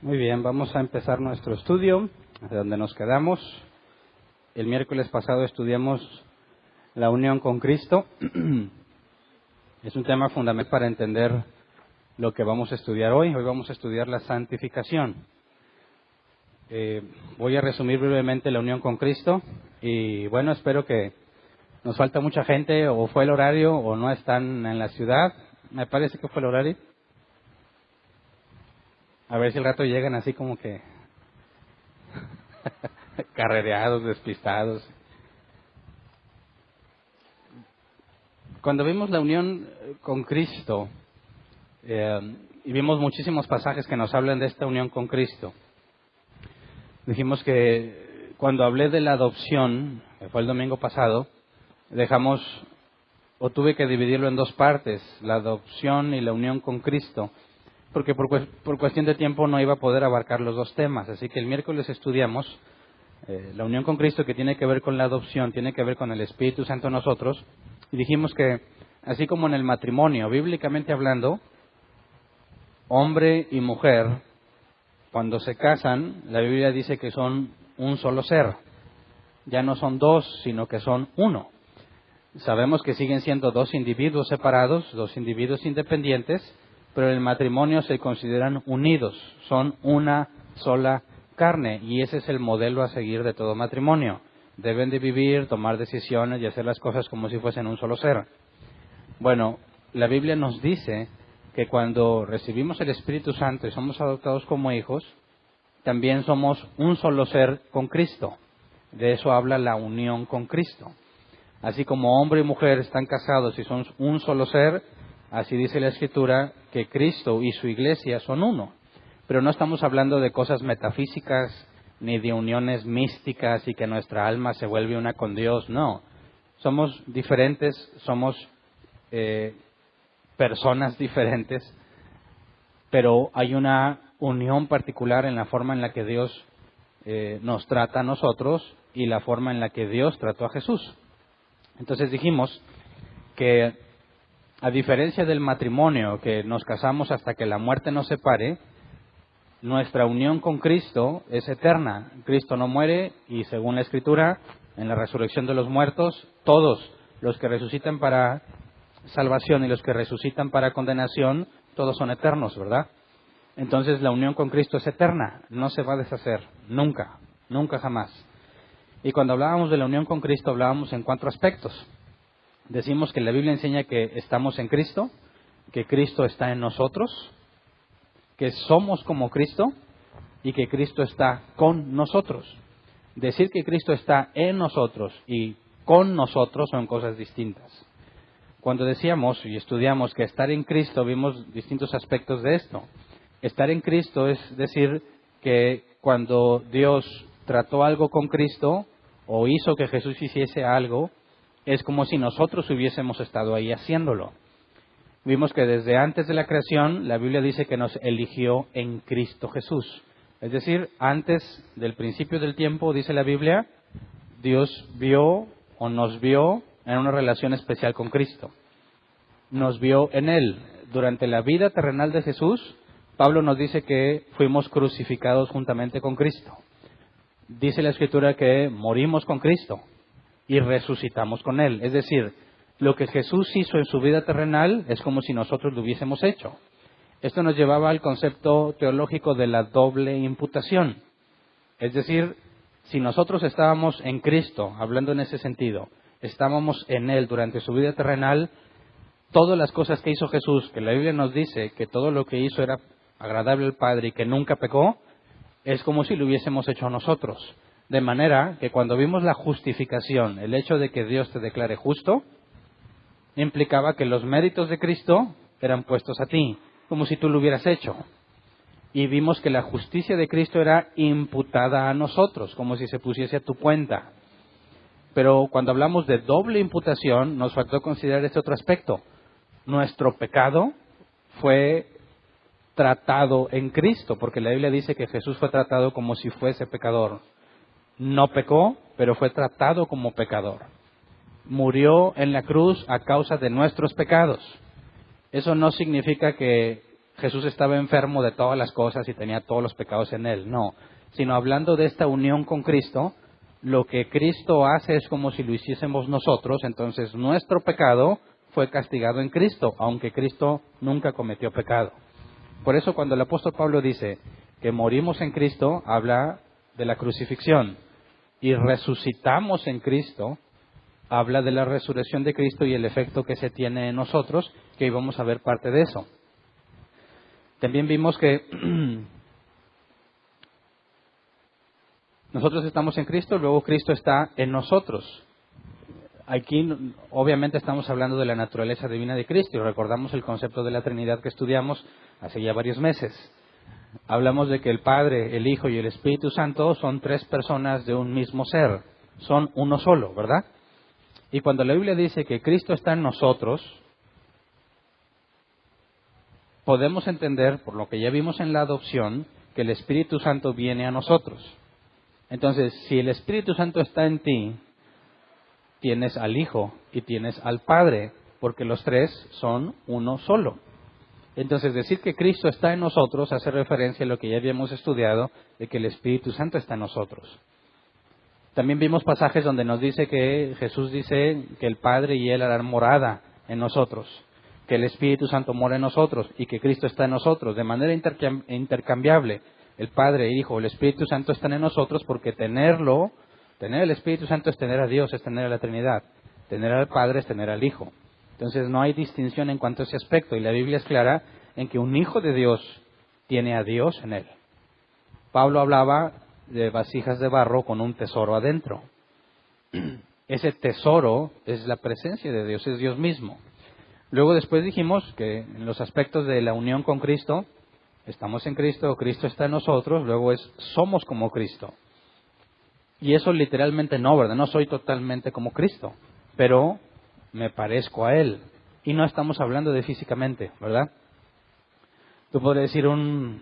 Muy bien, vamos a empezar nuestro estudio, de donde nos quedamos. El miércoles pasado estudiamos la unión con Cristo. Es un tema fundamental para entender lo que vamos a estudiar hoy. Hoy vamos a estudiar la santificación. Voy a resumir brevemente la unión con Cristo y bueno, espero que nos falta mucha gente, o fue el horario o no están en la ciudad. Me parece que fue el horario. A ver si el rato llegan así como que carrereados, despistados. Cuando vimos la unión con Cristo, y vimos muchísimos pasajes que nos hablan de esta unión con Cristo, dijimos que cuando hablé de la adopción, que fue el domingo pasado, tuve que dividirlo en dos partes, la adopción y la unión con Cristo, porque por cuestión de tiempo no iba a poder abarcar los dos temas. Así que el miércoles estudiamos la unión con Cristo, que tiene que ver con la adopción, tiene que ver con el Espíritu Santo en nosotros, y dijimos que, así como en el matrimonio, bíblicamente hablando, hombre y mujer, cuando se casan, la Biblia dice que son un solo ser. Ya no son dos, sino que son uno. Sabemos que siguen siendo dos individuos separados, dos individuos independientes, pero en el matrimonio se consideran unidos, son una sola carne, y ese es el modelo a seguir de todo matrimonio. Deben de vivir, tomar decisiones y hacer las cosas como si fuesen un solo ser. Bueno, la Biblia nos dice que cuando recibimos el Espíritu Santo y somos adoptados como hijos, también somos un solo ser con Cristo. De eso habla la unión con Cristo. Así como hombre y mujer están casados y son un solo ser, así dice la Escritura que Cristo y su iglesia son uno. Pero no estamos hablando de cosas metafísicas ni de uniones místicas y que nuestra alma se vuelve una con Dios. No, somos diferentes, somos personas diferentes, pero hay una unión particular en la forma en la que Dios nos trata a nosotros y la forma en la que Dios trató a Jesús. Entonces dijimos que, a diferencia del matrimonio, que nos casamos hasta que la muerte nos separe, nuestra unión con Cristo es eterna. Cristo no muere y, según la Escritura, en la resurrección de los muertos, todos los que resucitan para salvación y los que resucitan para condenación, todos son eternos, ¿verdad? Entonces la unión con Cristo es eterna, no se va a deshacer, nunca, nunca jamás. Y cuando hablábamos de la unión con Cristo, hablábamos en 4 aspectos. Decimos que la Biblia enseña que estamos en Cristo, que Cristo está en nosotros, que somos como Cristo y que Cristo está con nosotros. Decir que Cristo está en nosotros y con nosotros son cosas distintas. Cuando decíamos y estudiamos que estar en Cristo, vimos distintos aspectos de esto. Estar en Cristo es decir que cuando Dios trató algo con Cristo o hizo que Jesús hiciese algo, es como si nosotros hubiésemos estado ahí haciéndolo. Vimos que desde antes de la creación, la Biblia dice que nos eligió en Cristo Jesús. Es decir, antes del principio del tiempo, dice la Biblia, Dios vio o nos vio en una relación especial con Cristo. Nos vio en Él. Durante la vida terrenal de Jesús, Pablo nos dice que fuimos crucificados juntamente con Cristo. Dice la Escritura que morimos con Cristo y resucitamos con Él. Es decir, lo que Jesús hizo en su vida terrenal es como si nosotros lo hubiésemos hecho. Esto nos llevaba al concepto teológico de la doble imputación. Es decir, si nosotros estábamos en Cristo, hablando en ese sentido, estábamos en Él durante su vida terrenal, todas las cosas que hizo Jesús, que la Biblia nos dice que todo lo que hizo era agradable al Padre y que nunca pecó, es como si lo hubiésemos hecho nosotros. De manera que cuando vimos la justificación, el hecho de que Dios te declare justo, implicaba que los méritos de Cristo eran puestos a ti, como si tú lo hubieras hecho. Y vimos que la justicia de Cristo era imputada a nosotros, como si se pusiese a tu cuenta. Pero cuando hablamos de doble imputación, nos faltó considerar este otro aspecto. Nuestro pecado fue tratado en Cristo, porque la Biblia dice que Jesús fue tratado como si fuese pecador. No pecó, pero fue tratado como pecador. Murió en la cruz a causa de nuestros pecados. Eso no significa que Jesús estaba enfermo de todas las cosas y tenía todos los pecados en él, no, sino hablando de esta unión con Cristo, lo que Cristo hace es como si lo hiciésemos nosotros, entonces nuestro pecado fue castigado en Cristo, aunque Cristo nunca cometió pecado. Por eso cuando el apóstol Pablo dice que morimos en Cristo, habla de la crucifixión, y resucitamos en Cristo, habla de la resurrección de Cristo y el efecto que se tiene en nosotros, que hoy vamos a ver parte de eso. También vimos que nosotros estamos en Cristo, luego Cristo está en nosotros. Aquí obviamente estamos hablando de la naturaleza divina de Cristo y recordamos el concepto de la Trinidad que estudiamos hace ya varios meses. Hablamos de que el Padre, el Hijo y el Espíritu Santo son tres personas de un mismo ser, son uno solo, ¿verdad? Y cuando la Biblia dice que Cristo está en nosotros, podemos entender, por lo que ya vimos en la adopción, que el Espíritu Santo viene a nosotros. Entonces, si el Espíritu Santo está en ti, tienes al Hijo y tienes al Padre, porque los tres son uno solo. Entonces, decir que Cristo está en nosotros hace referencia a lo que ya habíamos estudiado, de que el Espíritu Santo está en nosotros. También vimos pasajes donde nos dice que Jesús dice que el Padre y Él harán morada en nosotros, que el Espíritu Santo mora en nosotros y que Cristo está en nosotros, de manera intercambiable. El Padre, el Hijo, el Espíritu Santo están en nosotros porque tener el Espíritu Santo es tener a Dios, es tener a la Trinidad. Tener al Padre es tener al Hijo. Entonces no hay distinción en cuanto a ese aspecto. Y la Biblia es clara en que un hijo de Dios tiene a Dios en él. Pablo hablaba de vasijas de barro con un tesoro adentro. Ese tesoro es la presencia de Dios, es Dios mismo. Luego después dijimos que en los aspectos de la unión con Cristo, estamos en Cristo, Cristo está en nosotros, luego somos como Cristo. Y eso literalmente no, ¿verdad? No soy totalmente como Cristo, pero me parezco a Él. Y no estamos hablando de físicamente, ¿verdad? Tú podrías decir un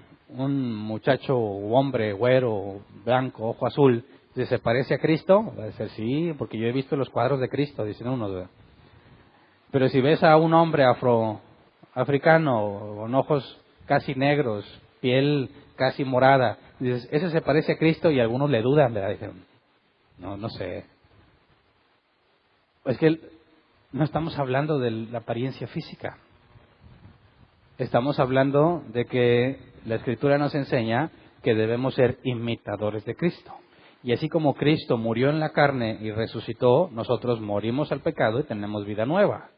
muchacho o hombre, güero, blanco, ojo azul, si se parece a Cristo, va a decir sí, porque yo he visto los cuadros de Cristo, dicen unos, ¿verdad? Pero si ves a un hombre africano, con ojos casi negros, piel casi morada, dices, ese se parece a Cristo, y algunos le dudan, ¿verdad? Dicen, no sé. Es que no estamos hablando de la apariencia física. Estamos hablando de que la Escritura nos enseña que debemos ser imitadores de Cristo. Y así como Cristo murió en la carne y resucitó, nosotros morimos al pecado y tenemos vida nueva.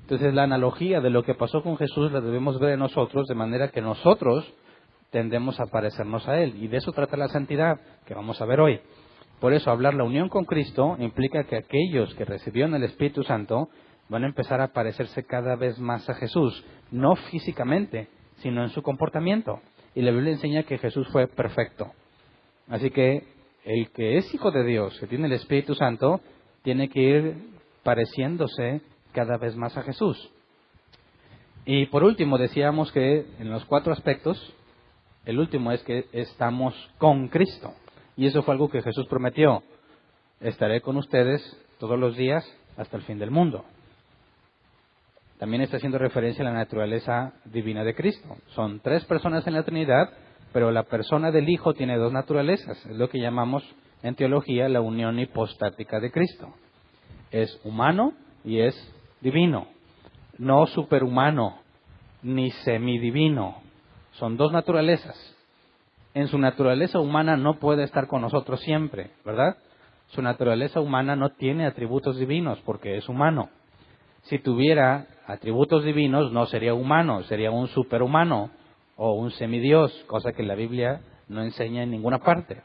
Entonces la analogía de lo que pasó con Jesús la debemos ver en nosotros, de manera que nosotros tendemos a parecernos a Él. Y de eso trata la santidad, que vamos a ver hoy. Por eso hablar la unión con Cristo implica que aquellos que recibieron el Espíritu Santo van a empezar a parecerse cada vez más a Jesús, no físicamente, sino en su comportamiento. Y la Biblia enseña que Jesús fue perfecto. Así que el que es hijo de Dios, que tiene el Espíritu Santo, tiene que ir pareciéndose cada vez más a Jesús. Y por último, decíamos que en los 4 aspectos, el último es que estamos con Cristo. Y eso fue algo que Jesús prometió. Estaré con ustedes todos los días hasta el fin del mundo. También está haciendo referencia a la naturaleza divina de Cristo. Son 3 personas en la Trinidad, pero la persona del Hijo tiene 2 naturalezas. Es lo que llamamos en teología la unión hipostática de Cristo. Es humano y es divino. No superhumano ni semidivino. Son 2 naturalezas. En su naturaleza humana no puede estar con nosotros siempre, ¿verdad? Su naturaleza humana no tiene atributos divinos porque es humano. Si tuviera atributos divinos no sería humano, sería un superhumano o un semidios, cosa que la Biblia no enseña en ninguna parte.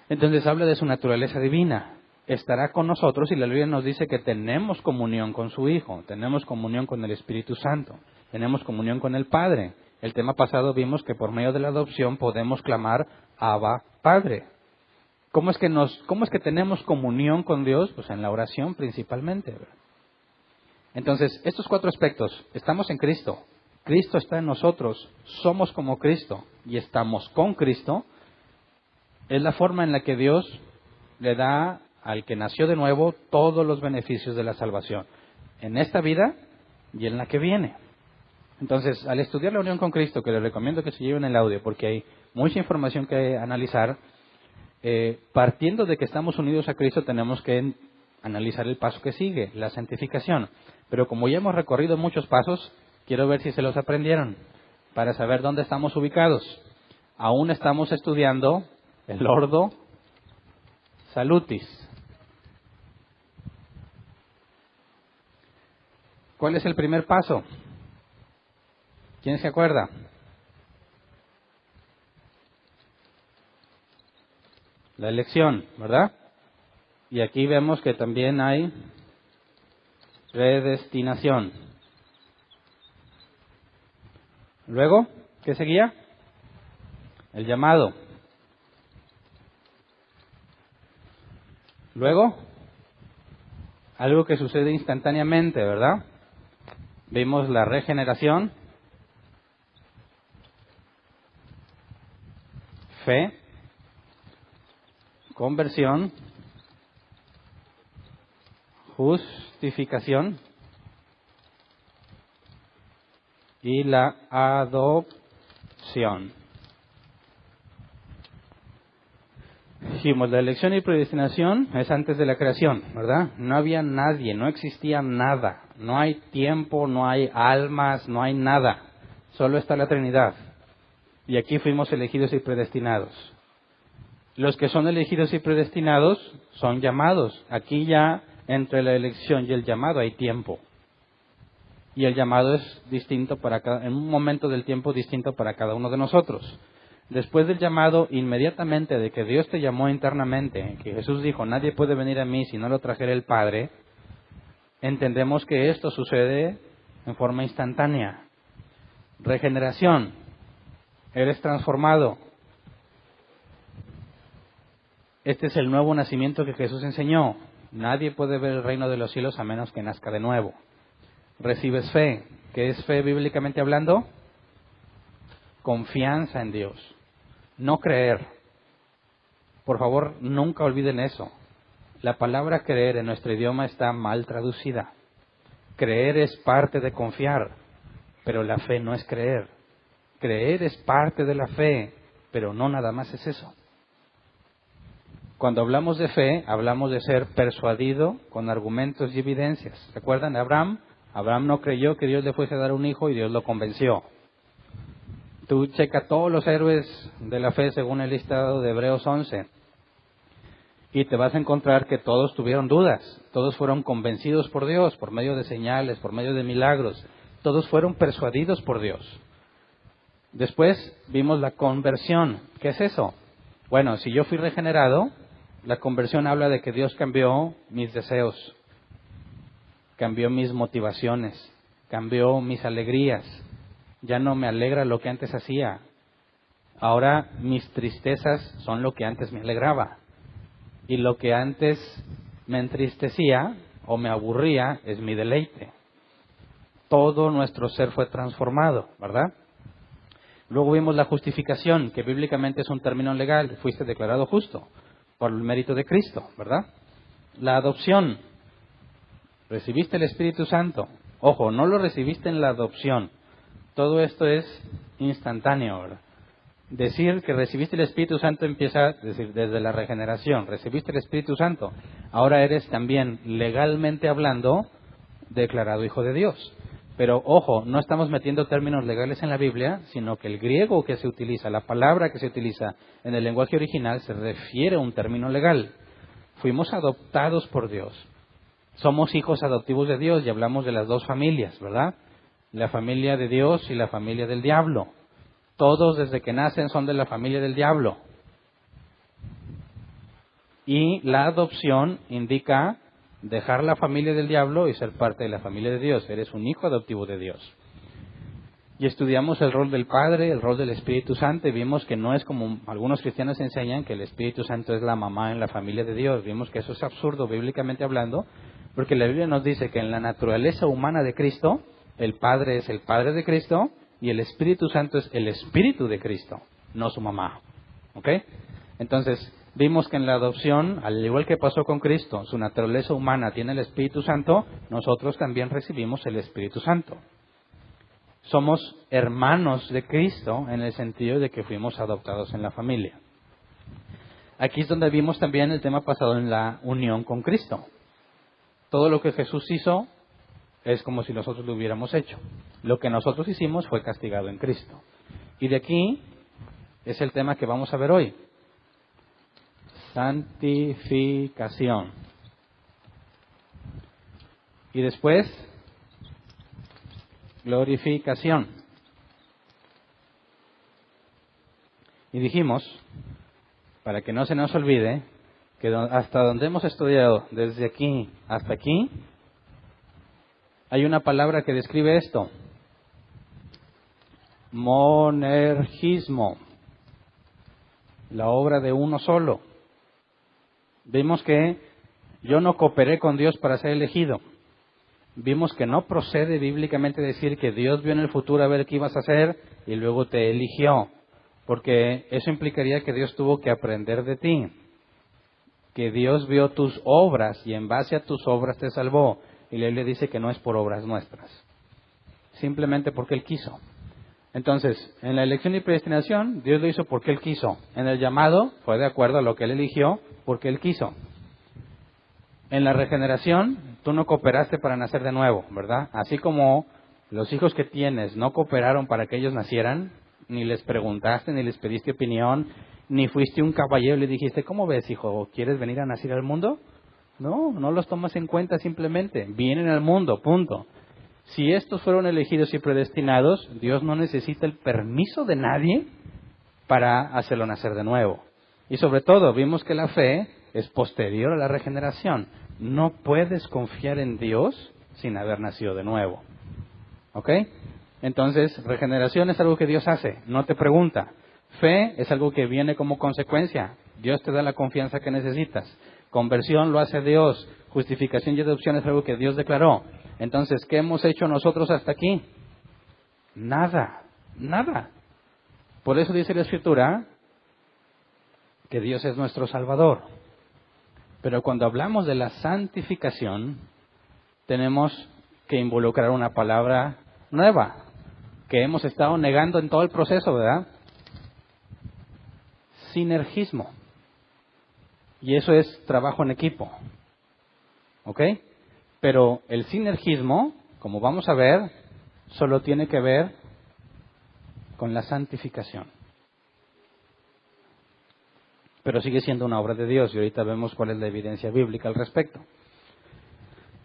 Entonces habla de su naturaleza divina. Estará con nosotros y la Biblia nos dice que tenemos comunión con su Hijo, tenemos comunión con el Espíritu Santo, tenemos comunión con el Padre. El tema pasado vimos que por medio de la adopción podemos clamar Abba, Padre. ¿Cómo es que tenemos comunión con Dios? Pues en la oración principalmente. Entonces, estos 4 aspectos, estamos en Cristo, Cristo está en nosotros, somos como Cristo y estamos con Cristo, es la forma en la que Dios le da al que nació de nuevo todos los beneficios de la salvación, en esta vida y en la que viene. Entonces, al estudiar la unión con Cristo, que les recomiendo que se lleven el audio, porque hay mucha información que analizar, partiendo de que estamos unidos a Cristo, tenemos que analizar el paso que sigue, la santificación. Pero como ya hemos recorrido muchos pasos, quiero ver si se los aprendieron, para saber dónde estamos ubicados. Aún estamos estudiando el Ordo Salutis. ¿Cuál es el primer paso? ¿Quién se acuerda? La elección, ¿verdad? Y aquí vemos que también hay predestinación. Luego, ¿qué seguía? El llamado. Luego, algo que sucede instantáneamente, ¿verdad? Vimos la regeneración, fe, conversión, justificación y la adopción. Dijimos, la elección y predestinación es antes de la creación, ¿verdad? No había nadie, no existía nada, no hay tiempo, no hay almas, no hay nada, solo está la Trinidad. Y aquí fuimos elegidos y predestinados. Los que son elegidos y predestinados son llamados. Aquí ya entre la elección y el llamado hay tiempo. Y el llamado es distinto en un momento del tiempo distinto para cada uno de nosotros. Después del llamado, inmediatamente de que Dios te llamó internamente, que Jesús dijo, nadie puede venir a mí si no lo trajera el Padre, entendemos que esto sucede en forma instantánea. Regeneración. Eres transformado. Este es el nuevo nacimiento que Jesús enseñó. Nadie puede ver el reino de los cielos a menos que nazca de nuevo. Recibes fe. ¿Qué es fe bíblicamente hablando? Confianza en Dios. No creer. Por favor, nunca olviden eso. La palabra creer en nuestro idioma está mal traducida. Creer es parte de confiar, pero la fe no es creer. Creer es parte de la fe, pero no nada más es eso. Cuando hablamos de fe, hablamos de ser persuadido con argumentos y evidencias. ¿Recuerdan a Abraham? Abraham no creyó que Dios le fuese a dar un hijo y Dios lo convenció. Tú checa todos los héroes de la fe según el listado de Hebreos 11 y te vas a encontrar que todos tuvieron dudas, todos fueron convencidos por Dios por medio de señales, por medio de milagros, todos fueron persuadidos por Dios. Después vimos la conversión. ¿Qué es eso? Bueno, si yo fui regenerado, la conversión habla de que Dios cambió mis deseos, cambió mis motivaciones, cambió mis alegrías. Ya no me alegra lo que antes hacía. Ahora mis tristezas son lo que antes me alegraba. Y lo que antes me entristecía o me aburría es mi deleite. Todo nuestro ser fue transformado, ¿verdad? Luego vimos la justificación, que bíblicamente es un término legal. Fuiste declarado justo por el mérito de Cristo, ¿verdad? La adopción. Recibiste el Espíritu Santo. Ojo, no lo recibiste en la adopción. Todo esto es instantáneo, ¿verdad? Decir que recibiste el Espíritu Santo empieza desde la regeneración. Recibiste el Espíritu Santo. Ahora eres también, legalmente hablando, declarado hijo de Dios. Pero, ojo, no estamos metiendo términos legales en la Biblia, sino que el griego que se utiliza, la palabra que se utiliza en el lenguaje original, se refiere a un término legal. Fuimos adoptados por Dios. Somos hijos adoptivos de Dios y hablamos de las dos familias, ¿verdad? La familia de Dios y la familia del diablo. Todos desde que nacen son de la familia del diablo. Y la adopción indica dejar la familia del diablo y ser parte de la familia de Dios. Eres un hijo adoptivo de Dios. Y estudiamos el rol del Padre, el rol del Espíritu Santo, y vimos que no es como algunos cristianos enseñan, que el Espíritu Santo es la mamá en la familia de Dios. Vimos que eso es absurdo bíblicamente hablando, porque la Biblia nos dice que en la naturaleza humana de Cristo, el Padre es el Padre de Cristo y el Espíritu Santo es el Espíritu de Cristo, no su mamá. ¿Ok? Entonces, vimos que en la adopción, al igual que pasó con Cristo, su naturaleza humana tiene el Espíritu Santo, nosotros también recibimos el Espíritu Santo. somos hermanos de Cristo en el sentido de que fuimos adoptados en la familia. Aquí es donde vimos también el tema pasado en la unión con Cristo. Todo lo que Jesús hizo es como si nosotros lo hubiéramos hecho. Lo que nosotros hicimos fue castigado en Cristo. Y de aquí es el tema que vamos a ver hoy. Santificación. Y después, glorificación. Y dijimos, para que no se nos olvide, que hasta donde hemos estudiado, desde aquí hasta aquí, hay una palabra que describe esto. Monergismo. La obra de uno solo. Vimos que yo no cooperé con Dios para ser elegido. Vimos que no procede bíblicamente decir que Dios vio en el futuro a ver qué ibas a hacer y luego te eligió. Porque eso implicaría que Dios tuvo que aprender de ti. Que Dios vio tus obras y en base a tus obras te salvó. Y la Biblia dice que no es por obras nuestras. Simplemente porque Él quiso. Entonces, en la elección y predestinación, Dios lo hizo porque Él quiso. En el llamado, fue de acuerdo a lo que Él eligió, porque Él quiso. En la regeneración, tú no cooperaste para nacer de nuevo, ¿verdad? Así como los hijos que tienes no cooperaron para que ellos nacieran, ni les preguntaste, ni les pediste opinión, ni fuiste un caballero y le dijiste, ¿cómo ves, hijo? ¿Quieres venir a nacer al mundo? No, no los tomas en cuenta simplemente. Vienen al mundo, punto. Si estos fueron elegidos y predestinados, Dios no necesita el permiso de nadie para hacerlo nacer de nuevo. Y sobre todo, vimos que la fe es posterior a la regeneración. No puedes confiar en Dios sin haber nacido de nuevo. ¿Ok? Entonces, regeneración es algo que Dios hace, no te pregunta. Fe es algo que viene como consecuencia. Dios te da la confianza que necesitas. Conversión lo hace Dios. Justificación y adopción es algo que Dios declaró. Entonces, ¿qué hemos hecho nosotros hasta aquí? Nada, nada. Por eso dice la Escritura que Dios es nuestro Salvador. Pero cuando hablamos de la santificación, tenemos que involucrar una palabra nueva, que hemos estado negando en todo el proceso, ¿verdad? Sinergismo. Y eso es trabajo en equipo. ¿Ok? Pero el sinergismo, como vamos a ver, solo tiene que ver con la santificación. Pero sigue siendo una obra de Dios y ahorita vemos cuál es la evidencia bíblica al respecto.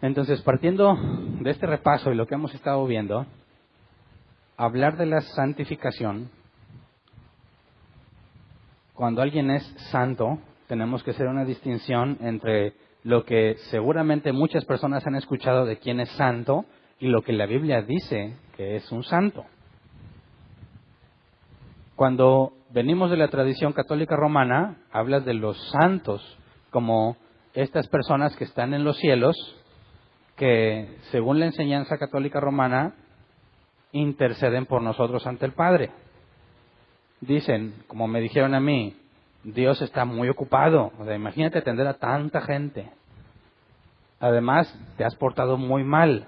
Entonces, partiendo de este repaso y lo que hemos estado viendo, hablar de la santificación, cuando alguien es santo, tenemos que hacer una distinción entre lo que seguramente muchas personas han escuchado de quién es santo y lo que la Biblia dice que es un santo. Cuando venimos de la tradición católica romana, hablas de los santos como estas personas que están en los cielos, que según la enseñanza católica romana, interceden por nosotros ante el Padre. Dicen, como me dijeron a mí, Dios está muy ocupado. O sea, imagínate atender a tanta gente. Además, te has portado muy mal.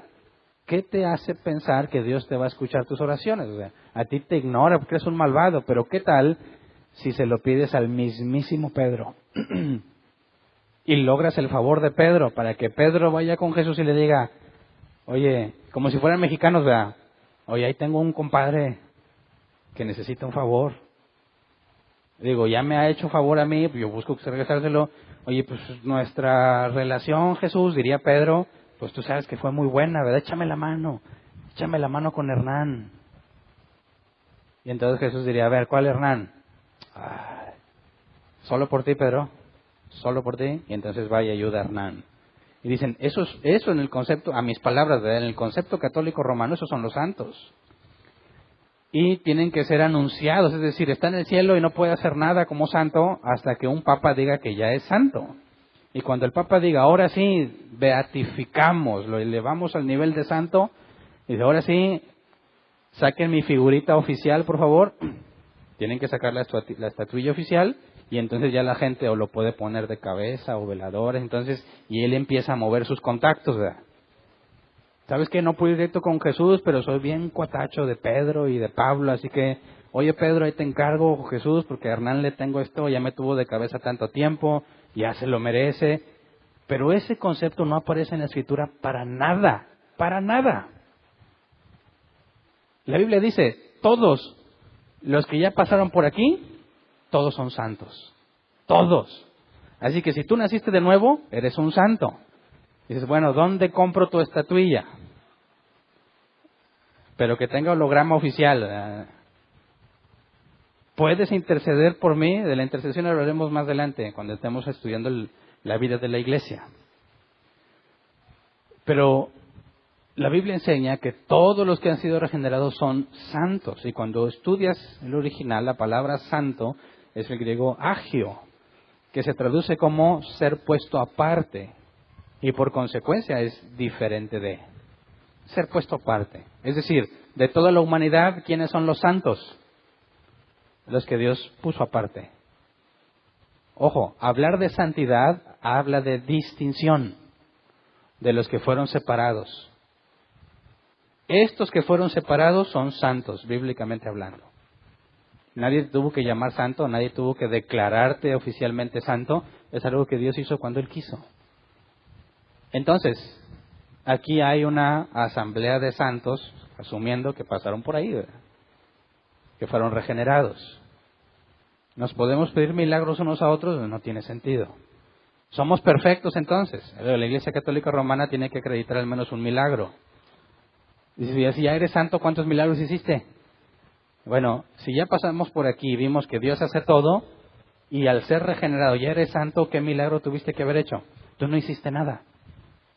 ¿Qué te hace pensar que Dios te va a escuchar tus oraciones? O sea, a ti te ignora porque eres un malvado, pero ¿qué tal si se lo pides al mismísimo Pedro? Y logras el favor de Pedro para que Pedro vaya con Jesús y le diga, oye, como si fueran mexicanos, ¿verdad? Oye, ahí tengo un compadre que necesita un favor. Digo, ya me ha hecho favor a mí, yo busco regresárselo. Oye, pues nuestra relación, Jesús, diría Pedro, pues tú sabes que fue muy buena, ¿verdad? Échame la mano con Hernán. Y entonces Jesús diría, a ver, ¿cuál Hernán? Ay, solo por ti, Pedro, solo por ti. Y entonces vaya y ayuda a Hernán. Y dicen, eso en el concepto, a mis palabras, ¿verdad? En el concepto católico romano, esos son los santos. Y tienen que ser anunciados, es decir, está en el cielo y no puede hacer nada como santo hasta que un papa diga que ya es santo. Y cuando el papa diga, ahora sí, beatificamos, lo elevamos al nivel de santo, dice, ahora sí, saquen mi figurita oficial, por favor. Tienen que sacar la estatuilla oficial y entonces ya la gente o lo puede poner de cabeza o veladores, entonces, y él empieza a mover sus contactos, ¿verdad? ¿Sabes qué? No pude ir directo con Jesús, pero soy bien cuatacho de Pedro y de Pablo, así que, oye Pedro, ahí te encargo, Jesús, porque a Hernán le tengo esto, ya me tuvo de cabeza tanto tiempo, ya se lo merece. Pero ese concepto no aparece en la Escritura para nada, para nada. La Biblia dice, todos los que ya pasaron por aquí, todos son santos. Todos. Así que si tú naciste de nuevo, eres un santo. Dices, bueno, ¿dónde compro tu estatuilla? Pero que tenga holograma oficial. Puedes interceder por mí. De la intercesión hablaremos más adelante, cuando estemos estudiando la vida de la iglesia. Pero la Biblia enseña que todos los que han sido regenerados son santos. Y cuando estudias el original, la palabra santo es el griego agio, que se traduce como ser puesto aparte. Y por consecuencia es diferente de ser puesto aparte. Es decir, de toda la humanidad, ¿quiénes son los santos? Los que Dios puso aparte. Ojo, hablar de santidad habla de distinción de los que fueron separados. Estos que fueron separados son santos, bíblicamente hablando. Nadie te tuvo que llamar santo, nadie tuvo que declararte oficialmente santo. Es algo que Dios hizo cuando Él quiso. Entonces, aquí hay una asamblea de santos, asumiendo que pasaron por ahí, ¿verdad? Que fueron regenerados. ¿Nos podemos pedir milagros unos a otros? No tiene sentido. ¿Somos perfectos entonces? La Iglesia Católica Romana tiene que acreditar al menos un milagro. Dice, si ya eres santo, ¿cuántos milagros hiciste? Bueno, si ya pasamos por aquí y vimos que Dios hace todo, y al ser regenerado ya eres santo, ¿qué milagro tuviste que haber hecho? Tú no hiciste nada.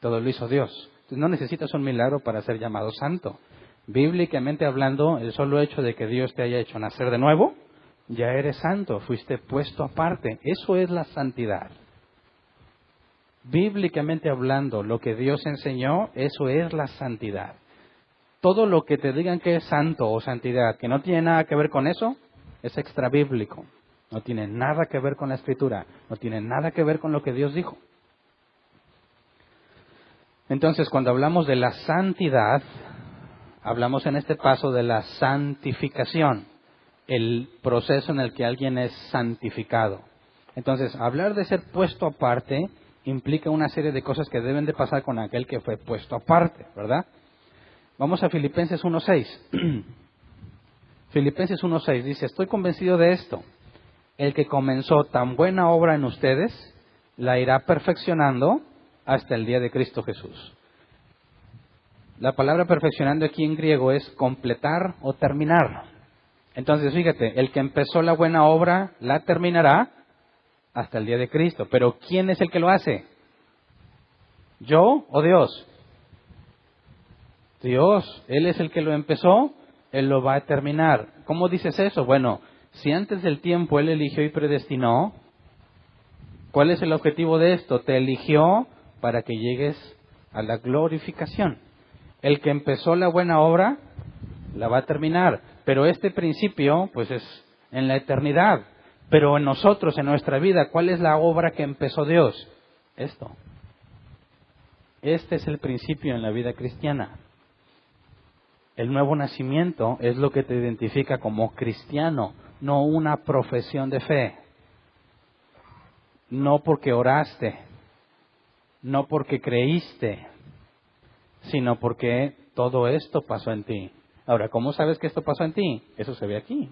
Todo lo hizo Dios. Entonces no necesitas un milagro para ser llamado santo. Bíblicamente hablando, el solo hecho de que Dios te haya hecho nacer de nuevo, ya eres santo, fuiste puesto aparte. Eso es la santidad. Bíblicamente hablando, lo que Dios enseñó, eso es la santidad. Todo lo que te digan que es santo o santidad, que no tiene nada que ver con eso, es extrabíblico. No tiene nada que ver con la Escritura, no tiene nada que ver con lo que Dios dijo. Entonces, cuando hablamos de la santidad, hablamos en este paso de la santificación, el proceso en el que alguien es santificado. Entonces, hablar de ser puesto aparte implica una serie de cosas que deben de pasar con aquel que fue puesto aparte, ¿verdad? Vamos a Filipenses 1.6. Filipenses 1.6 dice, estoy convencido de esto, el que comenzó tan buena obra en ustedes, la irá perfeccionando hasta el día de Cristo Jesús. La palabra perfeccionando aquí en griego es completar o terminar. Entonces, fíjate, el que empezó la buena obra la terminará hasta el día de Cristo. Pero ¿quién es el que lo hace? ¿Yo o Dios? Dios. Él es el que lo empezó, Él lo va a terminar. ¿Cómo dices eso? Bueno, si antes del tiempo Él eligió y predestinó, ¿cuál es el objetivo de esto? Te eligió para que llegues a la glorificación. El que empezó la buena obra, la va a terminar. Pero este principio, pues es en la eternidad. Pero en nosotros, en nuestra vida, ¿cuál es la obra que empezó Dios? Esto. Este es el principio en la vida cristiana. El nuevo nacimiento es lo que te identifica como cristiano, no una profesión de fe. No porque oraste, no porque creíste, sino porque todo esto pasó en ti. Ahora, ¿cómo sabes que esto pasó en ti? Eso se ve aquí.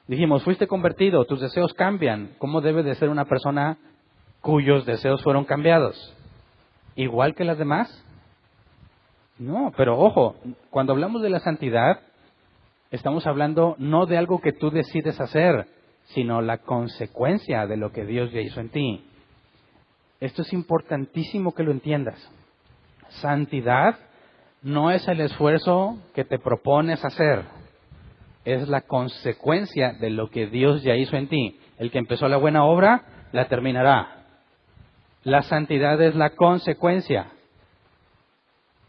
Dijimos, fuiste convertido, tus deseos cambian. ¿Cómo debe de ser una persona cuyos deseos fueron cambiados? ¿Igual que las demás? No, pero ojo, cuando hablamos de la santidad, estamos hablando no de algo que tú decides hacer, sino la consecuencia de lo que Dios ya hizo en ti. Esto es importantísimo que lo entiendas. Santidad no es el esfuerzo que te propones hacer, es la consecuencia de lo que Dios ya hizo en ti. El que empezó la buena obra, la terminará. La santidad es la consecuencia.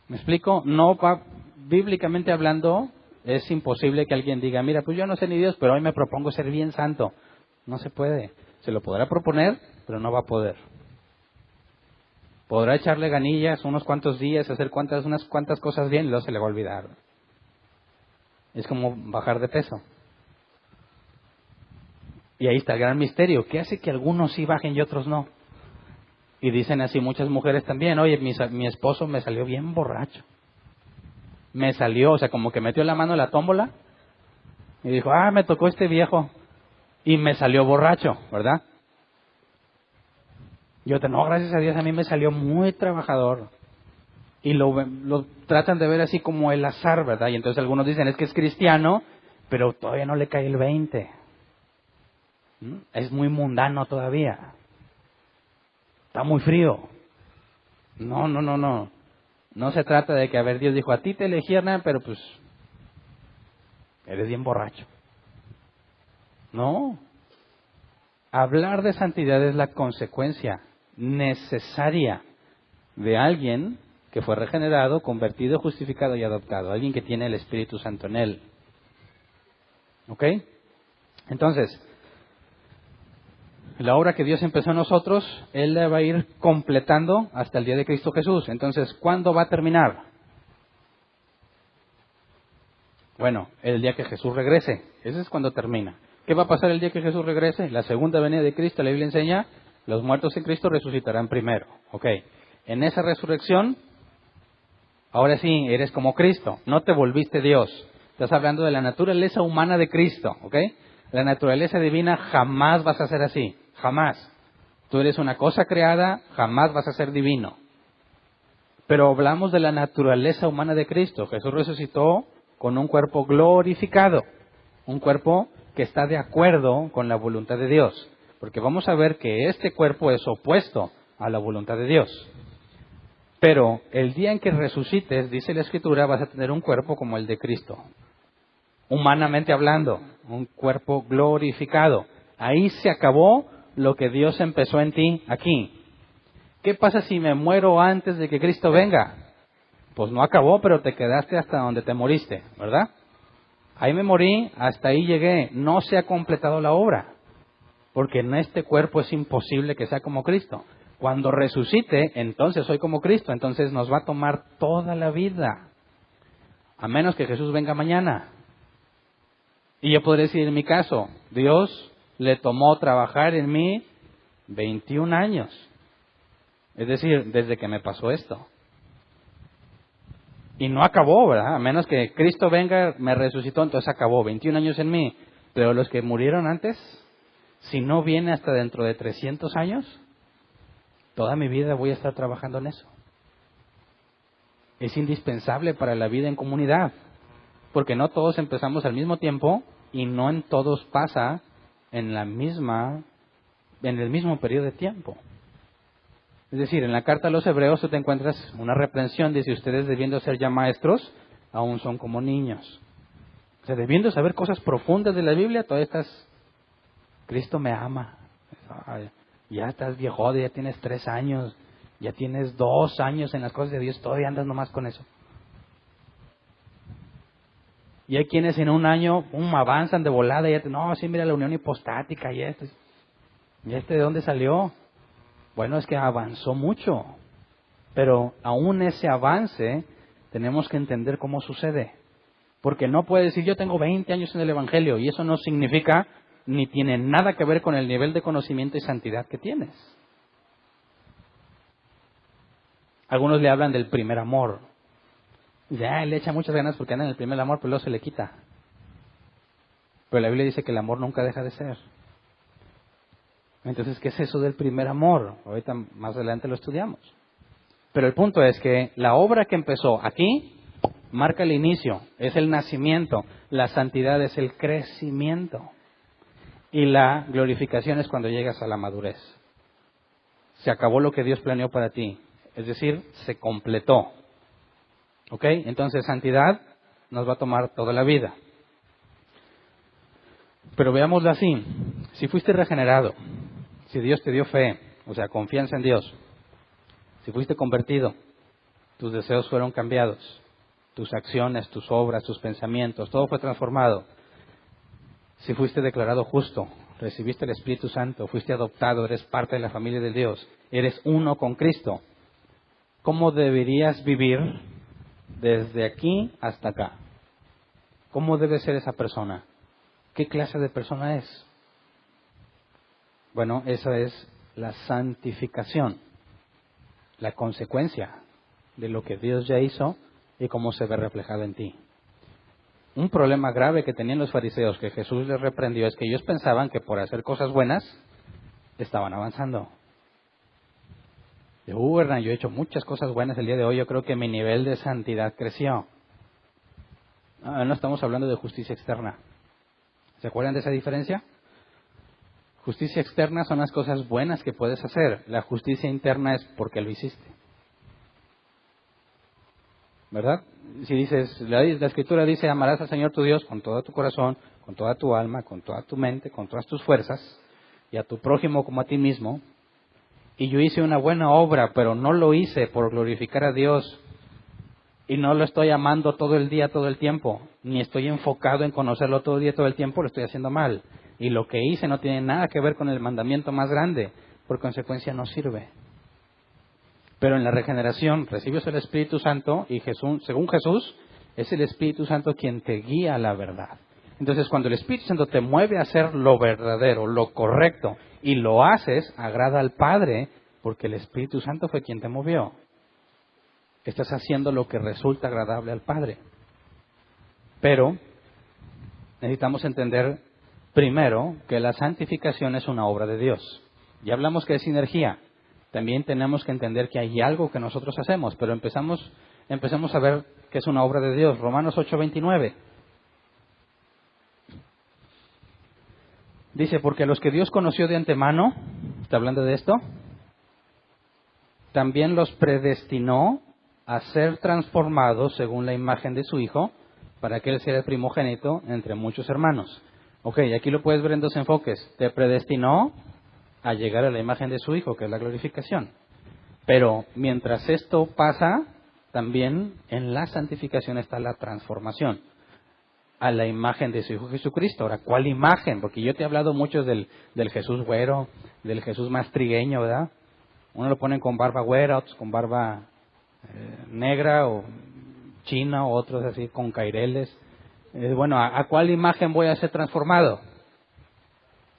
¿Me explico? No va, bíblicamente hablando, es imposible que alguien diga, mira, pues yo no sé ni Dios, pero hoy me propongo ser bien santo. No se puede. Se lo podrá proponer, pero no va a poder. Podrá echarle ganillas unos cuantos días, hacer unas cuantas cosas bien y luego se le va a olvidar. Es como bajar de peso. Y ahí está el gran misterio. ¿Qué hace que algunos sí bajen y otros no? Y dicen así muchas mujeres también, oye, mi esposo me salió bien borracho. Me salió, o sea, como que metió la mano en la tómbola y dijo, me tocó este viejo y me salió borracho, ¿verdad? Yo no, gracias a Dios, a mí me salió muy trabajador. Y lo tratan de ver así como el azar, ¿verdad? Y entonces algunos dicen, es que es cristiano, pero todavía no le cae el 20. Es muy mundano todavía. Está muy frío. No. No se trata de que, a ver, Dios dijo, a ti te elegí, Hernán, pero pues eres bien borracho. No. Hablar de santidad es la consecuencia necesaria de alguien que fue regenerado, convertido, justificado y adoptado. Alguien que tiene el Espíritu Santo en él. ¿Ok? Entonces, la obra que Dios empezó en nosotros, Él la va a ir completando hasta el día de Cristo Jesús. Entonces, ¿cuándo va a terminar? Bueno, el día que Jesús regrese. Ese es cuando termina. ¿Qué va a pasar el día que Jesús regrese? La segunda venida de Cristo, la Biblia enseña, los muertos en Cristo resucitarán primero. ¿Ok? En esa resurrección, ahora sí, eres como Cristo. No te volviste Dios. Estás hablando de la naturaleza humana de Cristo. ¿Ok? La naturaleza divina jamás vas a ser así. Jamás. Tú eres una cosa creada, jamás vas a ser divino. Pero hablamos de la naturaleza humana de Cristo. Jesús resucitó con un cuerpo glorificado. Un cuerpo que está de acuerdo con la voluntad de Dios. Porque vamos a ver que este cuerpo es opuesto a la voluntad de Dios. Pero el día en que resucites, dice la Escritura, vas a tener un cuerpo como el de Cristo. Humanamente hablando, un cuerpo glorificado. Ahí se acabó lo que Dios empezó en ti aquí. ¿Qué pasa si me muero antes de que Cristo venga? Pues no acabó, pero te quedaste hasta donde te moriste, ¿verdad? Ahí me morí, hasta ahí llegué. No se ha completado la obra, porque en este cuerpo es imposible que sea como Cristo. Cuando resucite, entonces soy como Cristo, entonces nos va a tomar toda la vida, a menos que Jesús venga mañana. Y yo podría decir en mi caso, Dios le tomó trabajar en mí 21 años. Es decir, desde que me pasó esto. Y no acabó, ¿verdad? A menos que Cristo venga, me resucitó, entonces acabó. 21 años en mí. Pero los que murieron antes, si no viene hasta dentro de 300 años, toda mi vida voy a estar trabajando en eso. Es indispensable para la vida en comunidad. Porque no todos empezamos al mismo tiempo y no en todos pasa en el mismo periodo de tiempo. Es decir, en la carta a los Hebreos tú te encuentras una reprensión, dice, ustedes debiendo ser ya maestros, aún son como niños. O sea, debiendo saber cosas profundas de la Biblia, todavía estás, Cristo me ama. Ay, ya estás viejo, ya tienes 3 años, ya tienes 2 años en las cosas de Dios, todavía andas nomás con eso. Y hay quienes en un año avanzan de volada y ya no, sí, mira la unión hipostática y esto. ¿Y este de dónde salió? Bueno, es que avanzó mucho. Pero aún ese avance tenemos que entender cómo sucede. Porque no puede decir yo tengo 20 años en el Evangelio y eso no significa ni tiene nada que ver con el nivel de conocimiento y santidad que tienes. Algunos le hablan del primer amor. Ya, él le echa muchas ganas porque anda en el primer amor, pero luego se le quita. Pero la Biblia dice que el amor nunca deja de ser. Entonces, ¿qué es eso del primer amor? Ahorita más adelante lo estudiamos. Pero el punto es que la obra que empezó aquí marca el inicio, es el nacimiento. La santidad es el crecimiento. Y la glorificación es cuando llegas a la madurez. Se acabó lo que Dios planeó para ti. Es decir, se completó. ¿Ok? Entonces, santidad nos va a tomar toda la vida. Pero veámoslo así. Si fuiste regenerado, si Dios te dio fe, o sea, confianza en Dios, si fuiste convertido, tus deseos fueron cambiados, tus acciones, tus obras, tus pensamientos, todo fue transformado. Si fuiste declarado justo, recibiste el Espíritu Santo, fuiste adoptado, eres parte de la familia de Dios, eres uno con Cristo, ¿cómo deberías vivir desde aquí hasta acá? ¿Cómo debe ser esa persona? ¿Qué clase de persona es? Bueno, esa es la santificación, la consecuencia de lo que Dios ya hizo y cómo se ve reflejado en ti. Un problema grave que tenían los fariseos, que Jesús les reprendió, es que ellos pensaban que por hacer cosas buenas estaban avanzando. Hernán, yo he hecho muchas cosas buenas el día de hoy, yo creo que mi nivel de santidad creció. No estamos hablando de justicia externa. ¿Se acuerdan de esa diferencia? Justicia externa son las cosas buenas que puedes hacer. La justicia interna es porque lo hiciste. ¿Verdad? Si dices, la Escritura dice, amarás al Señor tu Dios con todo tu corazón, con toda tu alma, con toda tu mente, con todas tus fuerzas, y a tu prójimo como a ti mismo. Y yo hice una buena obra, pero no lo hice por glorificar a Dios, y no lo estoy amando todo el día, todo el tiempo, ni estoy enfocado en conocerlo todo el día, todo el tiempo, lo estoy haciendo mal. Y lo que hice no tiene nada que ver con el mandamiento más grande, por consecuencia no sirve. Pero en la regeneración recibes el Espíritu Santo y Jesús, según Jesús, es el Espíritu Santo quien te guía a la verdad. Entonces, cuando el Espíritu Santo te mueve a hacer lo verdadero, lo correcto, y lo haces, agrada al Padre, porque el Espíritu Santo fue quien te movió. Estás haciendo lo que resulta agradable al Padre. Pero necesitamos entender primero que la santificación es una obra de Dios. Ya hablamos que es sinergia. También tenemos que entender que hay algo que nosotros hacemos, pero empecemos a ver que es una obra de Dios. Romanos 8:29. Dice, porque a los que Dios conoció de antemano, ¿está hablando de esto? También los predestinó a ser transformados según la imagen de su Hijo, para que Él sea el primogénito entre muchos hermanos. Ok, aquí lo puedes ver en dos enfoques. Te predestinó a llegar a la imagen de su Hijo, que es la glorificación. Pero mientras esto pasa, también en la santificación está la transformación a la imagen de su Hijo Jesucristo. Ahora, ¿cuál imagen? Porque yo te he hablado mucho del Jesús güero, del Jesús más trigueño, ¿verdad? Uno lo ponen con barba güera, otros con barba negra o china, o otros así con caireles. Bueno, ¿a cuál imagen voy a ser transformado?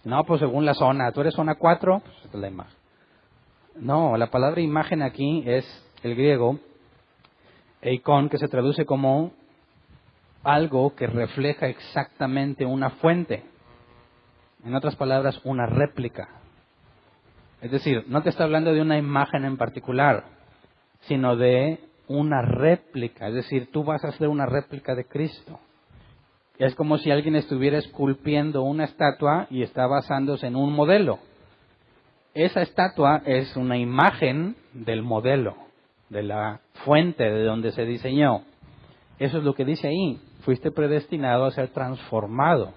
No, pues según la zona. ¿Tú eres zona 4? Pues esta es la imagen. No, la palabra imagen aquí es el griego eikon, que se traduce como algo que refleja exactamente una fuente. En otras palabras, una réplica. Es decir, no te está hablando de una imagen en particular, sino de una réplica. Es decir, tú vas a hacer una réplica de Cristo. Es como si alguien estuviera esculpiendo una estatua y está basándose en un modelo. Esa estatua es una imagen del modelo, de la fuente de donde se diseñó. Eso es lo que dice ahí. Fuiste predestinado a ser transformado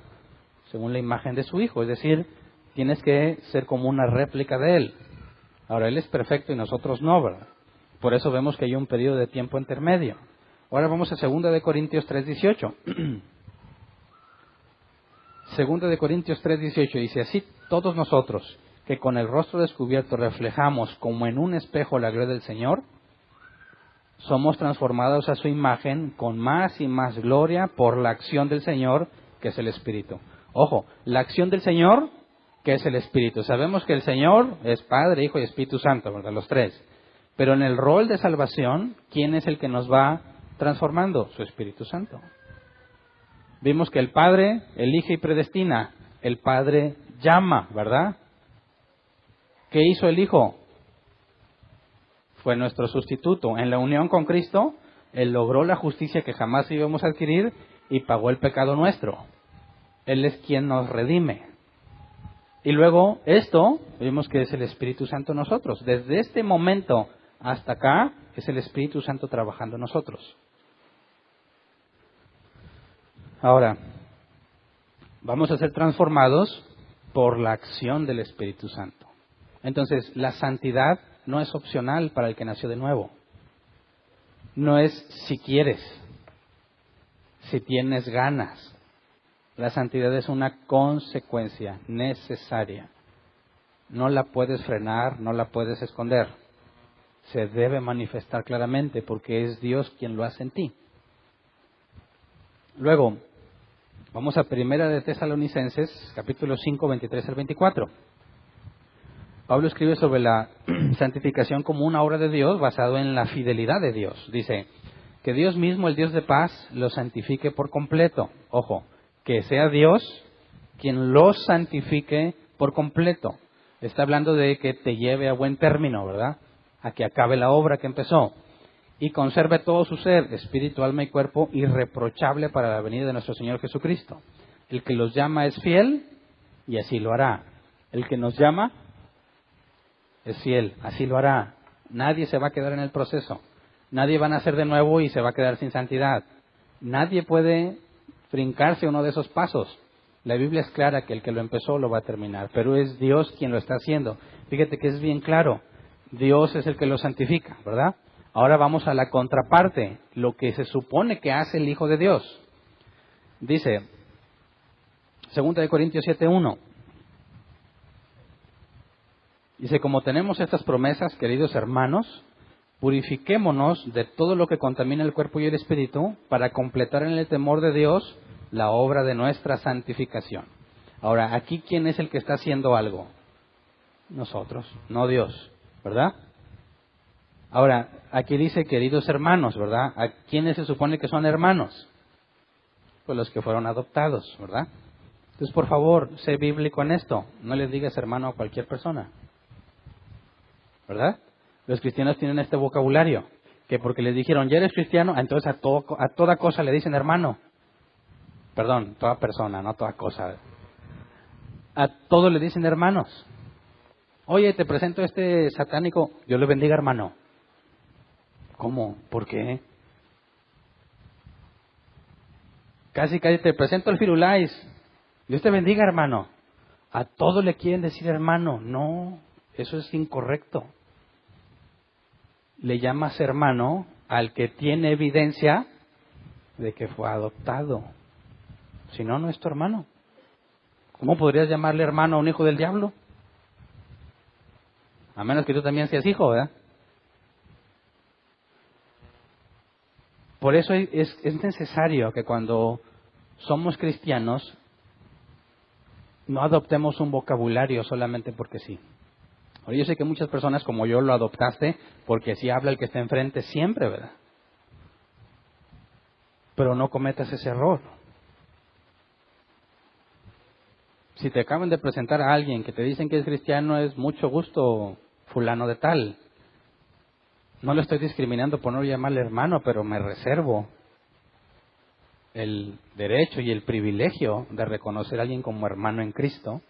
según la imagen de su Hijo. Es decir, tienes que ser como una réplica de Él. Ahora, Él es perfecto y nosotros no, ¿verdad? Por eso vemos que hay un periodo de tiempo intermedio. Ahora vamos a 2 de Corintios 3:18. 2 de Corintios 3:18 dice, así todos nosotros, que con el rostro descubierto reflejamos como en un espejo la gloria del Señor, somos transformados a su imagen con más y más gloria por la acción del Señor, que es el Espíritu. Ojo, la acción del Señor, que es el Espíritu. Sabemos que el Señor es Padre, Hijo y Espíritu Santo, ¿verdad? Los tres. Pero en el rol de salvación, ¿quién es el que nos va transformando? Su Espíritu Santo. Vimos que el Padre elige y predestina. El Padre llama, ¿verdad? ¿Qué hizo el Hijo? Fue nuestro sustituto. En la unión con Cristo, Él logró la justicia que jamás íbamos a adquirir y pagó el pecado nuestro. Él es quien nos redime. Y luego esto, vimos que es el Espíritu Santo en nosotros. Desde este momento hasta acá, es el Espíritu Santo trabajando en nosotros. Ahora, vamos a ser transformados por la acción del Espíritu Santo. Entonces, la santidad no es opcional para el que nació de nuevo. No es si quieres, si tienes ganas. La santidad es una consecuencia necesaria. No la puedes frenar, no la puedes esconder. se debe manifestar claramente porque es Dios quien lo hace en ti. Luego, vamos a Primera de Tesalonicenses, capítulo 5, 23 al 24. Pablo escribe sobre la santificación como una obra de Dios basado en la fidelidad de Dios. Dice, que Dios mismo, el Dios de paz, lo santifique por completo. Ojo, que sea Dios quien los santifique por completo. Está hablando de que te lleve a buen término, ¿verdad? A que acabe la obra que empezó. Y conserve todo su ser, espíritu, alma y cuerpo, irreprochable para la venida de nuestro Señor Jesucristo. El que los llama es fiel y así lo hará. El que nos llama es fiel, así lo hará. Nadie se va a quedar en el proceso. Nadie va a nacer de nuevo y se va a quedar sin santidad. Nadie puede brincarse uno de esos pasos. La Biblia es clara que el que lo empezó lo va a terminar, pero es Dios quien lo está haciendo. Fíjate que es bien claro. Dios es el que lo santifica, ¿verdad? Ahora vamos a la contraparte, lo que se supone que hace el Hijo de Dios. Dice, 2 de Corintios 7:1. Dice, como tenemos estas promesas, queridos hermanos, purifiquémonos de todo lo que contamina el cuerpo y el espíritu para completar en el temor de Dios la obra de nuestra santificación. Ahora, aquí, ¿quién es el que está haciendo algo? Nosotros, no Dios, ¿verdad? Ahora, aquí dice queridos hermanos, ¿verdad? ¿A quiénes se supone que son hermanos? Pues los que fueron adoptados, ¿verdad? Entonces, por favor, sé bíblico en esto. No le digas hermano a cualquier persona, ¿verdad? Los cristianos tienen este vocabulario, que porque les dijeron, ya eres cristiano, entonces a toda cosa le dicen hermano. Perdón, toda persona, no toda cosa. A todo le dicen hermanos. Oye, te presento a este satánico, Dios le bendiga hermano. ¿Cómo? ¿Por qué? Casi te presento al Firulais, Dios te bendiga hermano. A todo le quieren decir hermano. No, eso es incorrecto. Le llamas hermano al que tiene evidencia de que fue adoptado. Si no, no es tu hermano. ¿Cómo podrías llamarle hermano a un hijo del diablo? A menos que tú también seas hijo, ¿verdad? Por eso es necesario que cuando somos cristianos no adoptemos un vocabulario solamente porque sí. Ahora, yo sé que muchas personas como yo lo adoptaste porque así habla el que está enfrente siempre, ¿verdad? Pero no cometas ese error. Si te acaban de presentar a alguien que te dicen que es cristiano, es mucho gusto, fulano de tal. No lo estoy discriminando por no llamarle hermano, pero me reservo el derecho y el privilegio de reconocer a alguien como hermano en Cristo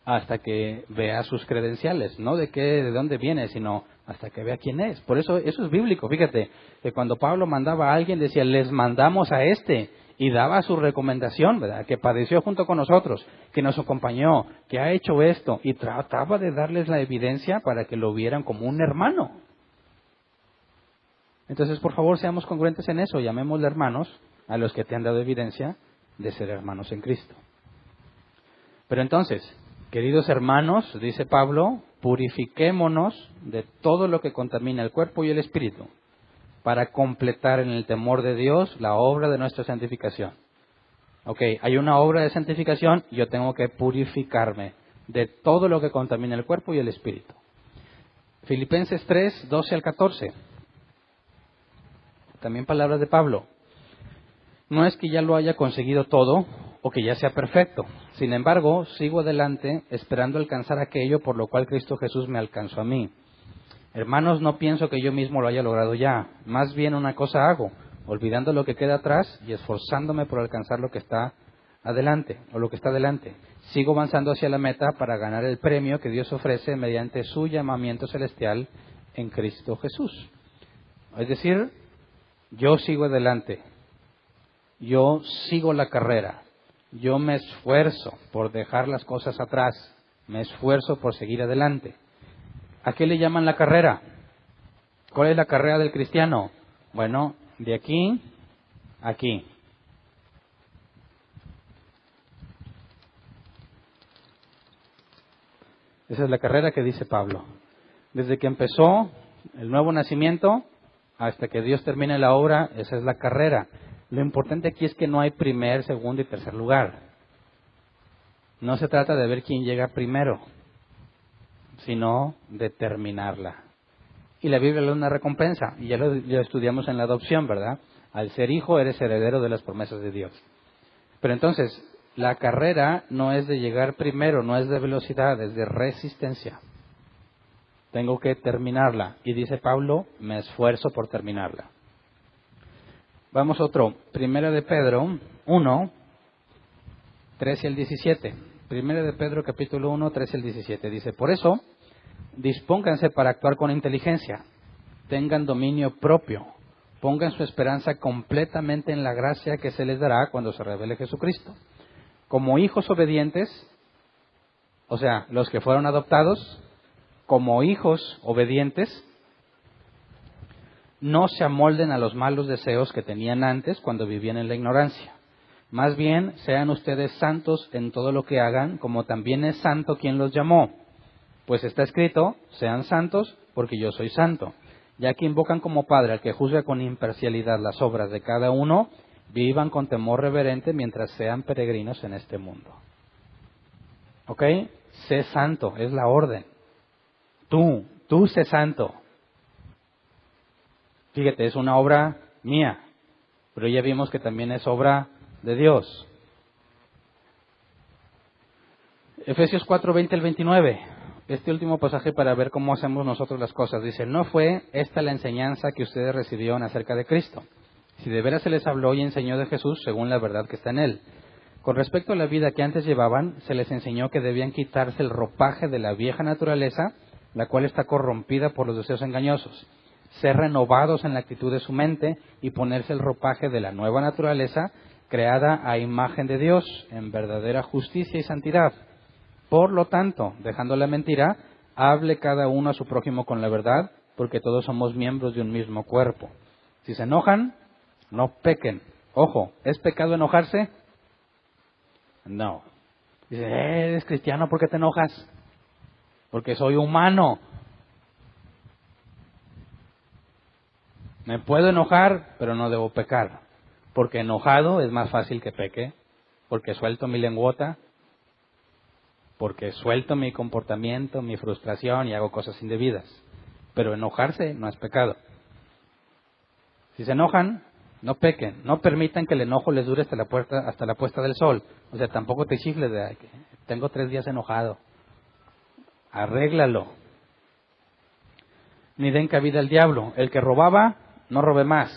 hasta que vea sus credenciales, no de dónde viene, sino hasta que vea quién es. Por eso es bíblico. Fíjate que cuando Pablo mandaba a alguien decía, les mandamos a este, y daba su recomendación, ¿verdad? Que padeció junto con nosotros, que nos acompañó, que ha hecho esto, y trataba de darles la evidencia para que lo vieran como un hermano. Entonces, por favor, seamos congruentes en eso, llamémosle hermanos a los que te han dado evidencia de ser hermanos en Cristo. Pero entonces, queridos hermanos, dice Pablo, purifiquémonos de todo lo que contamina el cuerpo y el espíritu, para completar en el temor de Dios la obra de nuestra santificación. Ok, hay una obra de santificación, yo tengo que purificarme de todo lo que contamina el cuerpo y el espíritu. Filipenses 3, 12 al 14. También palabras de Pablo. No es que ya lo haya conseguido todo o que ya sea perfecto. Sin embargo, sigo adelante esperando alcanzar aquello por lo cual Cristo Jesús me alcanzó a mí. Hermanos, no pienso que yo mismo lo haya logrado ya. Más bien una cosa hago, olvidando lo que queda atrás y esforzándome por alcanzar lo que está adelante, o lo que está adelante. Sigo avanzando hacia la meta para ganar el premio que Dios ofrece mediante su llamamiento celestial en Cristo Jesús. Es decir, yo sigo adelante. Yo sigo la carrera. Yo me esfuerzo por dejar las cosas atrás. Me esfuerzo por seguir adelante. ¿A qué le llaman la carrera? ¿Cuál es la carrera del cristiano? Bueno, de aquí a aquí. Esa es la carrera que dice Pablo. Desde que empezó El nuevo nacimiento, hasta que Dios termine la obra, esa es la carrera. Lo importante aquí es que no hay primer, segundo y tercer lugar. No se trata de ver quién llega primero, sino de terminarla. Y la Biblia le da una recompensa, y ya lo estudiamos en la adopción, ¿verdad? Al ser hijo eres heredero de las promesas de Dios. Pero entonces, la carrera no es de llegar primero, no es de velocidad, es de resistencia. Tengo que terminarla. Y dice Pablo, me esfuerzo por terminarla. Vamos a otro. Primera de Pedro 1, 13 al 17. Primera de Pedro capítulo 1, 13 al 17. Dice, por eso, dispónganse para actuar con inteligencia. Tengan dominio propio. Pongan su esperanza completamente en la gracia que se les dará cuando se revele Jesucristo. Como hijos obedientes, o sea, los que fueron adoptados, como hijos obedientes, no se amolden a los malos deseos que tenían antes cuando vivían en la ignorancia. Más bien, sean ustedes santos en todo lo que hagan, como también es santo quien los llamó. Pues está escrito, sean santos porque yo soy santo. Ya que invocan como Padre al que juzga con imparcialidad las obras de cada uno, vivan con temor reverente mientras sean peregrinos en este mundo. ¿Ok? Sé santo, es la orden. Tú sé santo. Fíjate, es una obra mía, pero ya vimos que también es obra de Dios. Efesios 4, 20 al 29. Este último pasaje para ver cómo hacemos nosotros las cosas. Dice, no fue esta la enseñanza que ustedes recibieron acerca de Cristo. Si de veras se les habló y enseñó de Jesús según la verdad que está en Él. Con respecto a la vida que antes llevaban, se les enseñó que debían quitarse el ropaje de la vieja naturaleza, la cual está corrompida por los deseos engañosos. Ser renovados en la actitud de su mente y ponerse el ropaje de la nueva naturaleza, creada a imagen de Dios, en verdadera justicia y santidad. Por lo tanto, dejando la mentira, hable cada uno a su prójimo con la verdad, porque todos somos miembros de un mismo cuerpo. Si se enojan, no pequen. Ojo, ¿es pecado enojarse? No. Dice, eres cristiano, ¿por qué te enojas? Porque soy humano. Me puedo enojar, pero no debo pecar. Porque enojado es más fácil que peque. Porque suelto mi lenguota. Porque suelto mi comportamiento, mi frustración y hago cosas indebidas. Pero enojarse no es pecado. Si se enojan, no pequen. No permitan que el enojo les dure hasta la puesta del sol. O sea, tampoco te chifles de que tengo 3 días enojado. Arréglalo. Ni den cabida al diablo. El que robaba, no robe más,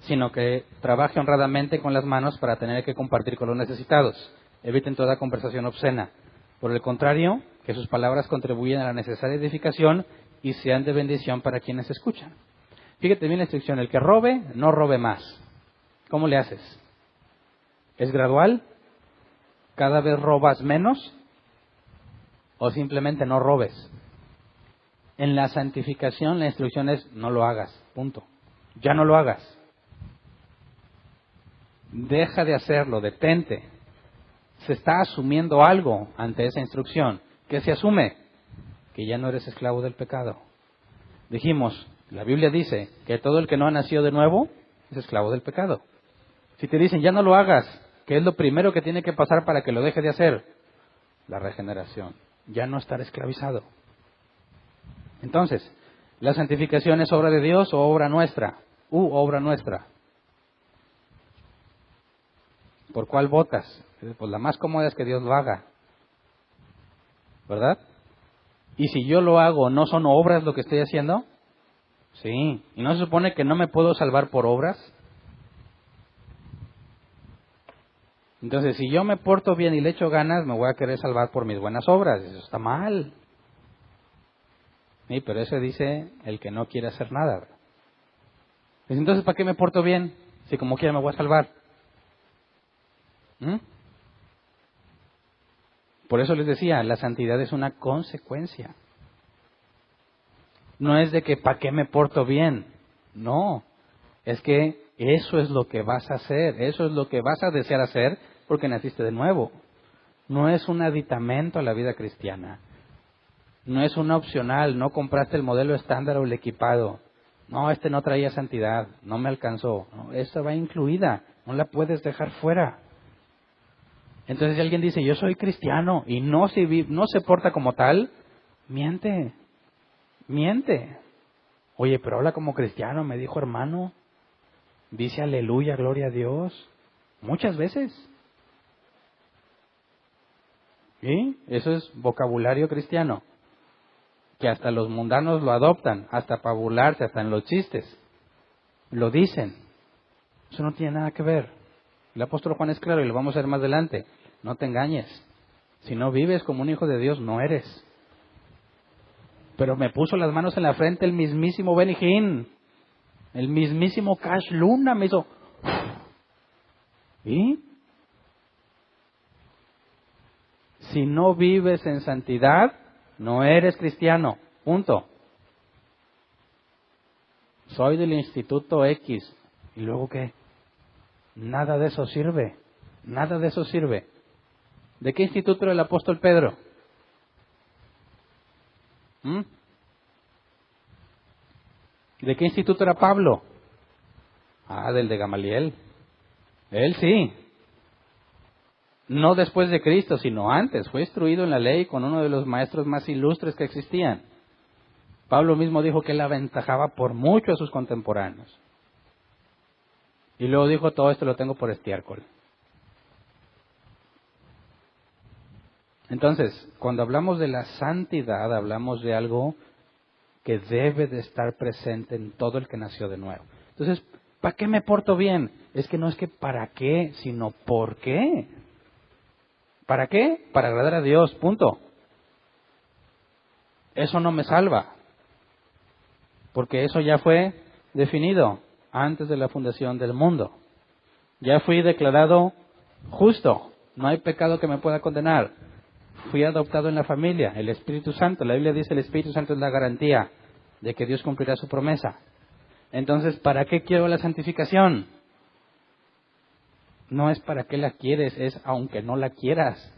sino que trabaje honradamente con las manos para tener que compartir con los necesitados. Eviten toda conversación obscena. Por el contrario, que sus palabras contribuyan a la necesaria edificación y sean de bendición para quienes escuchan. Fíjate bien la instrucción, el que robe, no robe más. ¿Cómo le haces? ¿Es gradual? ¿Cada vez robas menos? ¿O simplemente no robes? En la santificación la instrucción es no lo hagas, punto. Ya no lo hagas. Deja de hacerlo, detente. Se está asumiendo algo ante esa instrucción. ¿Qué se asume? Que ya no eres esclavo del pecado. Dijimos, la Biblia dice que todo el que no ha nacido de nuevo es esclavo del pecado. Si te dicen ya no lo hagas, ¿qué es lo primero que tiene que pasar para que lo deje de hacer? La regeneración. Ya no estar esclavizado. Entonces, ¿la santificación es obra de Dios o obra nuestra? Obra nuestra. ¿Por cuál votas? Pues la más cómoda es que Dios lo haga. ¿Verdad? Y si yo lo hago, ¿no son obras lo que estoy haciendo? Sí. ¿Y no se supone que no me puedo salvar por obras? Entonces, si yo me porto bien y le echo ganas, me voy a querer salvar por mis buenas obras. Eso está mal. Sí, pero eso dice el que no quiere hacer nada. Pues entonces, ¿para qué me porto bien? Si como quiera me voy a salvar. Por eso les decía, la santidad es una consecuencia. No es de que ¿para qué me porto bien? No, es que eso es lo que vas a hacer, eso es lo que vas a desear hacer porque naciste de nuevo. No es un aditamento a la vida cristiana. No es una opcional, no compraste el modelo estándar o el equipado. No, no traía santidad, no me alcanzó. No, esa va incluida, no la puedes dejar fuera. Entonces si alguien dice, yo soy cristiano y no se porta como tal, miente. Oye, pero habla como cristiano, me dijo hermano. Dice aleluya, gloria a Dios. Muchas veces. ¿Sí? Eso es vocabulario cristiano. Que hasta los mundanos lo adoptan, hasta para burlarse, hasta en los chistes. Lo dicen. Eso no tiene nada que ver. El apóstol Juan es claro y lo vamos a ver más adelante. No te engañes. Si no vives como un hijo de Dios, no eres. Pero me puso las manos en la frente el mismísimo Benny Hinn. El mismísimo Cash Luna me hizo. ¿Y? Si no vives en santidad, no eres cristiano. Punto. Soy del Instituto X. ¿Y luego qué? Nada de eso sirve. Nada de eso sirve. ¿De qué instituto era el apóstol Pedro? ¿De qué instituto era Pablo? Del de Gamaliel. Él sí. No después de Cristo, sino antes. Fue instruido en la ley con uno de los maestros más ilustres que existían. Pablo mismo dijo que él aventajaba por mucho a sus contemporáneos. Y luego dijo, todo esto lo tengo por estiércol. Entonces, cuando hablamos de la santidad, hablamos de algo que debe de estar presente en todo el que nació de nuevo. Entonces, ¿para qué me porto bien? Es que no es que para qué, sino por qué. ¿Para qué? Para agradar a Dios, punto. Eso no me salva, porque eso ya fue definido antes de la fundación del mundo. Ya fui declarado justo, no hay pecado que me pueda condenar. Fui adoptado en la familia, el Espíritu Santo. La Biblia dice el Espíritu Santo es la garantía de que Dios cumplirá su promesa. Entonces, ¿para qué quiero la santificación? No es para qué la quieres, es aunque no la quieras.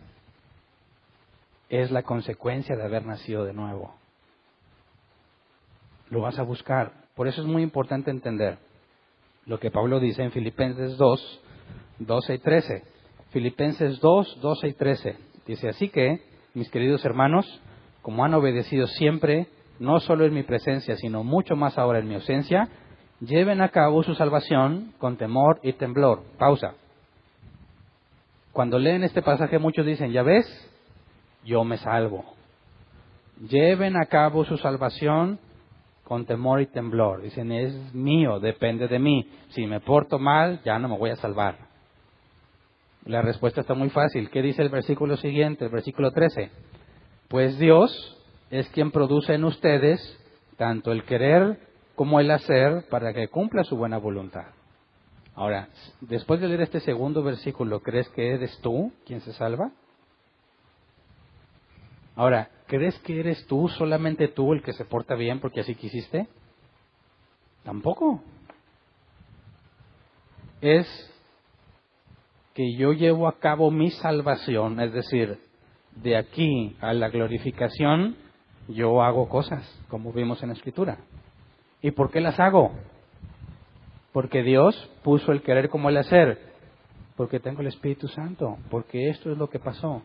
Es la consecuencia de haber nacido de nuevo. Lo vas a buscar. Por eso es muy importante entender lo que Pablo dice en Filipenses 2, 12 y 13. Filipenses 2, 12 y 13. Dice, así que, mis queridos hermanos, como han obedecido siempre, no solo en mi presencia, sino mucho más ahora en mi ausencia, lleven a cabo su salvación con temor y temblor. Pausa. Cuando leen este pasaje muchos dicen, ¿ya ves? Yo me salvo. Lleven a cabo su salvación con temor y temblor. Dicen, es mío, depende de mí. Si me porto mal, ya no me voy a salvar. La respuesta está muy fácil. ¿Qué dice el versículo siguiente, el versículo 13? Pues Dios es quien produce en ustedes tanto el querer como el hacer para que cumpla su buena voluntad. Ahora, después de leer este segundo versículo, ¿crees que eres tú quien se salva? Ahora, ¿crees que eres tú, solamente tú, el que se porta bien porque así quisiste? Tampoco. Es que yo llevo a cabo mi salvación, es decir, de aquí a la glorificación, yo hago cosas, como vimos en la Escritura. ¿Y por qué las hago? Porque Dios puso el querer como el hacer, porque tengo el Espíritu Santo, porque esto es lo que pasó.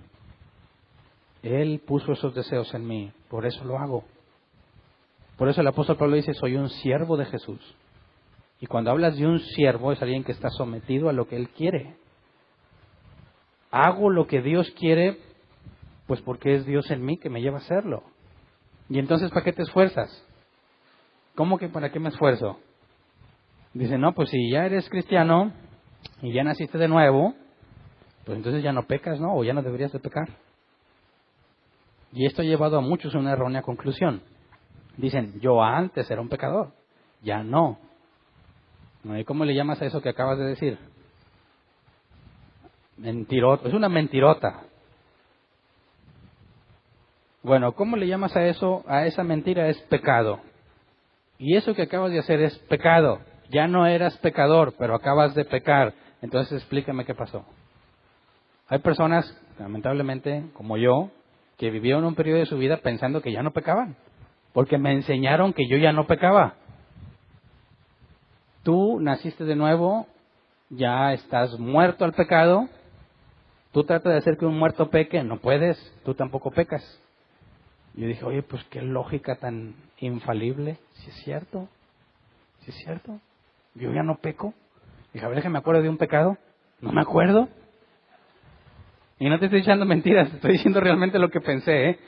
Él puso esos deseos en mí, por eso lo hago. Por eso el apóstol Pablo dice, soy un siervo de Jesús. Y cuando hablas de un siervo, es alguien que está sometido a lo que Él quiere. Hago lo que Dios quiere, pues porque es Dios en mí que me lleva a hacerlo. Y entonces, ¿para qué te esfuerzas? ¿Cómo que para qué me esfuerzo? Dice, no, pues si ya eres cristiano y ya naciste de nuevo, pues entonces ya no pecas, ¿no? O ya no deberías de pecar. Y esto ha llevado a muchos a una errónea conclusión. Dicen, yo antes era un pecador, ya no. ¿Y cómo le llamas a eso que acabas de decir? Mentirota, es una mentirota. Bueno, ¿cómo le llamas a eso? A esa mentira es pecado. Y eso que acabas de hacer es pecado. Ya no eras pecador, pero acabas de pecar. Entonces explícame qué pasó. Hay personas, lamentablemente, como yo, que vivieron un periodo de su vida pensando que ya no pecaban, porque me enseñaron que yo ya no pecaba. Tú naciste de nuevo, ya estás muerto al pecado. Tú tratas de hacer que un muerto peque, no puedes, tú tampoco pecas. Yo dije, oye, pues qué lógica tan infalible. ¿Sí es cierto? ¿Sí es cierto? Yo ya no peco. Dije, a ver, que me acuerdo de un pecado. No me acuerdo. Y no te estoy echando mentiras, te estoy diciendo realmente lo que pensé, ¿eh?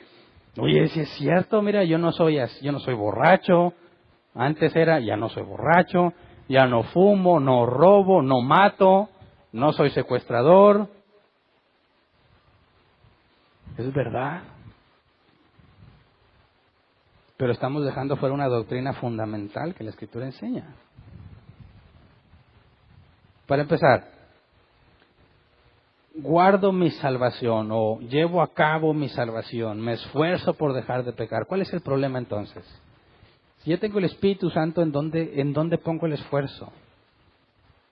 Oye, si es cierto, mira, yo no soy borracho. Antes ya no soy borracho, ya no fumo, no robo, no mato, no soy secuestrador. Es verdad. Pero estamos dejando fuera una doctrina fundamental que la Escritura enseña. Para empezar, guardo mi salvación o llevo a cabo mi salvación, me esfuerzo por dejar de pecar. ¿Cuál es el problema entonces? Si yo tengo el Espíritu Santo, ¿en dónde pongo el esfuerzo?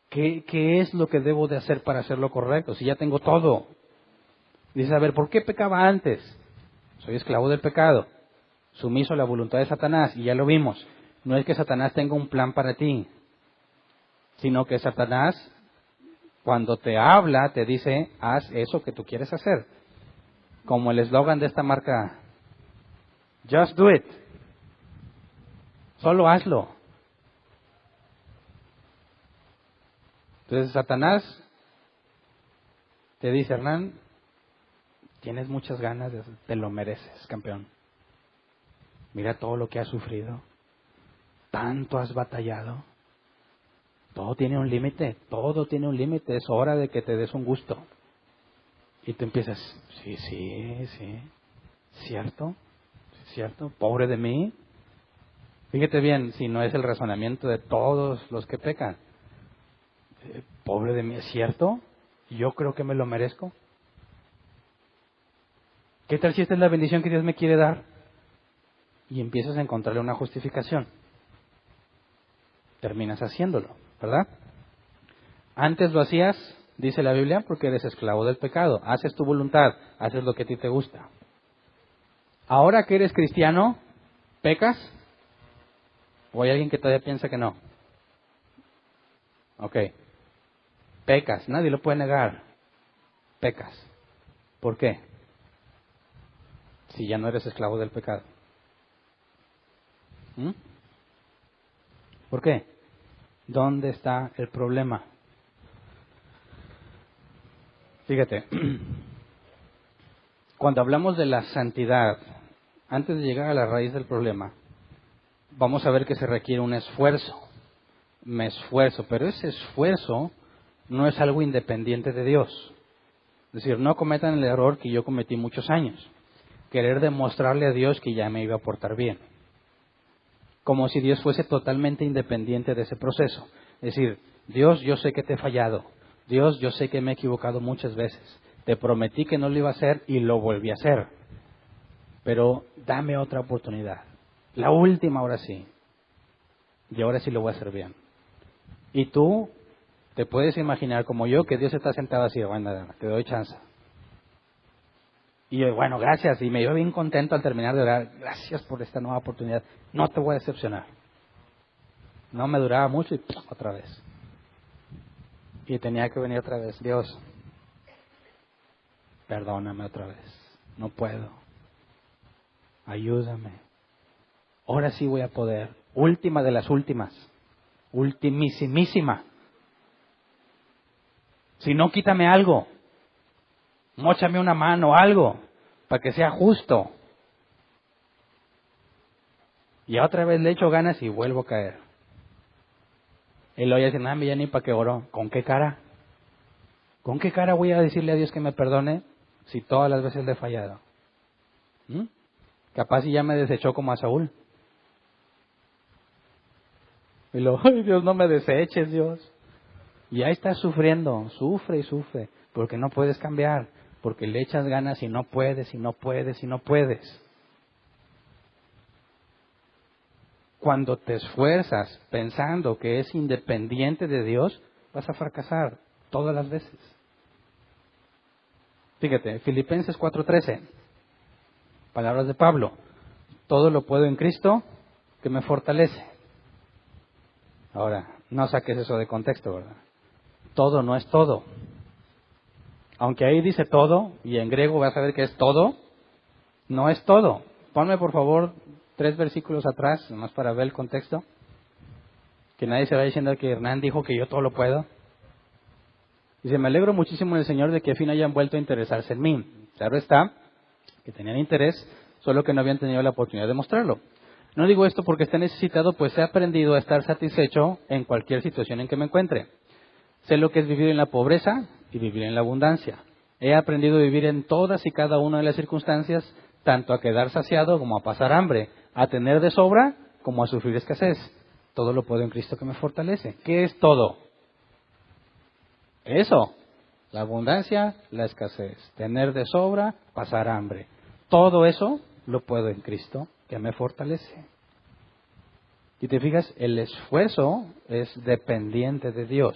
¿Qué es lo que debo de hacer para hacer lo correcto? Si ya tengo todo. Dices, a ver, ¿por qué pecaba antes? Soy esclavo del pecado, sumiso a la voluntad de Satanás, y ya lo vimos. No es que Satanás tenga un plan para ti, sino que Satanás, cuando te habla, te dice, haz eso que tú quieres hacer. Como el eslogan de esta marca, just do it. Solo hazlo. Entonces Satanás te dice, Hernán, tienes muchas ganas, te lo mereces, campeón. Mira todo lo que has sufrido, tanto has batallado. Todo tiene un límite, es hora de que te des un gusto. Y tú empiezas, sí, cierto, pobre de mí. Fíjate bien, si no es el razonamiento de todos los que pecan. Pobre de mí, ¿es cierto? Yo creo que me lo merezco. ¿Qué tal si esta es la bendición que Dios me quiere dar? Y empiezas a encontrarle una justificación. Terminas haciéndolo, ¿verdad? Antes lo hacías, dice la Biblia, porque eres esclavo del pecado. Haces tu voluntad, haces lo que a ti te gusta. Ahora que eres cristiano, ¿pecas? ¿O hay alguien que todavía piensa que no? Ok. Pecas, nadie lo puede negar. Pecas. ¿Por qué? Si ya no eres esclavo del pecado. ¿Por qué? ¿Dónde está el problema? Fíjate, cuando hablamos de la santidad, antes de llegar a la raíz del problema, vamos a ver que se requiere un esfuerzo. Me esfuerzo, pero ese esfuerzo no es algo independiente de Dios. Es decir, no cometan el error que yo cometí muchos años. Querer demostrarle a Dios que ya me iba a portar bien. Como si Dios fuese totalmente independiente de ese proceso. Es decir, Dios, yo sé que te he fallado. Dios, yo sé que me he equivocado muchas veces. Te prometí que no lo iba a hacer y lo volví a hacer. Pero dame otra oportunidad. La última, ahora sí. Y ahora sí lo voy a hacer bien. Y tú te puedes imaginar como yo que Dios está sentado así, bueno, te doy chance. Y yo, bueno, gracias. Y me iba bien contento al terminar de orar. Gracias por esta nueva oportunidad. No te voy a decepcionar. No me duraba mucho y otra vez. Y tenía que venir otra vez. Dios, perdóname otra vez. No puedo. Ayúdame. Ahora sí voy a poder. Última de las últimas. Ultimísimísima. Si no, quítame algo. Móchame una mano, algo, para que sea justo. Y otra vez le echo ganas y vuelvo a caer. Y luego ya dice, nada, ya ni para qué oró. ¿Con qué cara? ¿Con qué cara voy a decirle a Dios que me perdone si todas las veces le he fallado? Capaz si ya me desechó como a Saúl. Y luego, ay Dios, no me deseches, Dios. Y ahí estás sufriendo, sufre y sufre, porque no puedes cambiar. Porque le echas ganas y no puedes, y no puedes, y no puedes. Cuando te esfuerzas pensando que es independiente de Dios, vas a fracasar todas las veces. Fíjate, Filipenses 4:13. Palabras de Pablo. Todo lo puedo en Cristo que me fortalece. Ahora, no saques eso de contexto, ¿verdad? Todo no es todo. Aunque ahí dice todo, y en griego vas a ver que es todo, no es todo. Ponme por favor 3 versículos atrás, nomás para ver el contexto. Que nadie se vaya diciendo que Hernán dijo que yo todo lo puedo. Dice, me alegro muchísimo en el Señor de que al fin hayan vuelto a interesarse en mí. Claro está, que tenían interés, solo que no habían tenido la oportunidad de mostrarlo. No digo esto porque esté necesitado, pues he aprendido a estar satisfecho en cualquier situación en que me encuentre. Sé lo que es vivir en la pobreza y vivir en la abundancia. He aprendido a vivir en todas y cada una de las circunstancias, tanto a quedar saciado como a pasar hambre, a tener de sobra como a sufrir escasez. Todo lo puedo en Cristo que me fortalece. ¿Qué es todo? Eso, la abundancia, la escasez, tener de sobra, pasar hambre. Todo eso lo puedo en Cristo que me fortalece. Y te fijas, el esfuerzo es dependiente de Dios.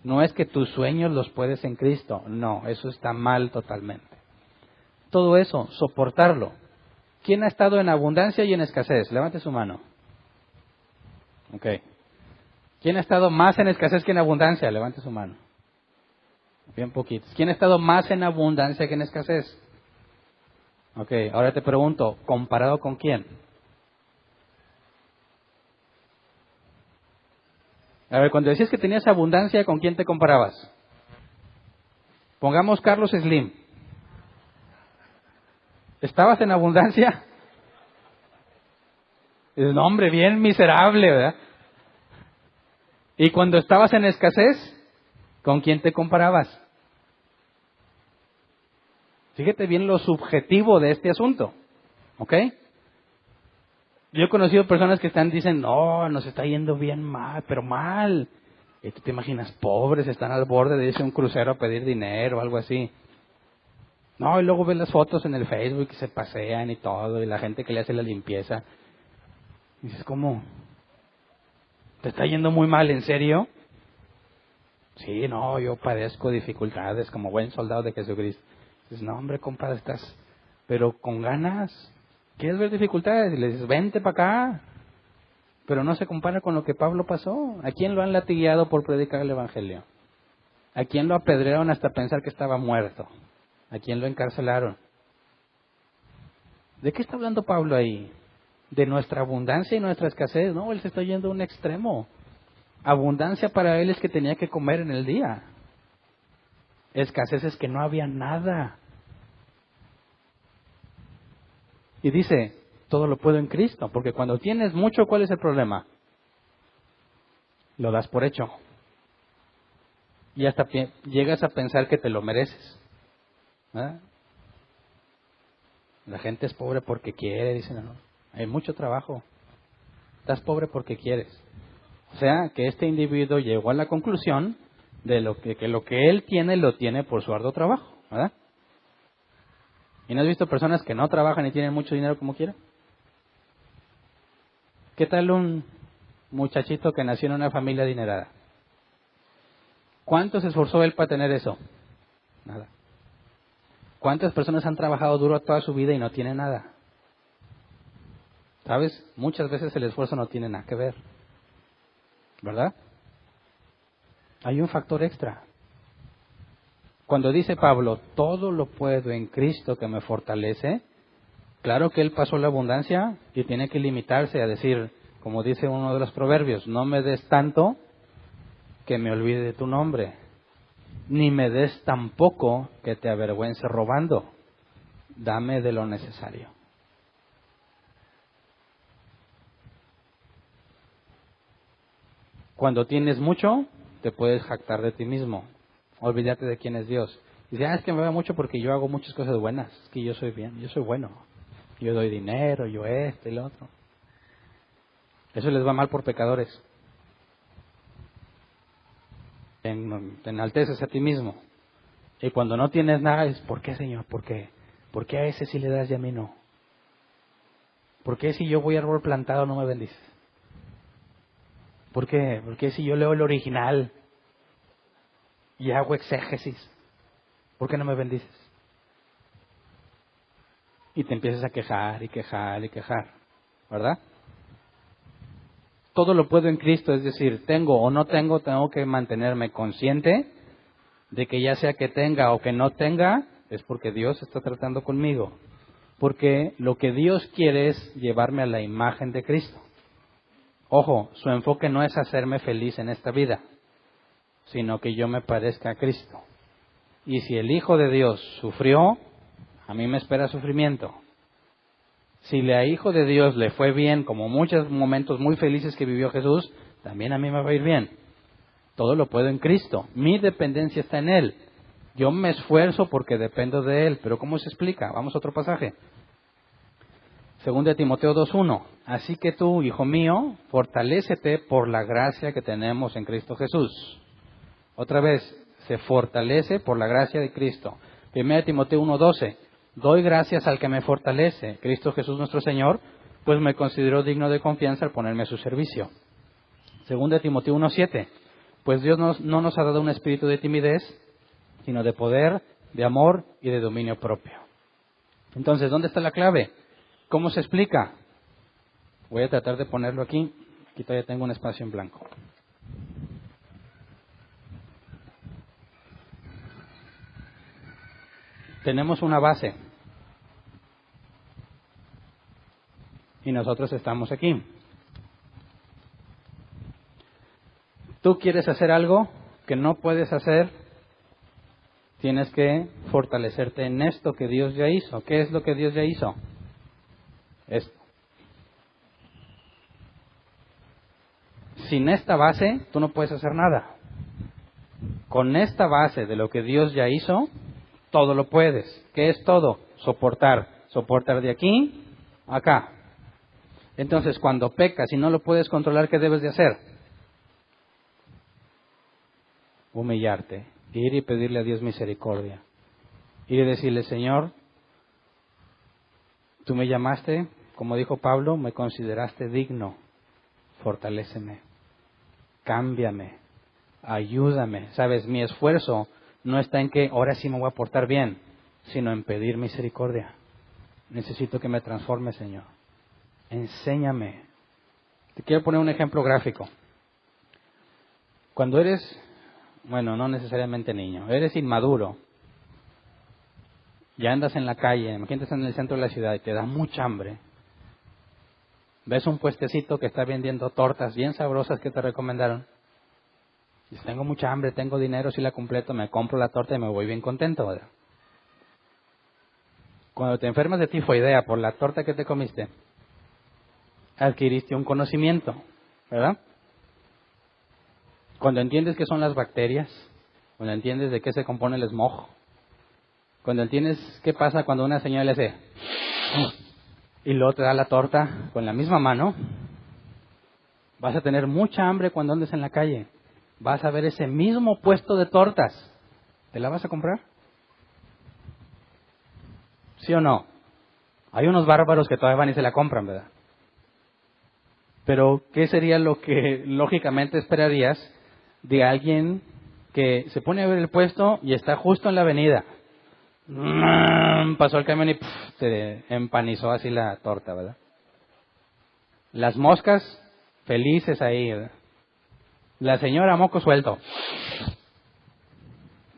No es que tus sueños los puedes en Cristo, no, eso está mal totalmente. Todo eso, soportarlo. ¿Quién ha estado en abundancia y en escasez? Levante su mano. Ok. ¿Quién ha estado más en escasez que en abundancia? Levante su mano. Bien poquitos. ¿Quién ha estado más en abundancia que en escasez? Ok, ahora te pregunto, ¿comparado con quién? A ver, cuando decías que tenías abundancia, ¿con quién te comparabas? Pongamos Carlos Slim. ¿Estabas en abundancia? Dices, no, hombre, bien miserable, ¿verdad? Y cuando estabas en escasez, ¿con quién te comparabas? Fíjate bien lo subjetivo de este asunto, ¿ok? Yo he conocido personas que dicen, no, nos está yendo bien mal, pero mal. Y tú te imaginas, pobres, están al borde de irse a un crucero a pedir dinero o algo así. No, y luego ves las fotos en el Facebook y se pasean y todo, y la gente que le hace la limpieza. Y dices, ¿cómo? ¿Te está yendo muy mal, en serio? Sí, no, yo padezco dificultades como buen soldado de Jesucristo. Dices, no, hombre, compadre, estás, pero con ganas. ¿Quieres ver dificultades? Y le dices, vente para acá. Pero no se compara con lo que Pablo pasó. ¿A quién lo han latigueado por predicar el Evangelio? ¿A quién lo apedrearon hasta pensar que estaba muerto? ¿A quién lo encarcelaron? ¿De qué está hablando Pablo ahí? ¿De nuestra abundancia y nuestra escasez? No, él se está yendo a un extremo. Abundancia para él es que tenía que comer en el día. Escasez es que no había nada. Y dice, todo lo puedo en Cristo, porque cuando tienes mucho, ¿cuál es el problema? Lo das por hecho. Y hasta llegas a pensar que te lo mereces. ¿Verdad? La gente es pobre porque quiere, dicen, no, hay mucho trabajo. Estás pobre porque quieres. O sea, que este individuo llegó a la conclusión de que lo que él tiene, lo tiene por su arduo trabajo, ¿verdad? ¿Y no has visto personas que no trabajan y tienen mucho dinero como quieren? ¿Qué tal un muchachito que nació en una familia adinerada? ¿Cuánto se esforzó él para tener eso? Nada. ¿Cuántas personas han trabajado duro toda su vida y no tienen nada? ¿Sabes? Muchas veces el esfuerzo no tiene nada que ver. ¿Verdad? Hay un factor extra. Cuando dice Pablo, todo lo puedo en Cristo que me fortalece, claro que él pasó la abundancia y tiene que limitarse a decir, como dice uno de los proverbios, no me des tanto que me olvide de tu nombre, ni me des tan poco que te avergüence robando. Dame de lo necesario. Cuando tienes mucho, te puedes jactar de ti mismo. Olvídate de quién es Dios. Dice, es que me va mucho porque yo hago muchas cosas buenas. Es que yo soy bien, yo soy bueno. Yo doy dinero, yo esto y lo otro. Eso les va mal por pecadores. Te enalteces a ti mismo. Y cuando no tienes nada, es, ¿por qué, Señor? ¿Por qué? ¿Por qué a ese sí le das y a mí no? ¿Por qué si yo voy a árbol plantado no me bendices? ¿Por qué? ¿Por qué si yo leo el original y hago exégesis, ¿por qué no me bendices? Y te empiezas a quejar y quejar y quejar, ¿verdad? Todo lo puedo en Cristo, es decir, tengo o no tengo, tengo que mantenerme consciente de que ya sea que tenga o que no tenga, es porque Dios está tratando conmigo. Porque lo que Dios quiere es llevarme a la imagen de Cristo. Ojo, su enfoque no es hacerme feliz en esta vida, sino que yo me parezca a Cristo. Y si el Hijo de Dios sufrió, a mí me espera sufrimiento. Si al Hijo de Dios le fue bien, como muchos momentos muy felices que vivió Jesús, también a mí me va a ir bien. Todo lo puedo en Cristo. Mi dependencia está en Él. Yo me esfuerzo porque dependo de Él. Pero ¿cómo se explica? Vamos a otro pasaje. 2 Timoteo 2:1. Así que tú, hijo mío, fortalécete por la gracia que tenemos en Cristo Jesús. Otra vez, se fortalece por la gracia de Cristo. 1 Timoteo 1:12. Doy gracias al que me fortalece, Cristo Jesús nuestro Señor, pues me considero digno de confianza al ponerme a su servicio. 2 Timoteo 1:7. Pues Dios no nos ha dado un espíritu de timidez, sino de poder, de amor y de dominio propio. Entonces, ¿dónde está la clave? ¿Cómo se explica? Voy a tratar de ponerlo aquí. Aquí todavía tengo un espacio en blanco. Tenemos una base. Y nosotros estamos aquí. Tú quieres hacer algo que no puedes hacer, tienes que fortalecerte en esto que Dios ya hizo. ¿Qué es lo que Dios ya hizo? Esto. Sin esta base, tú no puedes hacer nada. Con esta base de lo que Dios ya hizo, todo lo puedes. ¿Qué es todo? Soportar. Soportar de aquí a acá. Entonces, cuando pecas y no lo puedes controlar, ¿qué debes de hacer? Humillarte. Ir y pedirle a Dios misericordia. Ir y decirle, Señor, tú me llamaste, como dijo Pablo, me consideraste digno. Fortaléceme. Cámbiame. Ayúdame. Sabes, mi esfuerzo no está en que ahora sí me voy a portar bien, sino en pedir misericordia. Necesito que me transforme, Señor. Enséñame. Te quiero poner un ejemplo gráfico. Cuando eres, bueno, no necesariamente niño, eres inmaduro, ya andas en la calle, imagínate en el centro de la ciudad y te da mucha hambre. Ves un puestecito que está vendiendo tortas bien sabrosas que te recomendaron. Dices, tengo mucha hambre, tengo dinero, si la completo, me compro la torta y me voy bien contento, ¿verdad? Cuando te enfermas de tifoidea por la torta que te comiste, adquiriste un conocimiento, ¿verdad? Cuando entiendes qué son las bacterias, cuando entiendes de qué se compone el smog, cuando entiendes qué pasa cuando una señora le hace y luego te da la torta con la misma mano, vas a tener mucha hambre cuando andes en la calle. Vas a ver ese mismo puesto de tortas. ¿Te la vas a comprar? ¿Sí o no? Hay unos bárbaros que todavía van y se la compran, ¿verdad? Pero, ¿qué sería lo que lógicamente esperarías de alguien que se pone a ver el puesto y está justo en la avenida? Pasó el camión y se empanizó así la torta, ¿verdad? Las moscas felices ahí, ¿verdad? La señora moco suelto.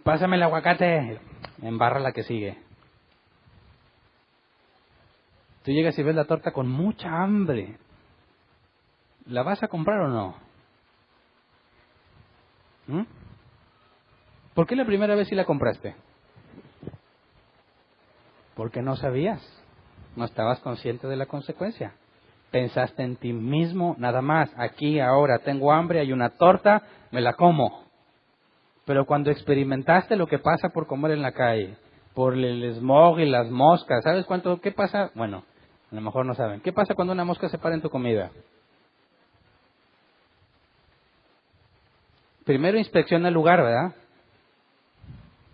Pásame el aguacate. Embarra la que sigue. Tú llegas y ves la torta con mucha hambre. ¿La vas a comprar o no? ¿Por qué la primera vez sí la compraste? Porque no sabías. No estabas consciente de la consecuencia. Pensaste en ti mismo, nada más. Aquí, ahora, tengo hambre, hay una torta, me la como. Pero cuando experimentaste lo que pasa por comer en la calle, por el smog y las moscas, ¿sabes qué pasa? Bueno, a lo mejor no saben. ¿Qué pasa cuando una mosca se para en tu comida? Primero inspecciona el lugar, ¿verdad?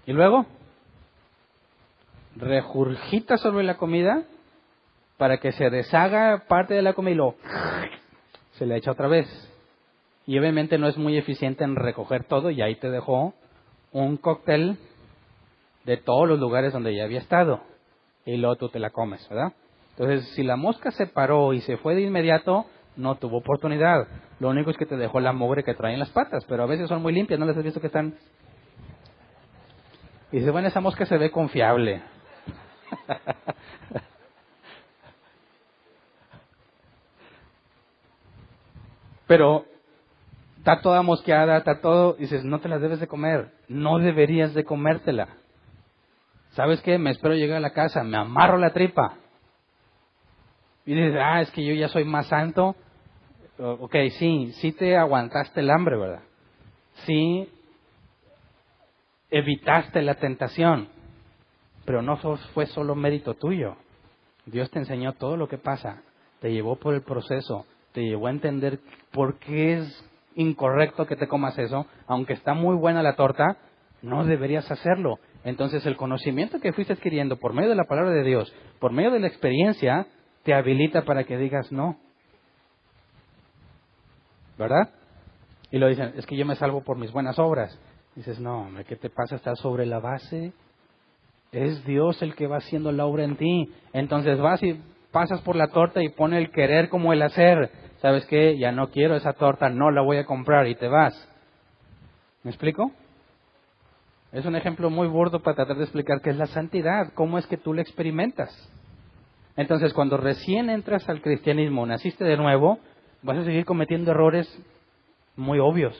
Y luego regurgita sobre la comida para que se deshaga parte de la comida y luego se le echa otra vez. Y obviamente no es muy eficiente en recoger todo y ahí te dejó un cóctel de todos los lugares donde ya había estado. y luego tú te la comes, ¿verdad? Entonces, si la mosca se paró y se fue de inmediato, no tuvo oportunidad. Lo único es que te dejó la mugre que traen las patas, pero a veces son muy limpias, ¿no les has visto que están? Y dice, bueno, esa mosca se ve confiable. Pero está toda mosqueada, está todo, dices, no te la debes de comer, no deberías de comértela. ¿Sabes qué? Me espero llegar a la casa, me amarro la tripa. Y dices, es que yo ya soy más santo. Ok, sí te aguantaste el hambre, ¿verdad? Sí evitaste la tentación, pero no fue solo mérito tuyo. Dios te enseñó todo lo que pasa, te llevó por el proceso, te llevó a entender por qué es incorrecto que te comas eso, aunque está muy buena la torta, no deberías hacerlo. Entonces el conocimiento que fuiste adquiriendo por medio de la palabra de Dios, por medio de la experiencia, te habilita para que digas no. ¿Verdad? Y lo dicen, es que yo me salvo por mis buenas obras. Dices, no, hombre, ¿qué te pasa? Estás sobre la base. Es Dios el que va haciendo la obra en ti. Entonces vas y pasas por la torta y pone el querer como el hacer. ¿Sabes qué? Ya no quiero esa torta, no la voy a comprar y te vas. ¿Me explico? Es un ejemplo muy burdo para tratar de explicar qué es la santidad, cómo es que tú la experimentas. Entonces, cuando recién entras al cristianismo, naciste de nuevo, vas a seguir cometiendo errores muy obvios.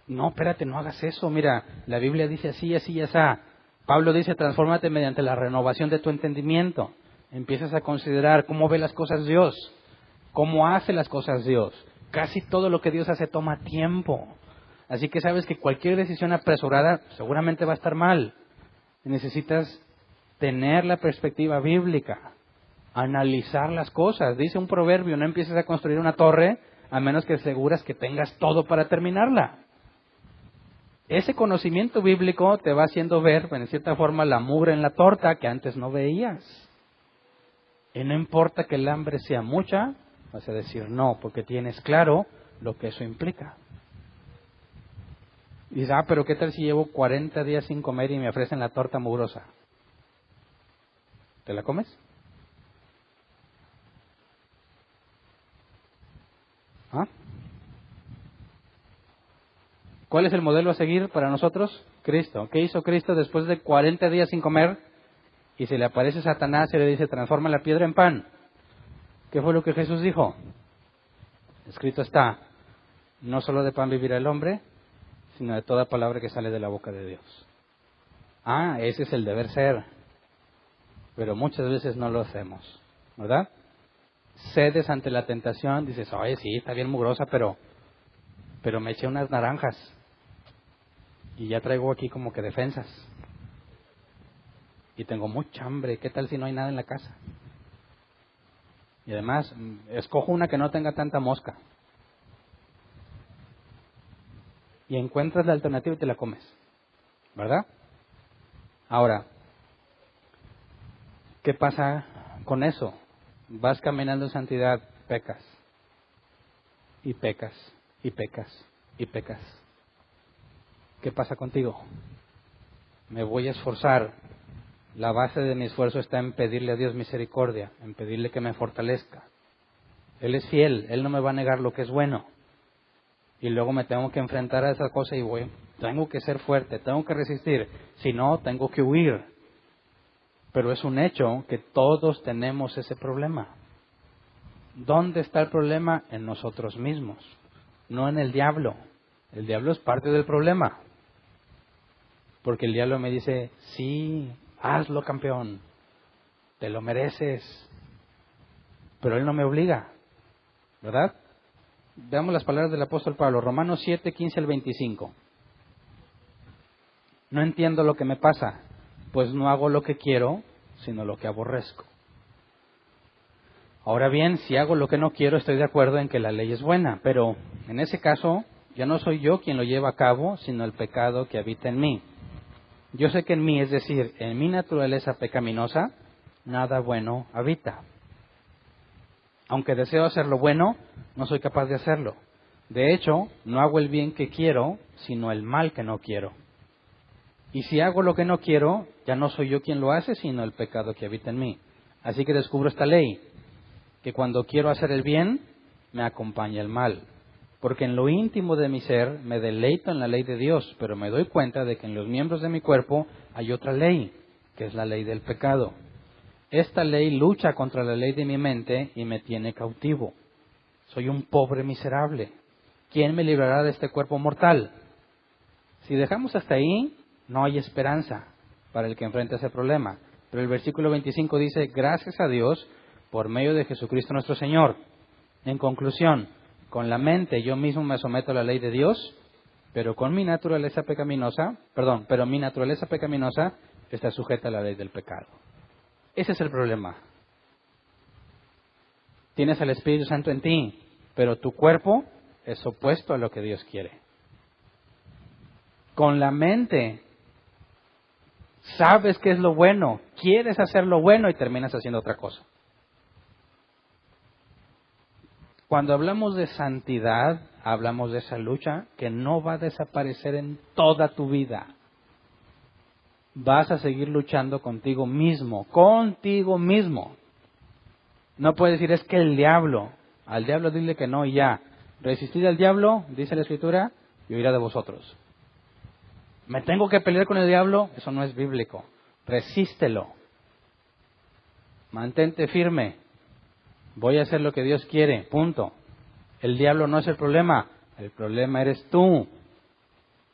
No, espérate, no hagas eso. Mira, la Biblia dice así, así y así. Pablo dice, transfórmate mediante la renovación de tu entendimiento. Empiezas a considerar cómo ve las cosas Dios, cómo hace las cosas Dios. Casi todo lo que Dios hace toma tiempo. Así que sabes que cualquier decisión apresurada seguramente va a estar mal. Necesitas tener la perspectiva bíblica, analizar las cosas. Dice un proverbio, no empieces a construir una torre a menos que aseguras que tengas todo para terminarla. Ese conocimiento bíblico te va haciendo ver, en cierta forma, la mugre en la torta que antes no veías. Y no importa que el hambre sea mucha, vas a decir no, porque tienes claro lo que eso implica. Y dices, pero ¿qué tal si llevo 40 días sin comer y me ofrecen la torta mugrosa? ¿Te la comes? ¿Cuál es el modelo a seguir para nosotros? Cristo. ¿Qué hizo Cristo después de 40 días sin comer? Y se le aparece Satanás y le dice, transforma la piedra en pan. ¿Qué fue lo que Jesús dijo? Escrito está, no solo de pan vivirá el hombre, sino de toda palabra que sale de la boca de Dios. Ese es el deber ser. Pero muchas veces no lo hacemos, ¿verdad? Cedes ante la tentación, dices, oye, sí, está bien mugrosa, pero me eché unas naranjas. Y ya traigo aquí como que defensas. Y tengo mucha hambre. ¿Qué tal si no hay nada en la casa? Y además, escojo una que no tenga tanta mosca. Y encuentras la alternativa y te la comes. ¿Verdad? Ahora, ¿qué pasa con eso? Vas caminando en santidad, pecas. Y pecas, y pecas, y pecas. ¿Qué pasa contigo? Me voy a esforzar. La base de mi esfuerzo está en pedirle a Dios misericordia, en pedirle que me fortalezca. Él es fiel, Él no me va a negar lo que es bueno. Y luego me tengo que enfrentar a esa cosa y tengo que ser fuerte, tengo que resistir. Si no, tengo que huir. Pero es un hecho que todos tenemos ese problema. ¿Dónde está el problema? En nosotros mismos, no en el diablo. El diablo es parte del problema. Porque el diablo me dice, sí, hazlo, campeón, te lo mereces. Pero él no me obliga, ¿verdad? Veamos las palabras del apóstol Pablo, Romanos 7, 15 al 25. No entiendo lo que me pasa, pues no hago lo que quiero, sino lo que aborrezco. Ahora bien, si hago lo que no quiero, estoy de acuerdo en que la ley es buena, pero en ese caso, ya no soy yo quien lo lleva a cabo, sino el pecado que habita en mí. Yo sé que en mí, es decir, en mi naturaleza pecaminosa, nada bueno habita. Aunque deseo hacer lo bueno, no soy capaz de hacerlo. De hecho, no hago el bien que quiero, sino el mal que no quiero. Y si hago lo que no quiero, ya no soy yo quien lo hace, sino el pecado que habita en mí. Así que descubro esta ley, que cuando quiero hacer el bien, me acompaña el mal. Porque en lo íntimo de mi ser me deleito en la ley de Dios, pero me doy cuenta de que en los miembros de mi cuerpo hay otra ley, que es la ley del pecado. Esta ley lucha contra la ley de mi mente y me tiene cautivo. Soy un pobre miserable. ¿Quién me librará de este cuerpo mortal? Si dejamos hasta ahí, no hay esperanza para el que enfrenta ese problema. Pero el versículo 25 dice, gracias a Dios por medio de Jesucristo nuestro Señor. En conclusión, con la mente yo mismo me someto a la ley de Dios, pero mi naturaleza pecaminosa está sujeta a la ley del pecado. Ese es el problema. Tienes al Espíritu Santo en ti, pero tu cuerpo es opuesto a lo que Dios quiere. Con la mente sabes qué es lo bueno, quieres hacer lo bueno y terminas haciendo otra cosa. Cuando hablamos de santidad, hablamos de esa lucha que no va a desaparecer en toda tu vida. Vas a seguir luchando contigo mismo. No puedes decir, es que el diablo, al diablo dile que no y ya. Resistid al diablo, dice la Escritura, y huirá de vosotros. ¿Me tengo que pelear con el diablo? Eso no es bíblico. Resístelo. Mantente firme. Voy a hacer lo que Dios quiere, punto. El diablo no es el problema eres tú.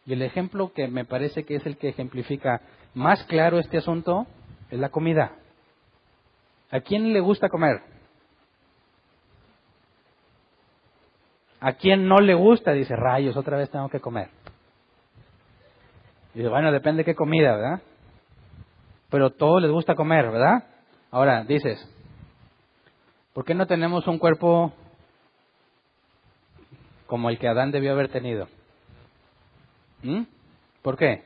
Y el ejemplo que me parece que es el que ejemplifica más claro este asunto es la comida. ¿A quién le gusta comer? ¿A quién no le gusta? Dice, rayos, otra vez tengo que comer. Dice, bueno, depende de qué comida, ¿verdad? Pero a todos les gusta comer, ¿verdad? Ahora, dices, ¿por qué no tenemos un cuerpo como el que Adán debió haber tenido? ¿Por qué?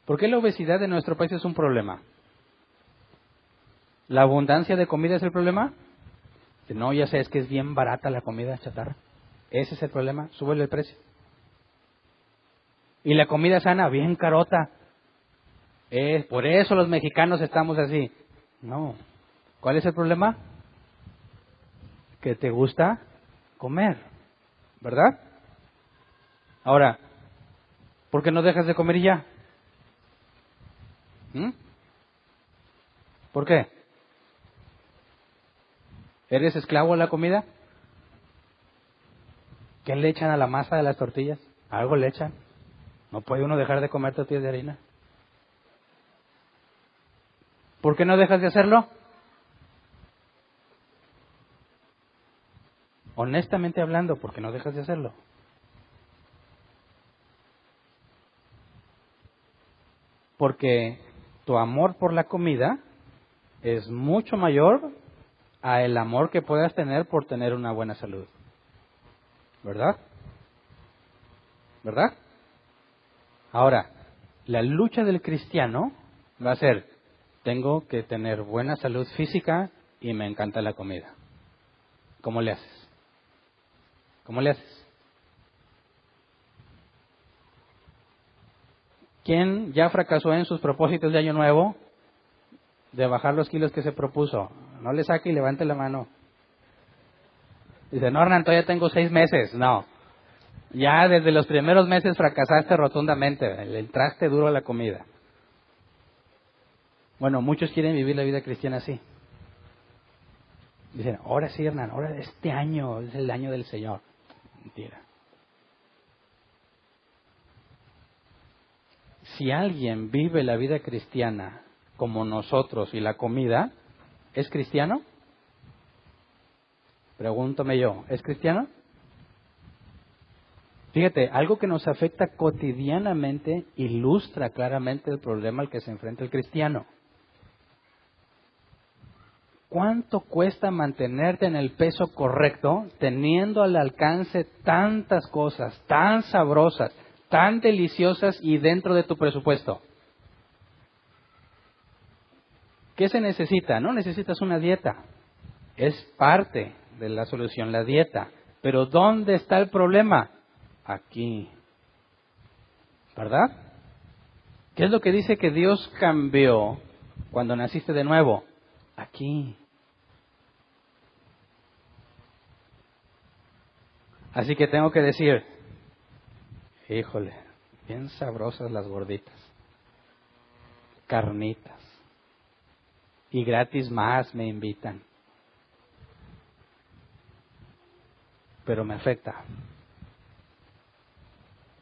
¿Por qué la obesidad en nuestro país es un problema? ¿La abundancia de comida es el problema? No, ya sé, es que es bien barata la comida chatarra. Ese es el problema, súbele el precio. Y la comida sana, bien carota. Por eso los mexicanos estamos así. No. ¿Cuál es el problema? Que te gusta comer, ¿verdad? Ahora, ¿por qué no dejas de comer y ya? ¿Por qué? ¿Eres esclavo a la comida? ¿Qué le echan a la masa de las tortillas? Algo le echan. ¿No puede uno dejar de comer tortillas de harina? ¿Por qué no dejas de hacerlo? Honestamente hablando, ¿por qué no dejas de hacerlo? Porque tu amor por la comida es mucho mayor a el amor que puedas tener por tener una buena salud. ¿Verdad? ¿Verdad? Ahora, la lucha del cristiano va a ser, tengo que tener buena salud física y me encanta la comida. ¿Cómo le haces? ¿Cómo le haces? ¿Quién ya fracasó en sus propósitos de año nuevo de bajar los kilos que se propuso? No le saque y levante la mano. Dice, no, Hernán, todavía tengo 6 meses. No. Ya desde los primeros meses fracasaste rotundamente. Le entraste duro a la comida. Bueno, muchos quieren vivir la vida cristiana así. Dicen, ahora sí, Hernán, ahora este año es el año del Señor. Mentira. Si alguien vive la vida cristiana como nosotros y la comida, ¿es cristiano? Pregúntame yo, ¿es cristiano? Fíjate, algo que nos afecta cotidianamente ilustra claramente el problema al que se enfrenta el cristiano. ¿Cuánto cuesta mantenerte en el peso correcto teniendo al alcance tantas cosas tan sabrosas, tan deliciosas y dentro de tu presupuesto? ¿Qué se necesita? No necesitas una dieta. Es parte de la solución, la dieta. Pero ¿dónde está el problema? Aquí. ¿Verdad? ¿Qué es lo que dice que Dios cambió cuando naciste de nuevo? Aquí. Así que tengo que decir, híjole, bien sabrosas las gorditas, carnitas, y gratis más me invitan, pero me afecta.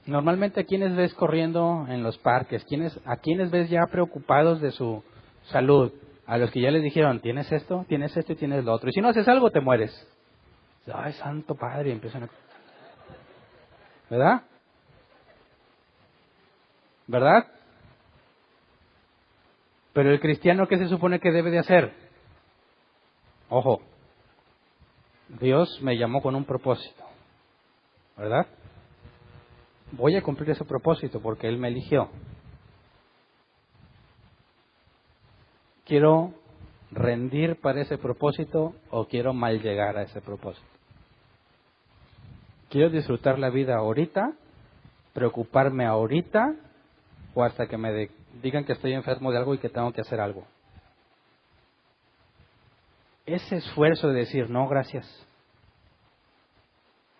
Normalmente, ¿a quiénes ves corriendo en los parques? ¿A quiénes ves ya preocupados de su salud? A los que ya les dijeron, tienes esto y tienes lo otro. Y si no haces algo, te mueres. Ay, santo padre, y empiezan a... ¿Verdad? ¿Verdad? Pero el cristiano, ¿qué se supone que debe de hacer? Ojo, Dios me llamó con un propósito, ¿verdad? Voy a cumplir ese propósito porque Él me eligió. ¿Quiero rendir para ese propósito o quiero mal llegar a ese propósito? ¿Quiero disfrutar la vida ahorita, preocuparme ahorita o hasta que me digan que estoy enfermo de algo y que tengo que hacer algo? Ese esfuerzo de decir no, gracias,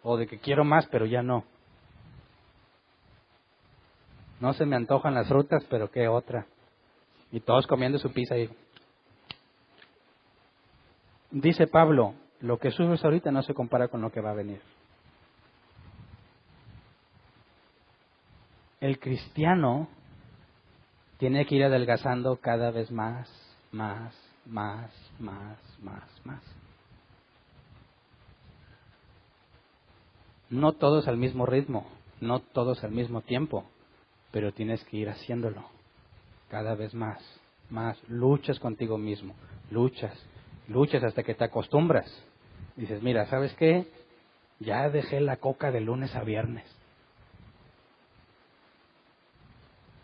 o de que quiero más pero ya no. No se me antojan las frutas, pero qué otra. Y todos comiendo su pizza y... Dice Pablo, lo que sufres ahorita no se compara con lo que va a venir. El cristiano tiene que ir adelgazando cada vez más. No todos al mismo ritmo, no todos al mismo tiempo, pero tienes que ir haciéndolo cada vez más. Luchas contigo mismo, luchas hasta que te acostumbras. Dices, mira, ¿sabes qué? Ya dejé la coca de lunes a viernes.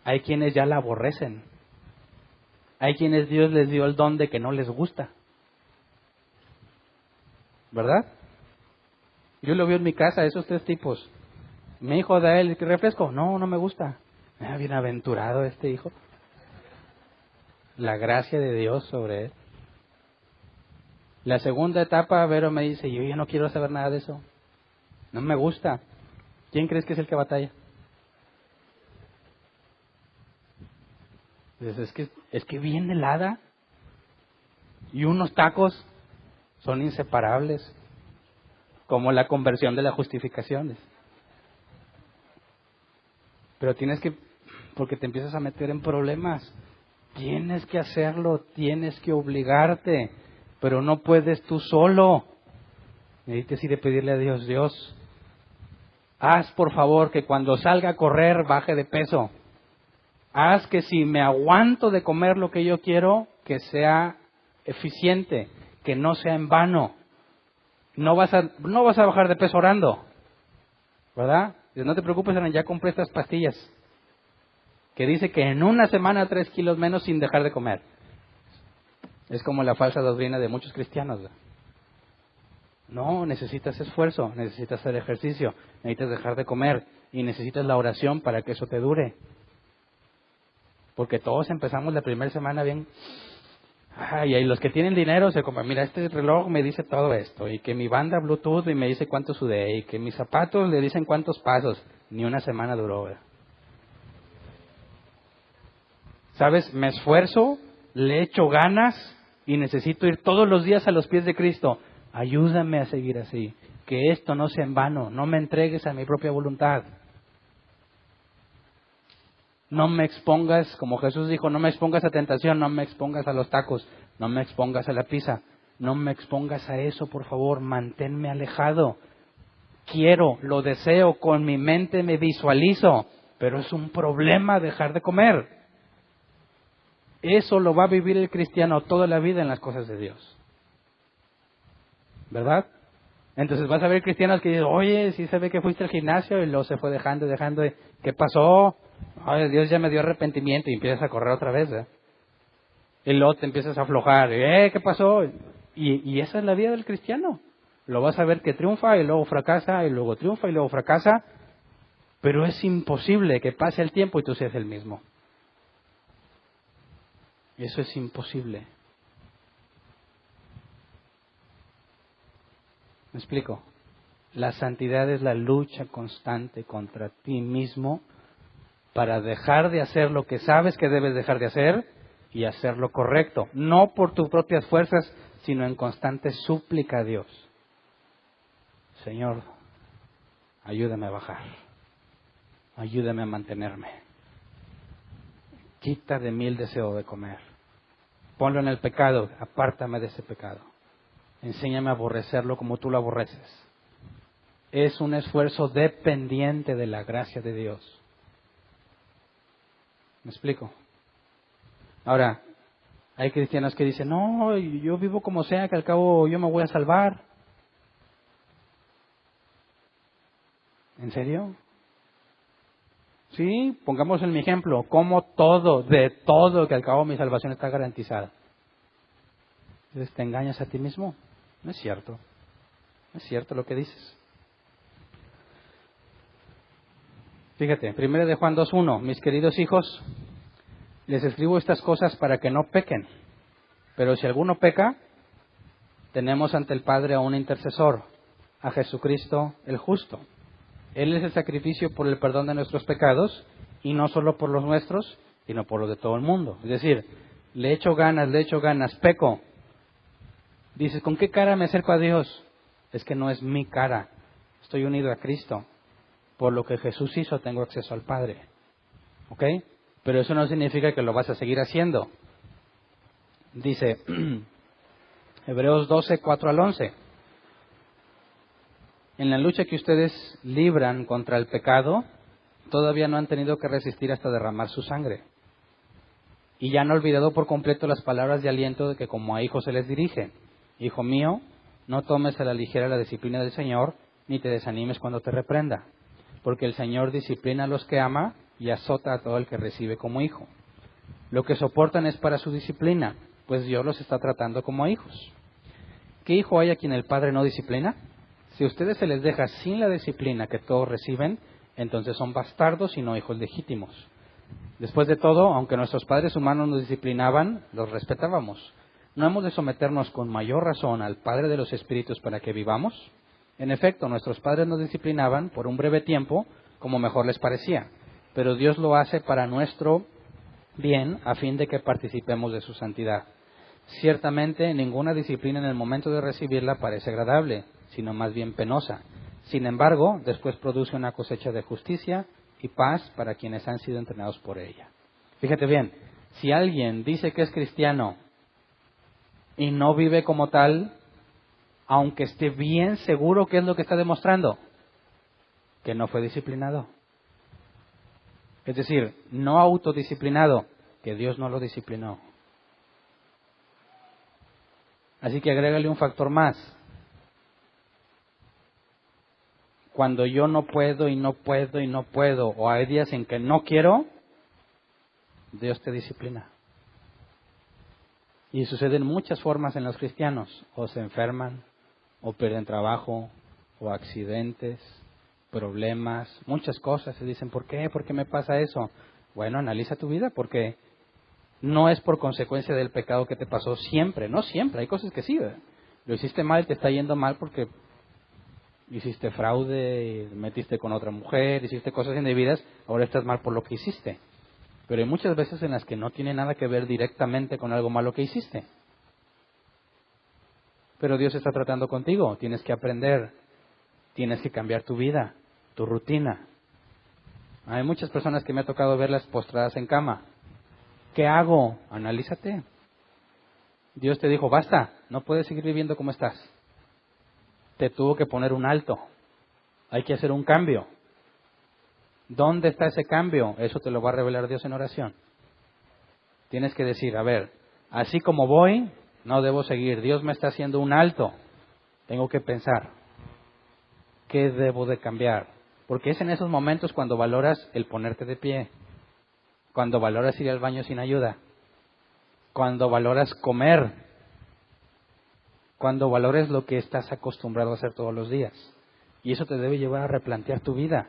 Hay quienes ya la aborrecen. Hay quienes Dios les dio el don de que no les gusta. ¿Verdad? Yo lo veo en mi casa, esos tres tipos. Mi hijo da el refresco. No me gusta. Bienaventurado este hijo. La gracia de Dios sobre él. La segunda etapa, Vero me dice, yo ya no quiero saber nada de eso. No me gusta. ¿Quién crees que es el que batalla? Es que bien helada y unos tacos son inseparables, como la conversión de las justificaciones. Pero tienes que, porque te empiezas a meter en problemas, tienes que hacerlo, tienes que obligarte, pero no puedes tú solo. Necesitas ir a pedirle a Dios, Dios, haz por favor que cuando salga a correr baje de peso. Haz que si me aguanto de comer lo que yo quiero, que sea eficiente, que no sea en vano. No vas a bajar de peso orando, ¿verdad? No te preocupes, ya compré estas pastillas que dice que en una semana 3 kilos menos sin dejar de comer. Es como la falsa doctrina de muchos cristianos, ¿verdad? No, necesitas esfuerzo, necesitas hacer ejercicio, necesitas dejar de comer y necesitas la oración para que eso te dure. Porque todos empezamos la primera semana bien. Y ahí los que tienen dinero se compran, mira, este reloj me dice todo esto, y que mi banda Bluetooth y me dice cuánto sudé, y que mis zapatos le dicen cuántos pasos. Ni una semana duró, ¿verdad? ¿Sabes? Me esfuerzo, le echo ganas y necesito ir todos los días a los pies de Cristo. Ayúdame a seguir así, que esto no sea en vano, no me entregues a mi propia voluntad. No me expongas, como Jesús dijo, no me expongas a tentación, no me expongas a los tacos, no me expongas a la pizza, no me expongas a eso, por favor, manténme alejado. Quiero, lo deseo, con mi mente me visualizo, pero es un problema dejar de comer. Eso lo va a vivir el cristiano toda la vida en las cosas de Dios. ¿Verdad? Entonces vas a ver cristianos que dicen, oye, sí se ve que fuiste al gimnasio y luego se fue dejando, ¿qué pasó? Ay, Dios ya me dio arrepentimiento y empiezas a correr otra vez, ¿eh? Y luego te empiezas a aflojar, ¿qué pasó? Y esa es la vida del cristiano. Lo vas a ver que triunfa y luego fracasa y luego triunfa y luego fracasa, pero es imposible que pase el tiempo y tú seas el mismo. Eso es imposible. ¿Me explico? La santidad es la lucha constante contra ti mismo para dejar de hacer lo que sabes que debes dejar de hacer y hacer lo correcto. No por tus propias fuerzas, sino en constante súplica a Dios. Señor, ayúdame a bajar. Ayúdame a mantenerme. Quita de mí el deseo de comer. Ponlo en el pecado, apártame de ese pecado. Enséñame a aborrecerlo como tú lo aborreces. Es un esfuerzo dependiente de la gracia de Dios. ¿Me explico? Ahora, hay cristianos que dicen, no, yo vivo como sea, que al cabo yo me voy a salvar. ¿En serio? Sí, pongamos en mi ejemplo, como de todo, que al cabo mi salvación está garantizada. Entonces, ¿te engañas a ti mismo? No es cierto. No es cierto lo que dices. Fíjate, 1 de Juan 2:1, mis queridos hijos, les escribo estas cosas para que no pequen. Pero si alguno peca, tenemos ante el Padre a un intercesor, a Jesucristo el justo. Él es el sacrificio por el perdón de nuestros pecados, y no solo por los nuestros, sino por los de todo el mundo. Es decir, le echo ganas, peco. Dices, ¿con qué cara me acerco a Dios? Es que no es mi cara, estoy unido a Cristo. Por lo que Jesús hizo, tengo acceso al Padre. ¿Ok? Pero eso no significa que lo vas a seguir haciendo. Dice Hebreos 12, 4 al 11. En la lucha que ustedes libran contra el pecado, todavía no han tenido que resistir hasta derramar su sangre. Y ya han olvidado por completo las palabras de aliento de que como a hijos se les dirige. Hijo mío, no tomes a la ligera la disciplina del Señor, ni te desanimes cuando te reprenda. Porque el Señor disciplina a los que ama y azota a todo el que recibe como hijo. Lo que soportan es para su disciplina, pues Dios los está tratando como hijos. ¿Qué hijo hay a quien el Padre no disciplina? Si a ustedes se les deja sin la disciplina que todos reciben, entonces son bastardos y no hijos legítimos. Después de todo, aunque nuestros padres humanos nos disciplinaban, los respetábamos. ¿No hemos de someternos con mayor razón al Padre de los Espíritus para que vivamos? En efecto, nuestros padres nos disciplinaban por un breve tiempo, como mejor les parecía, pero Dios lo hace para nuestro bien, a fin de que participemos de su santidad. Ciertamente, ninguna disciplina en el momento de recibirla parece agradable, sino más bien penosa. Sin embargo, después produce una cosecha de justicia y paz para quienes han sido entrenados por ella. Fíjate bien, si alguien dice que es cristiano y no vive como tal, aunque esté bien seguro, ¿qué es lo que está demostrando? Que no fue disciplinado. Es decir, no autodisciplinado, que Dios no lo disciplinó. Así que agrégale un factor más. Cuando yo no puedo y no puedo y no puedo, o hay días en que no quiero, Dios te disciplina. Y suceden muchas formas en los cristianos. O se enferman, o pierden trabajo, o accidentes, problemas, muchas cosas. Se dicen, ¿por qué? ¿Por qué me pasa eso? Bueno, analiza tu vida, porque no es por consecuencia del pecado que te pasó siempre. No siempre, hay cosas que sí, ¿verdad? Lo hiciste mal, te está yendo mal porque hiciste fraude, metiste con otra mujer, hiciste cosas indebidas, ahora estás mal por lo que hiciste. Pero hay muchas veces en las que no tiene nada que ver directamente con algo malo que hiciste. Pero Dios está tratando contigo, tienes que aprender, tienes que cambiar tu vida, tu rutina. Hay muchas personas que me ha tocado verlas postradas en cama. ¿Qué hago? Analízate. Dios te dijo, basta, no puedes seguir viviendo como estás. Te tuvo que poner un alto. Hay que hacer un cambio. ¿Dónde está ese cambio? Eso te lo va a revelar Dios en oración. Tienes que decir, a ver, así como voy, no debo seguir. Dios me está haciendo un alto. Tengo que pensar, ¿qué debo de cambiar? Porque es en esos momentos cuando valoras el ponerte de pie, cuando valoras ir al baño sin ayuda, cuando valoras comer, cuando valores lo que estás acostumbrado a hacer todos los días. Y eso te debe llevar a replantear tu vida.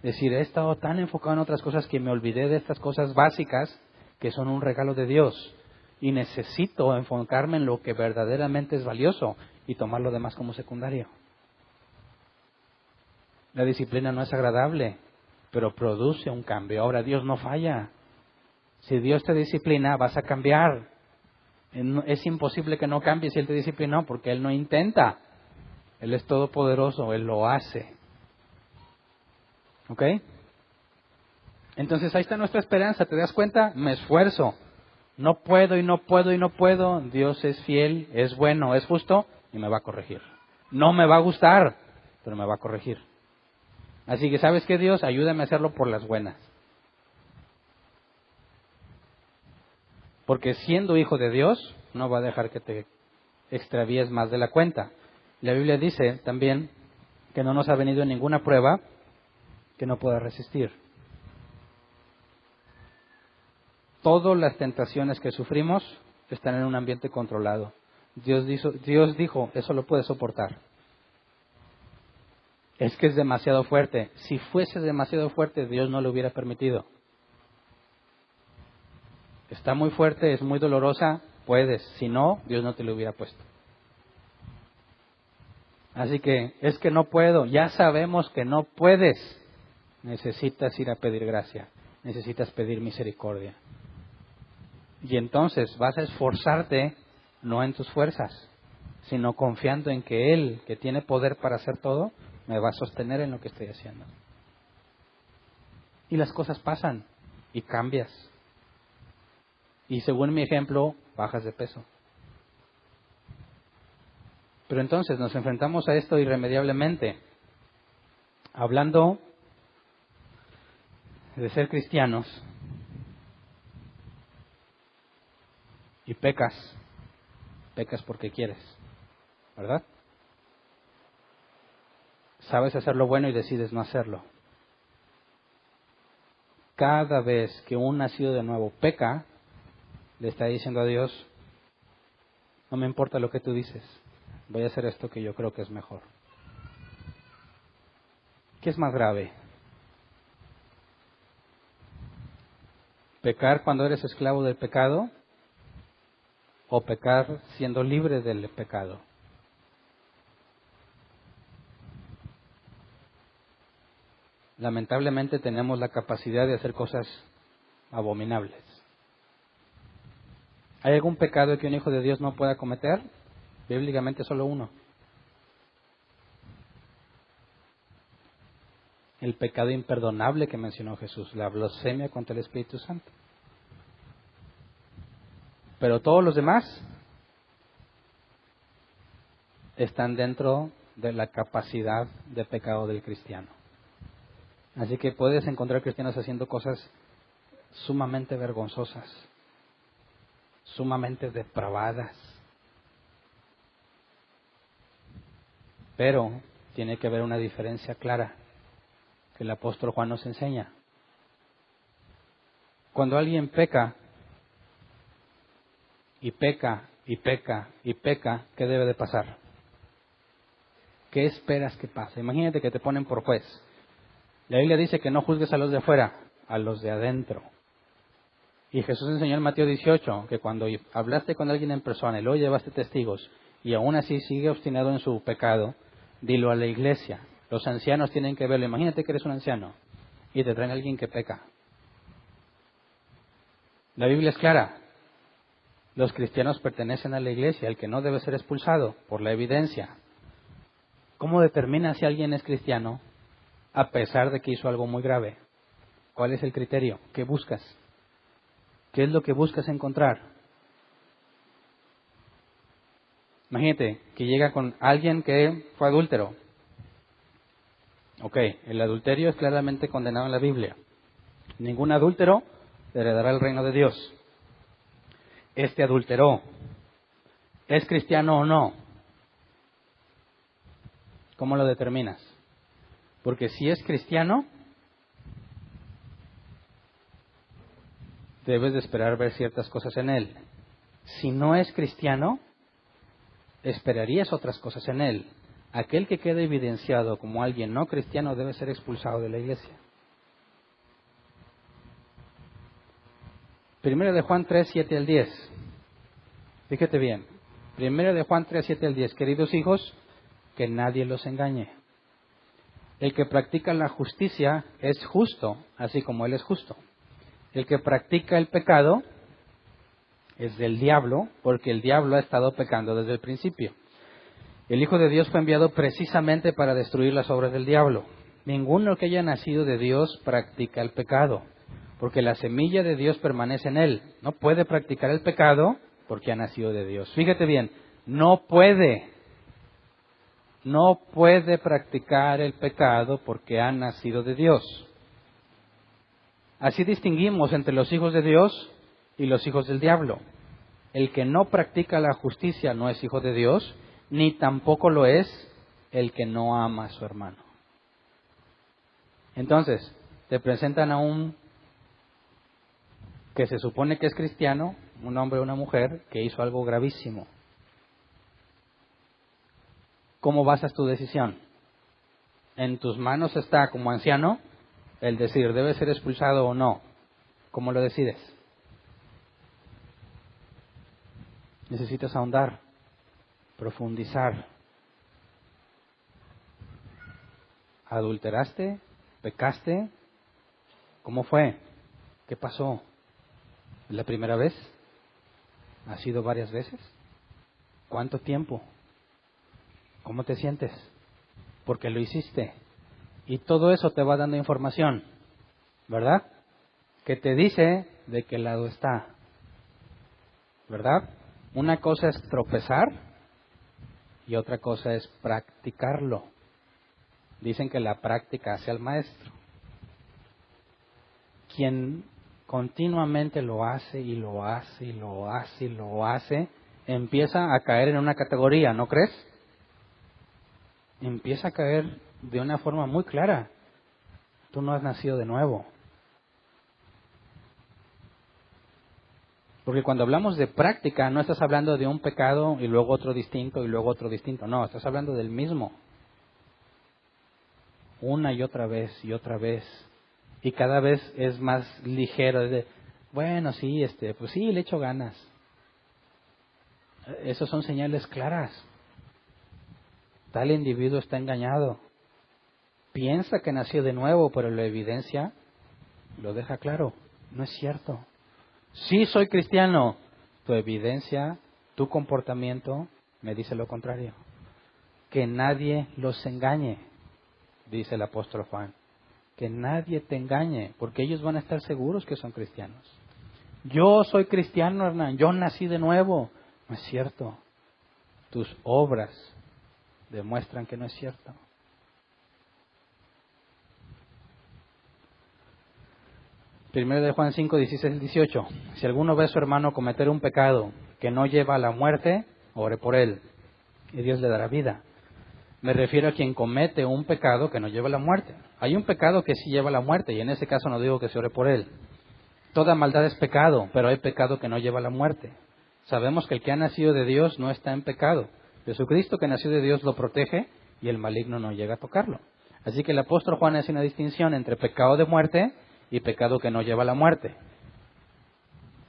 Decir, he estado tan enfocado en otras cosas que me olvidé de estas cosas básicas que son un regalo de Dios. y necesito enfocarme en lo que verdaderamente es valioso y tomar lo demás como secundario. La disciplina no es agradable, pero produce un cambio. Ahora, Dios no falla. Si Dios te disciplina, vas a cambiar. Es imposible que no cambie si Él te disciplinó, porque Él no intenta. Él es todopoderoso, Él lo hace. ¿Ok? Entonces ahí está nuestra esperanza. ¿Te das cuenta? Me esfuerzo. No puedo y no puedo y no puedo. Dios es fiel, es bueno, es justo y me va a corregir. No me va a gustar, pero me va a corregir. Así que, ¿sabes qué, Dios? Ayúdame a hacerlo por las buenas. Porque siendo hijo de Dios, no va a dejar que te extravíes más de la cuenta. La Biblia dice también que no nos ha venido ninguna prueba que no pueda resistir. Todas las tentaciones que sufrimos están en un ambiente controlado. Dios dijo, eso lo puedes soportar. Es que es demasiado fuerte. Si fuese demasiado fuerte, Dios no lo hubiera permitido. Está muy fuerte, es muy dolorosa, puedes. Si no, Dios no te lo hubiera puesto. Así que es que no puedo. Ya sabemos que no puedes. Necesitas ir a pedir gracia. Necesitas pedir misericordia. Y entonces vas a esforzarte no en tus fuerzas, sino confiando en que Él, que tiene poder para hacer todo, me va a sostener en lo que estoy haciendo. Y las cosas pasan y cambias. Y según mi ejemplo, bajas de peso. Pero entonces nos enfrentamos a esto irremediablemente. Hablando de ser cristianos, y pecas porque quieres, ¿verdad? Sabes hacer lo bueno y decides no hacerlo. Cada vez que un nacido de nuevo peca, le está diciendo a Dios, no me importa lo que tú dices, voy a hacer esto que yo creo que es mejor. ¿Qué es más grave? ¿Pecar cuando eres esclavo del pecado? ¿O pecar siendo libre del pecado? Lamentablemente tenemos la capacidad de hacer cosas abominables. ¿Hay algún pecado que un hijo de Dios no pueda cometer? Bíblicamente solo uno. El pecado imperdonable que mencionó Jesús, la blasfemia contra el Espíritu Santo. Pero todos los demás están dentro de la capacidad de pecado del cristiano. Así que puedes encontrar cristianos haciendo cosas sumamente vergonzosas, sumamente depravadas. Pero tiene que haber una diferencia clara que el apóstol Juan nos enseña. Cuando alguien peca, y peca, y peca, y peca, ¿qué debe de pasar? ¿Qué esperas que pase? Imagínate que te ponen por juez. La Biblia dice que no juzgues a los de afuera, a los de adentro. Y Jesús enseñó en Mateo 18 que cuando hablaste con alguien en persona y luego llevaste testigos y aún así sigue obstinado en su pecado, dilo a la iglesia. Los ancianos tienen que verlo. Imagínate que eres un anciano y te traen a alguien que peca. La Biblia es clara. Los cristianos pertenecen a la iglesia, el que no debe ser expulsado por la evidencia. ¿Cómo determinas si alguien es cristiano a pesar de que hizo algo muy grave? ¿Cuál es el criterio? ¿Qué buscas? ¿Qué es lo que buscas encontrar? Imagínate que llega con alguien que fue adúltero. Ok, el adulterio es claramente condenado en la Biblia. Ningún adúltero heredará el reino de Dios. Este adulteró. ¿Es cristiano o no? ¿Cómo lo determinas? Porque si es cristiano, debes de esperar ver ciertas cosas en él. Si no es cristiano, esperarías otras cosas en él. Aquel que quede evidenciado como alguien no cristiano debe ser expulsado de la iglesia. 1 de Juan 3, 7 al 10. Fíjate bien. Primero de Juan 3, 7 al 10. Queridos hijos, que nadie los engañe. El que practica la justicia es justo, así como Él es justo. El que practica el pecado es del diablo, porque el diablo ha estado pecando desde el principio. El Hijo de Dios fue enviado precisamente para destruir las obras del diablo. Ninguno que haya nacido de Dios practica el pecado, porque la semilla de Dios permanece en él. No puede practicar el pecado porque ha nacido de Dios. Fíjate bien, no puede practicar el pecado porque ha nacido de Dios. Así distinguimos entre los hijos de Dios y los hijos del diablo. El que no practica la justicia no es hijo de Dios, ni tampoco lo es el que no ama a su hermano. Entonces, te presentan a un que se supone que es cristiano, un hombre o una mujer, que hizo algo gravísimo. ¿Cómo basas tu decisión? En tus manos está, como anciano, el decir, ¿debe ser expulsado o no? ¿Cómo lo decides? Necesitas ahondar, profundizar. ¿Adulteraste? ¿Pecaste? ¿Cómo fue? ¿Qué pasó? ¿Es la primera vez? ¿Ha sido varias veces? ¿Cuánto tiempo? ¿Cómo te sientes? ¿Por qué lo hiciste? Y todo eso te va dando información, ¿verdad? Que te dice de qué lado está, ¿verdad? Una cosa es tropezar y otra cosa es practicarlo. Dicen que la práctica hace al maestro. Quien continuamente lo hace y lo hace y lo hace y lo hace, empieza a caer en una categoría, ¿no crees? Empieza a caer de una forma muy clara. Tú no has nacido de nuevo. Porque cuando hablamos de práctica, no estás hablando de un pecado y luego otro distinto y luego otro distinto. No, estás hablando del mismo. Una y otra vez y otra vez. Y cada vez es más ligero. Es de, bueno, sí, pues sí, le echo ganas. Esas son señales claras. Tal individuo está engañado. Piensa que nació de nuevo, pero la evidencia lo deja claro. No es cierto. Sí soy cristiano. Tu evidencia, tu comportamiento me dice lo contrario. Que nadie los engañe, dice el apóstol Juan. Que nadie te engañe, porque ellos van a estar seguros que son cristianos. Yo soy cristiano, Hernán, yo nací de nuevo. No es cierto. Tus obras demuestran que no es cierto. Primero de Juan 5, 16 y 18. Si alguno ve a su hermano cometer un pecado que no lleva a la muerte, ore por él, y Dios le dará vida. Me refiero a quien comete un pecado que no lleva a la muerte. Hay un pecado que sí lleva a la muerte, y en ese caso no digo que se ore por él. Toda maldad es pecado, pero hay pecado que no lleva a la muerte. Sabemos que el que ha nacido de Dios no está en pecado. Jesucristo que nació de Dios lo protege y el maligno no llega a tocarlo. Así que el apóstol Juan hace una distinción entre pecado de muerte y pecado que no lleva a la muerte.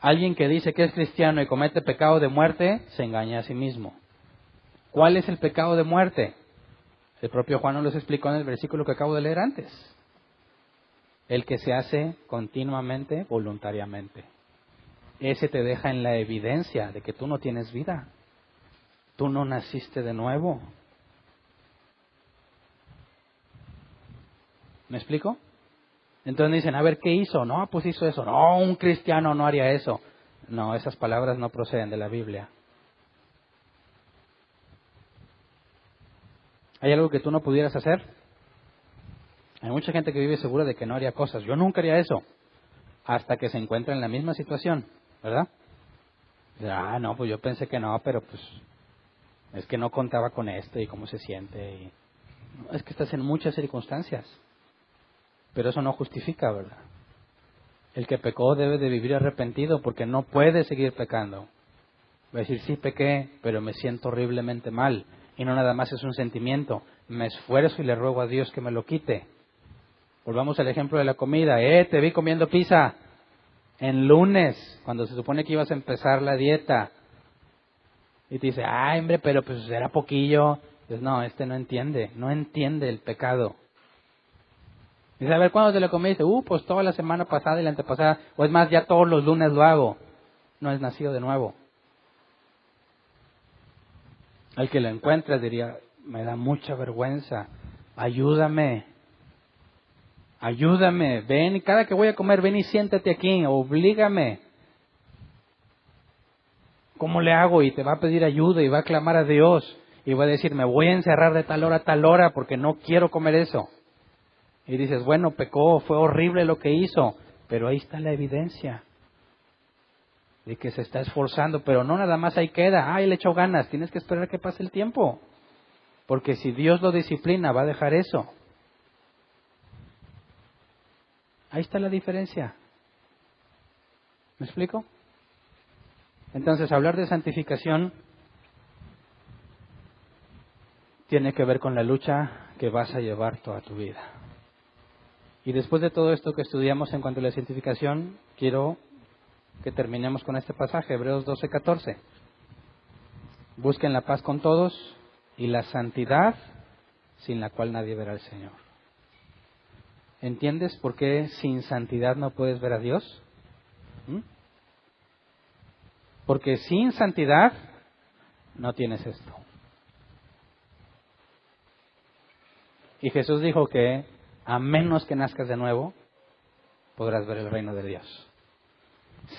Alguien que dice que es cristiano y comete pecado de muerte, se engaña a sí mismo. ¿Cuál es el pecado de muerte? El propio Juan nos lo explicó en el versículo que acabo de leer antes. El que se hace continuamente, voluntariamente. Ese te deja en la evidencia de que tú no tienes vida. Tú no naciste de nuevo. ¿Me explico? Entonces dicen, a ver, ¿qué hizo? No, pues hizo eso. No, un cristiano no haría eso. No, esas palabras no proceden de la Biblia. ¿Hay algo que tú no pudieras hacer? Hay mucha gente que vive segura de que no haría cosas. Yo nunca haría eso. Hasta que se encuentra en la misma situación, ¿verdad? No, pues yo pensé que no, pero pues es que no contaba con esto y cómo se siente. Y... Es que estás en muchas circunstancias. Pero eso no justifica, ¿verdad? El que pecó debe de vivir arrepentido porque no puede seguir pecando. Va a decir, sí pequé, pero me siento horriblemente mal. Y no nada más es un sentimiento. Me esfuerzo y le ruego a Dios que me lo quite. Volvamos al ejemplo de la comida. Te vi comiendo pizza en lunes, cuando se supone que ibas a empezar la dieta. Y te dice, ay, hombre, pero pues era poquillo. Pues no, no entiende el pecado. Dice, a ver, ¿cuándo te lo comiste? Pues toda la semana pasada y la antepasada. O es más, ya todos los lunes lo hago. No es nacido de nuevo. Al que lo encuentra diría, me da mucha vergüenza. Ayúdame. Ven, y cada que voy a comer, ven y siéntate aquí. Oblígame. ¿Cómo le hago? Y te va a pedir ayuda y va a clamar a Dios. Y va a decir, me voy a encerrar de tal hora a tal hora porque no quiero comer eso. Y dices, bueno, pecó, fue horrible lo que hizo. Pero ahí está la evidencia de que se está esforzando. Pero no nada más ahí queda. Le echó ganas. Tienes que esperar que pase el tiempo. Porque si Dios lo disciplina, va a dejar eso. Ahí está la diferencia. ¿Me explico? Entonces, hablar de santificación tiene que ver con la lucha que vas a llevar toda tu vida. Y después de todo esto que estudiamos en cuanto a la santificación, quiero que terminemos con este pasaje, Hebreos 12:14. Busquen la paz con todos y la santidad sin la cual nadie verá al Señor. ¿Entiendes por qué sin santidad no puedes ver a Dios? Porque sin santidad no tienes esto. Y Jesús dijo que a menos que nazcas de nuevo, podrás ver el reino de Dios.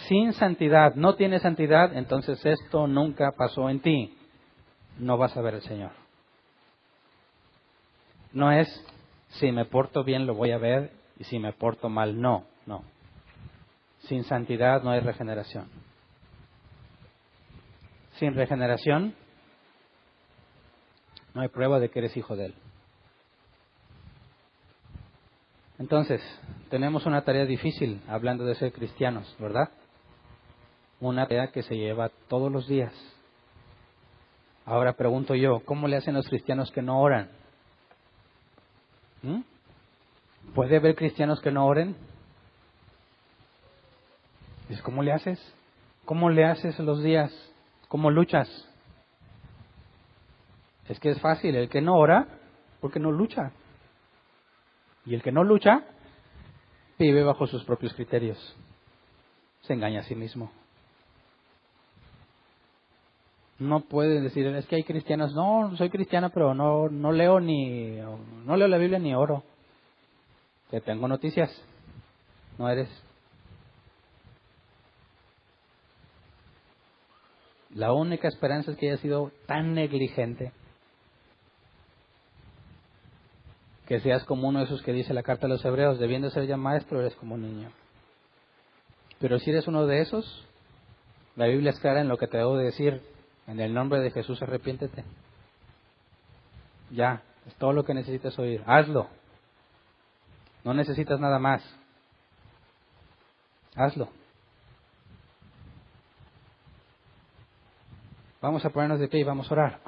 Sin santidad, no tienes santidad, entonces esto nunca pasó en ti. No vas a ver al Señor. No es, si me porto bien lo voy a ver y si me porto mal, no. Sin santidad no hay regeneración. Sin regeneración no hay prueba de que eres hijo de Él. Entonces, tenemos una tarea difícil hablando de ser cristianos, ¿verdad? Una tarea que se lleva todos los días. Ahora pregunto yo, ¿cómo le hacen los cristianos que no oran? ¿Puede haber cristianos que no oren? ¿Cómo le haces? ¿Cómo le haces los días? ¿Cómo luchas? Es que es fácil, el que no ora, porque no lucha. Y el que no lucha, vive bajo sus propios criterios. Se engaña a sí mismo. No puede decir, es que hay cristianos, no, soy cristiano, pero no leo la Biblia ni oro. Te tengo noticias, no eres. La única esperanza es que hayas sido tan negligente que seas como uno de esos que dice la carta a los hebreos, debiendo ser ya maestro, eres como un niño. Pero si eres uno de esos, la Biblia es clara en lo que te debo decir. En el nombre de Jesús, arrepiéntete. Ya, es todo lo que necesitas oír. Hazlo. No necesitas nada más. Hazlo. Vamos a ponernos de pie y vamos a orar.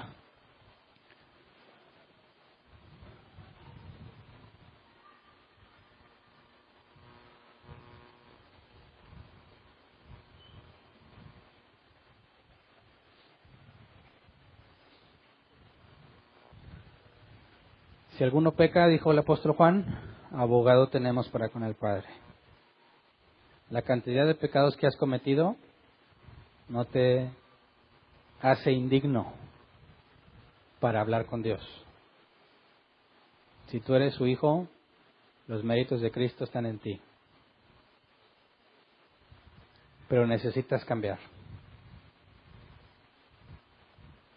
Si alguno peca, dijo el apóstol Juan, abogado tenemos para con el Padre. La cantidad de pecados que has cometido no te hace indigno para hablar con Dios. Si tú eres su hijo, los méritos de Cristo están en ti. Pero necesitas cambiar.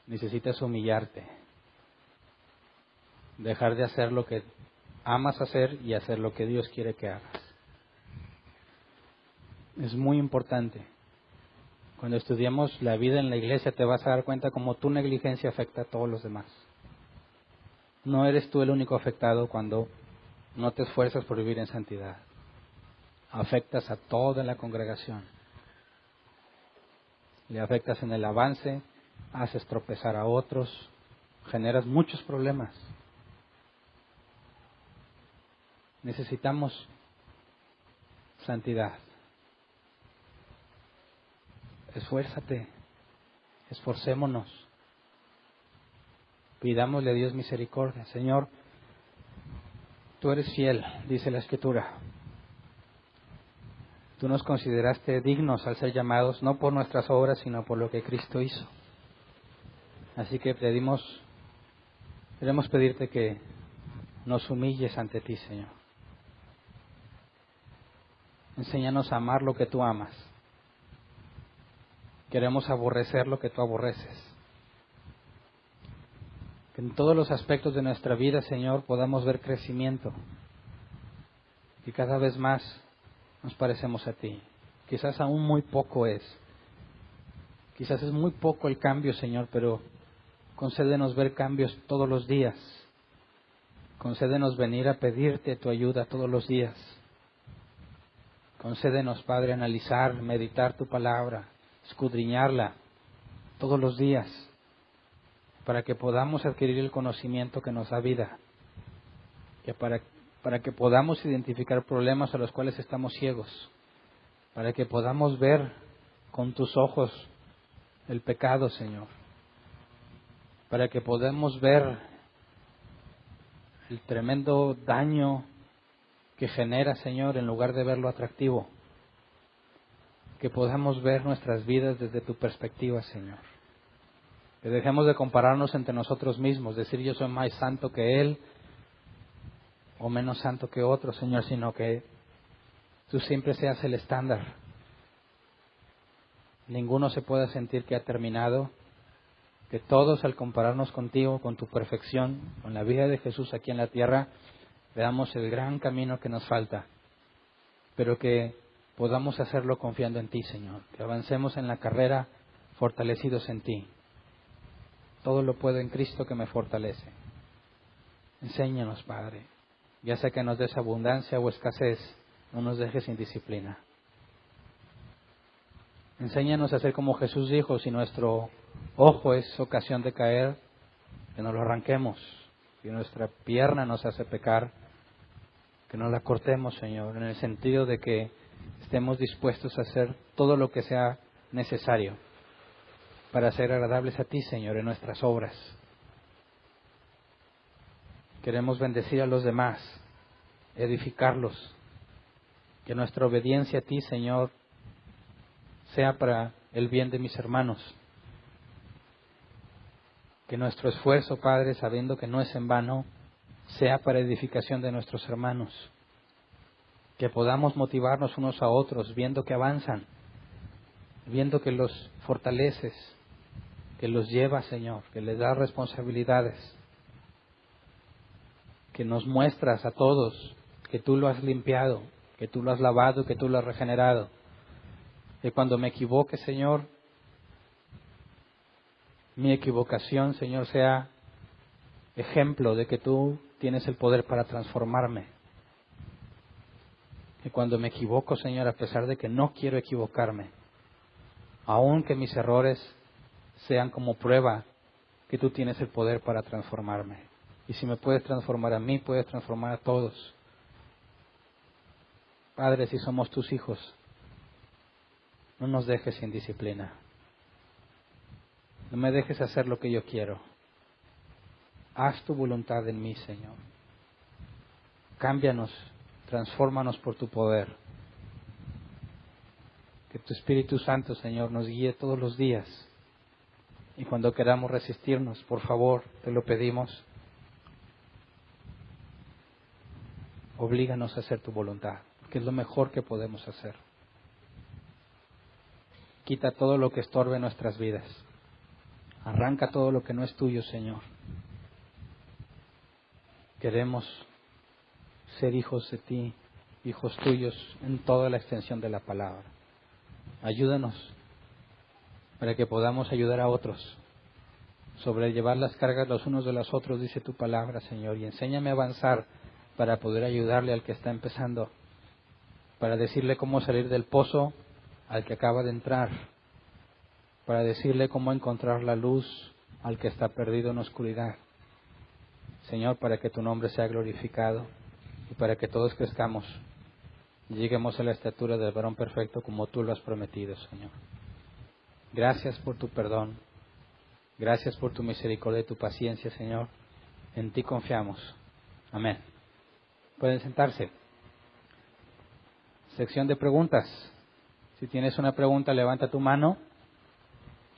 Necesitas humillarte. Dejar de hacer lo que amas hacer y hacer lo que Dios quiere que hagas. Es muy importante. Cuando estudiamos la vida en la iglesia te vas a dar cuenta cómo tu negligencia afecta a todos los demás. No eres tú el único afectado cuando no te esfuerzas por vivir en santidad. Afectas a toda la congregación. Le afectas en el avance, haces tropezar a otros, generas muchos problemas. Necesitamos santidad. Esfuérzate. Esforcémonos. Pidámosle a Dios misericordia. Señor, tú eres fiel, dice la Escritura. Tú nos consideraste dignos al ser llamados, no por nuestras obras, sino por lo que Cristo hizo. Así que queremos pedirte que nos humilles ante ti, Señor. Enséñanos a amar lo que tú amas. Queremos aborrecer lo que tú aborreces. Que en todos los aspectos de nuestra vida, Señor, podamos ver crecimiento. Y cada vez más nos parecemos a ti. Quizás aún muy poco es. Quizás es muy poco el cambio, Señor, pero concédenos ver cambios todos los días. Concédenos venir a pedirte tu ayuda todos los días. Concédenos, Padre, analizar, meditar tu palabra, escudriñarla todos los días, para que podamos adquirir el conocimiento que nos da vida, que para que podamos identificar problemas a los cuales estamos ciegos, para que podamos ver con tus ojos el pecado, Señor, para que podamos ver el tremendo daño que genera, Señor, en lugar de verlo atractivo. Que podamos ver nuestras vidas desde tu perspectiva, Señor. Que dejemos de compararnos entre nosotros mismos, decir yo soy más santo que Él o menos santo que otro, Señor, sino que tú siempre seas el estándar. Ninguno se pueda sentir que ha terminado, que todos al compararnos contigo, con tu perfección, con la vida de Jesús aquí en la tierra, veamos el gran camino que nos falta, pero que podamos hacerlo confiando en ti, Señor, que avancemos en la carrera fortalecidos en ti. Todo lo puedo en Cristo que me fortalece. Enséñanos, Padre, ya sea que nos des abundancia o escasez, no nos dejes sin disciplina. Enséñanos a hacer como Jesús dijo, si nuestro ojo es ocasión de caer, que nos lo arranquemos. Si nuestra pierna nos hace pecar, que nos la cortemos, Señor, en el sentido de que estemos dispuestos a hacer todo lo que sea necesario para ser agradables a ti, Señor, en nuestras obras. Queremos bendecir a los demás, edificarlos, que nuestra obediencia a ti, Señor, sea para el bien de mis hermanos. Que nuestro esfuerzo, Padre, sabiendo que no es en vano, sea para edificación de nuestros hermanos. Que podamos motivarnos unos a otros, viendo que avanzan, viendo que los fortaleces, que los llevas, Señor, que les das responsabilidades, que nos muestras a todos que tú lo has limpiado, que tú lo has lavado, que tú lo has regenerado. Que cuando me equivoque, Señor, mi equivocación, Señor, sea ejemplo de que tú tienes el poder para transformarme. Que cuando me equivoco, Señor, a pesar de que no quiero equivocarme, aun que mis errores sean como prueba que tú tienes el poder para transformarme. Y si me puedes transformar a mí, puedes transformar a todos. Padre, si somos tus hijos, no nos dejes sin disciplina. No me dejes hacer lo que yo quiero. Haz tu voluntad en mí, Señor. Cámbianos, transfórmanos por tu poder. Que tu Espíritu Santo, Señor, nos guíe todos los días. Y cuando queramos resistirnos, por favor, te lo pedimos, oblíganos a hacer tu voluntad, porque es lo mejor que podemos hacer. Quita todo lo que estorbe nuestras vidas. Arranca todo lo que no es tuyo, Señor. Queremos ser hijos de ti, hijos tuyos en toda la extensión de la palabra. Ayúdanos para que podamos ayudar a otros, sobrellevar las cargas los unos de los otros, dice tu palabra, Señor, y enséñame a avanzar para poder ayudarle al que está empezando, para decirle cómo salir del pozo al que acaba de entrar, para decirle cómo encontrar la luz al que está perdido en oscuridad. Señor, para que tu nombre sea glorificado y para que todos crezcamos y lleguemos a la estatura del varón perfecto como tú lo has prometido, Señor. Gracias por tu perdón. Gracias por tu misericordia y tu paciencia, Señor. En ti confiamos. Amén. Pueden sentarse. Sección de preguntas. Si tienes una pregunta, levanta tu mano.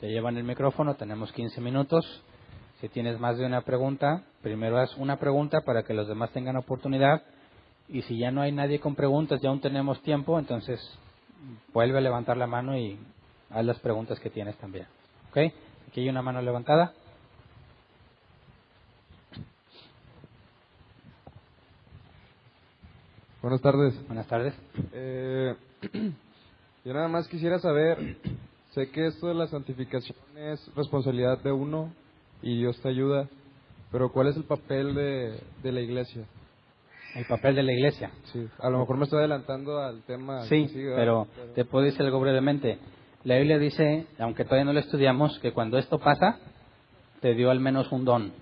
Te llevan el micrófono, tenemos 15 minutos. Si tienes más de una pregunta, primero haz una pregunta para que los demás tengan oportunidad. Y si ya no hay nadie con preguntas, ya aún tenemos tiempo, entonces vuelve a levantar la mano y haz las preguntas que tienes también. ¿Ok? Aquí hay una mano levantada. Buenas tardes. Buenas tardes. Yo nada más quisiera saber, sé que esto de la santificación es responsabilidad de uno y Dios te ayuda, pero ¿cuál es el papel de la iglesia? El papel de la iglesia. Sí, a lo mejor me estoy adelantando al tema. Sí, que sigue, pero te puedo decir algo brevemente. La Biblia dice, aunque todavía no lo estudiamos, que cuando esto pasa, te dio al menos un don,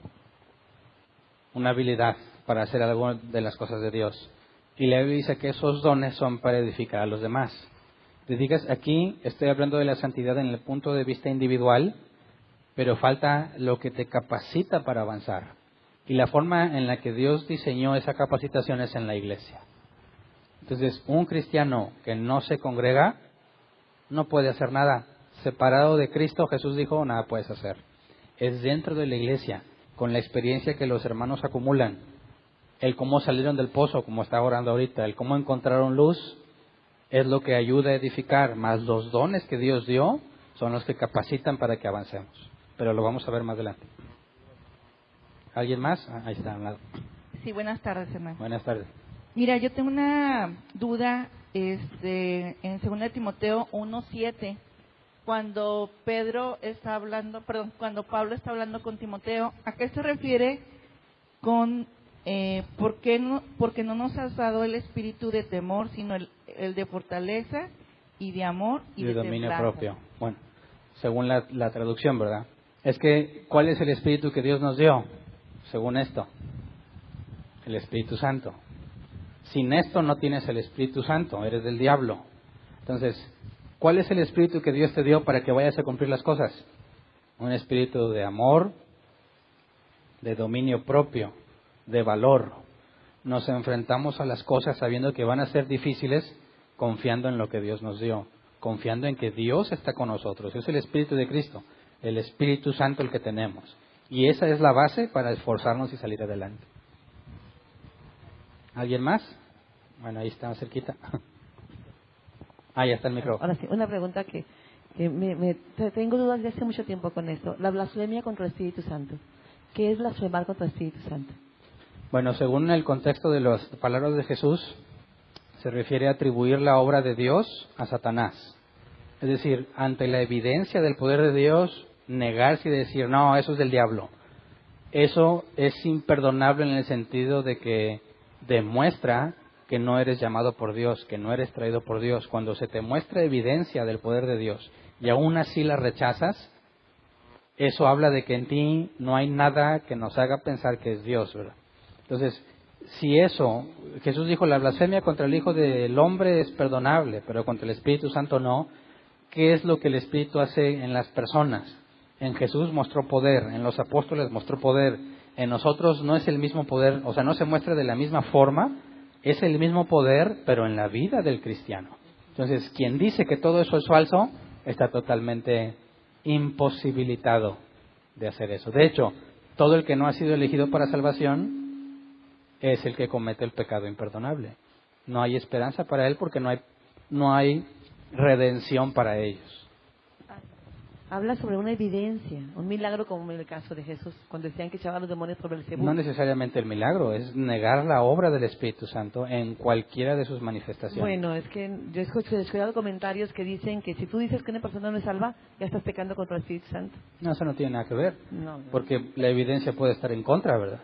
una habilidad para hacer algo de las cosas de Dios. Y la Biblia dice que esos dones son para edificar a los demás. Te digas, aquí estoy hablando de la santidad en el punto de vista individual, pero falta lo que te capacita para avanzar. Y la forma en la que Dios diseñó esa capacitación es en la iglesia. Entonces, un cristiano que no se congrega no puede hacer nada. Separado de Cristo, Jesús dijo, nada puedes hacer. Es dentro de la iglesia, con la experiencia que los hermanos acumulan. El cómo salieron del pozo, como está orando ahorita, el cómo encontraron luz, es lo que ayuda a edificar, más los dones que Dios dio son los que capacitan para que avancemos. Pero lo vamos a ver más adelante. ¿Alguien más? Ahí está, a un lado. Sí, buenas tardes, hermano. Buenas tardes. Mira, yo tengo una duda en 2 Timoteo 1:7, cuando cuando Pablo está hablando con Timoteo, ¿a qué se refiere con porque no nos has dado el espíritu de temor, sino el de fortaleza y de amor y de dominio templanza? propio. Bueno, según la traducción, ¿verdad? Es que, ¿cuál es el espíritu que Dios nos dio? Según esto, el Espíritu Santo. Sin esto no tienes el Espíritu Santo, eres del diablo. Entonces, ¿cuál es el espíritu que Dios te dio para que vayas a cumplir las cosas? Un espíritu de amor, de dominio propio, de valor. Nos enfrentamos a las cosas sabiendo que van a ser difíciles, confiando en lo que Dios nos dio, confiando en que Dios está con nosotros. Es el Espíritu de Cristo, el Espíritu Santo el que tenemos. Y esa es la base para esforzarnos y salir adelante. ¿Alguien más? Bueno, ahí está cerquita. Ah, ya está el micrófono. Ahora sí, una pregunta que tengo dudas desde hace mucho tiempo con esto. La blasfemia contra el Espíritu Santo. ¿Qué es blasfemar contra el Espíritu Santo? Bueno, según el contexto de las palabras de Jesús, se refiere a atribuir la obra de Dios a Satanás. Es decir, ante la evidencia del poder de Dios, negarse y decir, no, eso es del diablo. Eso es imperdonable en el sentido de que demuestra que no eres llamado por Dios, que no eres traído por Dios. Cuando se te muestra evidencia del poder de Dios y aún así la rechazas, eso habla de que en ti no hay nada que nos haga pensar que es Dios, ¿verdad? Entonces, si eso, Jesús dijo, la blasfemia contra el Hijo del Hombre es perdonable, pero contra el Espíritu Santo no. ¿Qué es lo que el Espíritu hace en las personas? En Jesús mostró poder, en los apóstoles mostró poder, en nosotros no es el mismo poder, o sea, no se muestra de la misma forma, es el mismo poder, pero en la vida del cristiano. Entonces, quien dice que todo eso es falso, está totalmente imposibilitado de hacer eso. De hecho, todo el que no ha sido elegido para salvación es el que comete el pecado imperdonable. No hay esperanza para él porque no hay redención para ellos. Habla sobre una evidencia, un milagro como en el caso de Jesús, cuando decían que echaban los demonios por Belcebú. No necesariamente el milagro, es negar la obra del Espíritu Santo en cualquiera de sus manifestaciones. Bueno, es que yo he escuchado comentarios que dicen que si tú dices que una persona no es salva, ya estás pecando contra el Espíritu Santo. No, eso no tiene nada que ver, No. porque la evidencia puede estar en contra, ¿verdad?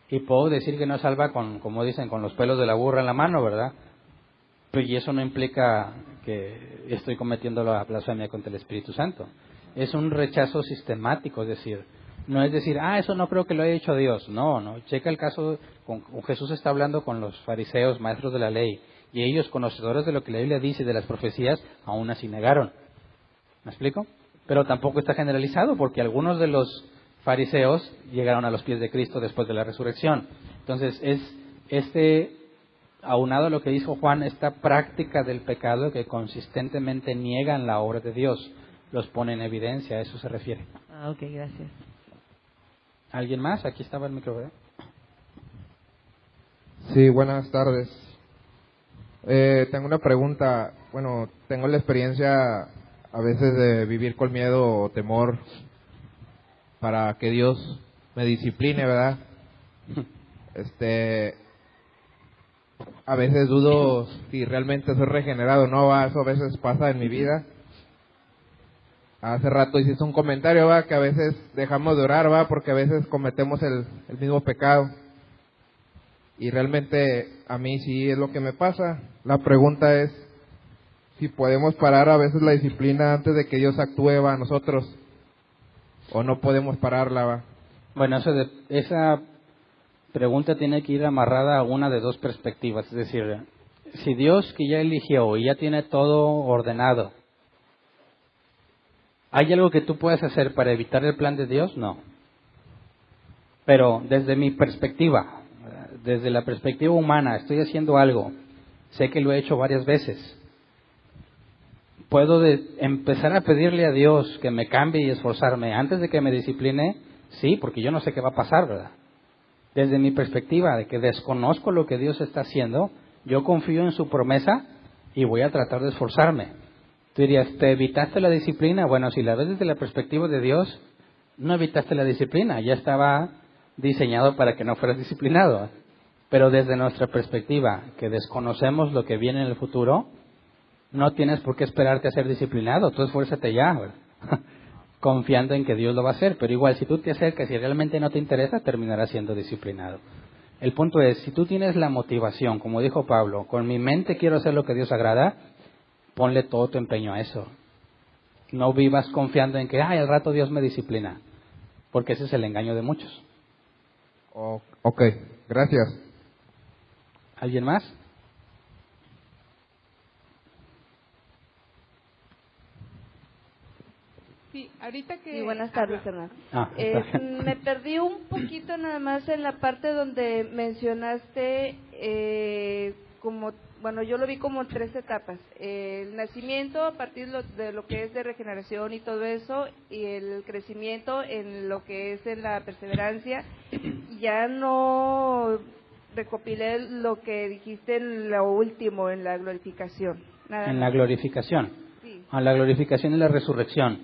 Y puedo decir que no es salva con, como dicen, con los pelos de la burra en la mano, ¿verdad? Pero y eso no implica que estoy cometiendo la blasfemia contra el Espíritu Santo. Es un rechazo sistemático, es decir, no es decir, eso no creo que lo haya hecho Dios. No, checa el caso, Jesús está hablando con los fariseos, maestros de la ley, y ellos, conocedores de lo que la Biblia dice y de las profecías, aún así negaron. ¿Me explico? Pero tampoco está generalizado, porque algunos de los fariseos llegaron a los pies de Cristo después de la resurrección. Entonces, es aunado a lo que dijo Juan, esta práctica del pecado que consistentemente niegan la obra de Dios, los pone en evidencia, a eso se refiere. Ah, ok, gracias. ¿Alguien más? Aquí estaba el micrófono. Sí, buenas tardes. Tengo una pregunta. Bueno, tengo la experiencia a veces de vivir con miedo o temor para que Dios me discipline, ¿verdad? A veces dudo si realmente soy regenerado o no, ¿va? Eso a veces pasa en mi vida. Hace rato hiciste un comentario, ¿va? Que a veces dejamos de orar, ¿va? Porque a veces cometemos el mismo pecado. Y realmente a mí sí es lo que me pasa. La pregunta es si podemos parar a veces la disciplina antes de que Dios actúe, ¿va? A nosotros, o no podemos pararla, ¿va? Bueno, esa pregunta tiene que ir amarrada a una de dos perspectivas. Es decir, si Dios, que ya eligió y ya tiene todo ordenado, ¿hay algo que tú puedas hacer para evitar el plan de Dios? No. Pero desde mi perspectiva, desde la perspectiva humana, estoy haciendo algo, sé que lo he hecho varias veces. ¿Puedo empezar a pedirle a Dios que me cambie y esforzarme antes de que me discipline? Sí, porque yo no sé qué va a pasar, ¿verdad? Desde mi perspectiva, de que desconozco lo que Dios está haciendo, yo confío en su promesa y voy a tratar de esforzarme. Tú dirías, ¿te evitaste la disciplina? Bueno, si la ves desde la perspectiva de Dios, no evitaste la disciplina, ya estaba diseñado para que no fueras disciplinado. Pero desde nuestra perspectiva, que desconocemos lo que viene en el futuro, no tienes por qué esperarte a ser disciplinado, tú esfuérzate ya, ¿verdad? Confiando en que Dios lo va a hacer. Pero igual, si tú te acercas y realmente no te interesa, terminarás siendo disciplinado. El punto es, si tú tienes la motivación, como dijo Pablo, con mi mente quiero hacer lo que Dios agrada, ponle todo tu empeño a eso. No vivas confiando en que, al rato Dios me disciplina, porque ese es el engaño de muchos. Ok, gracias. ¿Alguien más? Sí, ahorita que... Sí, buenas tardes, Hernán. Me perdí un poquito nada más en la parte donde mencionaste yo lo vi como 3 etapas. El nacimiento a partir de lo que es de regeneración y todo eso, y el crecimiento en lo que es en la perseverancia. Ya no recopilé lo que dijiste en lo último, en la glorificación. La glorificación. Sí. La glorificación y la resurrección.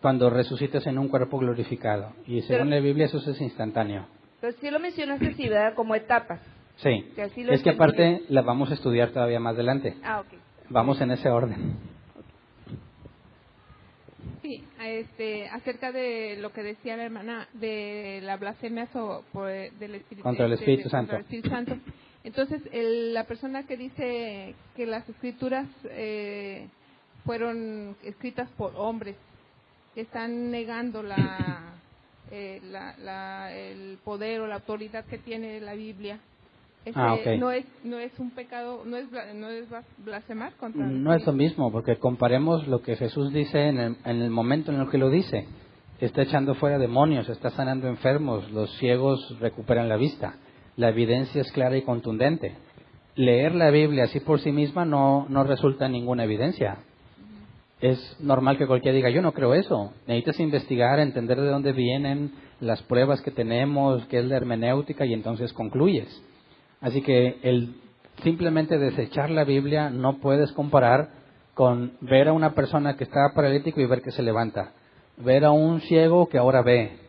Cuando resucitas en un cuerpo glorificado. Y según la Biblia eso es instantáneo. Pero sí lo mencionaste así, ¿verdad? Como etapas. Sí. Es que aparte la vamos a estudiar todavía más adelante. Ok. Vamos en ese orden. Sí, acerca de lo que decía la hermana de la blasfemia del Espíritu, contra el Espíritu Santo. Contra el Espíritu Santo. Entonces, la persona que dice que las Escrituras fueron escritas por hombres, que están negando el poder o la autoridad que tiene la Biblia. Okay. No es un pecado, no es blasfemar contra. No es lo mismo, porque comparemos lo que Jesús dice en el momento en el que lo dice. Está echando fuera demonios, está sanando enfermos, los ciegos recuperan la vista. La evidencia es clara y contundente. Leer la Biblia así por sí misma no resulta en ninguna evidencia. Es normal que cualquiera diga, yo no creo eso. Necesitas investigar, entender de dónde vienen las pruebas que tenemos, qué es la hermenéutica, y entonces concluyes. Así que el simplemente desechar la Biblia no puedes comparar con ver a una persona que estaba paralítico y ver que se levanta. Ver a un ciego que ahora ve.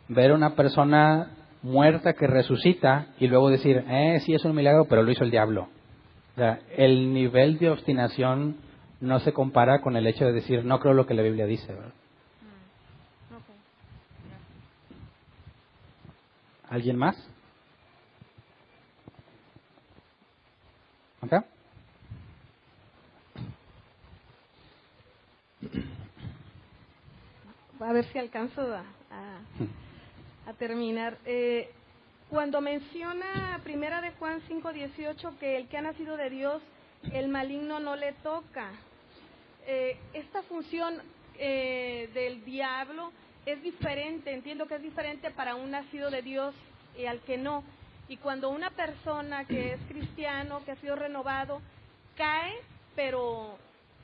Ver a una persona muerta que resucita y luego decir, sí es un milagro, pero lo hizo el diablo. O sea, el nivel de obstinación no se compara con el hecho de decir, no creo lo que la Biblia dice, ¿verdad? Okay. ¿Alguien más? ¿Acá? A ver si alcanzo a terminar. Cuando menciona Primera de Juan 5:18 que el que ha nacido de Dios, el maligno no le toca. Esta función del diablo es diferente, entiendo que es diferente para un nacido de Dios y al que no. Y cuando una persona que es cristiano, que ha sido renovado, cae, pero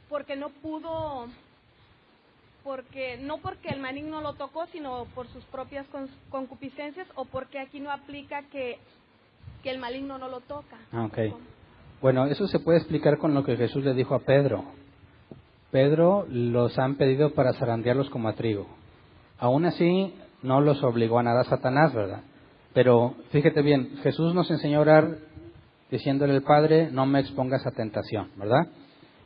porque no pudo, no porque el maligno lo tocó, sino por sus propias concupiscencias, o porque aquí no aplica que el maligno no lo toca. Okay. Bueno, eso se puede explicar con lo que Jesús le dijo a Pedro. Pedro los han pedido para zarandearlos como a trigo. Aún así, no los obligó a nada a Satanás, ¿verdad? Pero fíjate bien, Jesús nos enseñó a orar diciéndole al Padre, no me expongas a tentación, ¿verdad?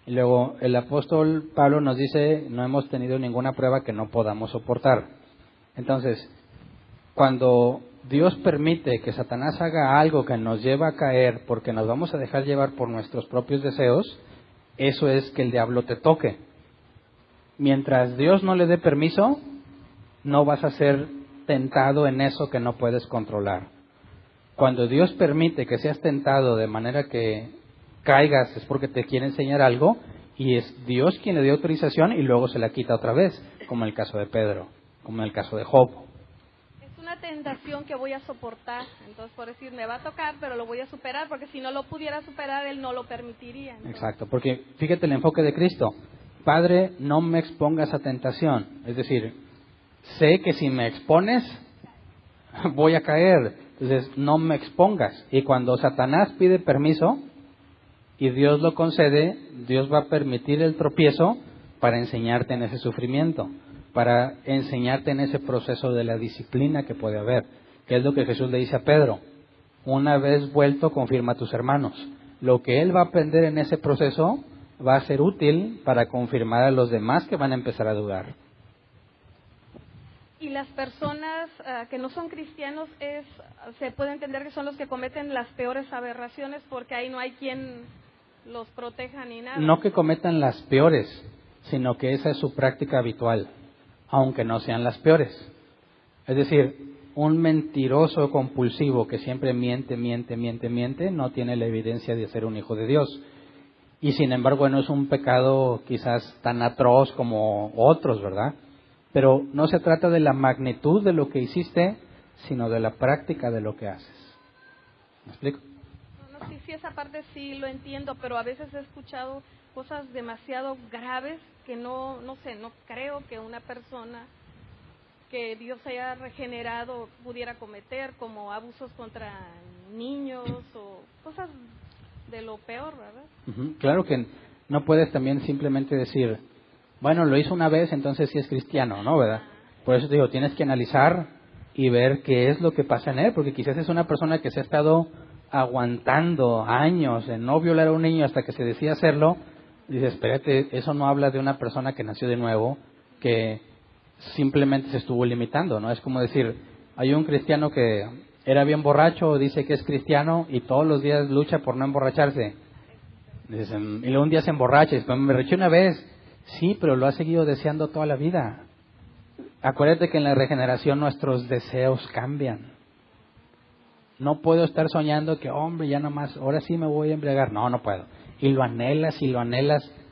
Y luego el apóstol Pablo nos dice, no hemos tenido ninguna prueba que no podamos soportar. Entonces, cuando Dios permite que Satanás haga algo que nos lleva a caer porque nos vamos a dejar llevar por nuestros propios deseos, eso es que el diablo te toque. Mientras Dios no le dé permiso, no vas a ser tentado en eso que no puedes controlar. Cuando Dios permite que seas tentado de manera que caigas, es porque te quiere enseñar algo, y es Dios quien le dio autorización y luego se la quita otra vez, como en el caso de Pedro, como en el caso de Job. Es una tentación que voy a soportar, entonces por decir, me va a tocar, pero lo voy a superar, porque si no lo pudiera superar, Él no lo permitiría. Entonces. Exacto, porque fíjate el enfoque de Cristo. Padre, no me expongas a tentación. Es decir, sé que si me expones, voy a caer. Entonces, no me expongas. Y cuando Satanás pide permiso y Dios lo concede, Dios va a permitir el tropiezo para enseñarte en ese sufrimiento, para enseñarte en ese proceso de la disciplina que puede haber, que es lo que Jesús le dice a Pedro. Una vez vuelto, confirma a tus hermanos. Lo que él va a aprender en ese proceso va a ser útil para confirmar a los demás que van a empezar a dudar. Y las personas que no son cristianos se puede entender que son los que cometen las peores aberraciones, porque ahí no hay quien los proteja ni nada. No que cometan las peores, sino que esa es su práctica habitual, aunque no sean las peores. Es decir, un mentiroso compulsivo que siempre miente, no tiene la evidencia de ser un hijo de Dios. Y sin embargo no es un pecado quizás tan atroz como otros, ¿verdad? Pero no se trata de la magnitud de lo que hiciste, sino de la práctica de lo que haces. ¿Me explico? No, sí, esa parte sí lo entiendo, pero a veces he escuchado cosas demasiado graves que no creo que una persona que Dios haya regenerado pudiera cometer, como abusos contra niños o cosas de lo peor, ¿verdad? Claro que no puedes también simplemente decir, bueno, lo hizo una vez, entonces sí es cristiano, ¿no? ¿Verdad? Por eso te digo, tienes que analizar y ver qué es lo que pasa en él, porque quizás es una persona que se ha estado aguantando años en no violar a un niño hasta que se decide hacerlo. Dices, espérate, eso no habla de una persona que nació de nuevo, que simplemente se estuvo limitando, ¿no? Es como decir, hay un cristiano que era bien borracho, dice que es cristiano y todos los días lucha por no emborracharse. Dices, y luego un día se emborracha y después me emborraché una vez. Sí, pero lo ha seguido deseando toda la vida. Acuérdate que en la regeneración nuestros deseos cambian. No puedo estar soñando que, hombre, ya nomás, ahora sí me voy a embriagar. No, no puedo. Y lo anhelas.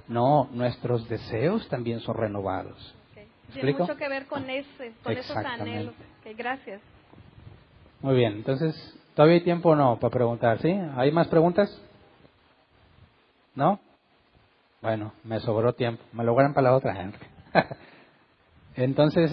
No, nuestros deseos también son renovados. Okay. Tiene ¿Explico? mucho que ver con esos anhelos. Okay, gracias. Muy bien, entonces, ¿todavía hay tiempo o no para preguntar? ¿Sí? ¿Hay más preguntas? ¿No? Bueno, me sobró tiempo. Me lo guardan para la otra, Henry. Entonces...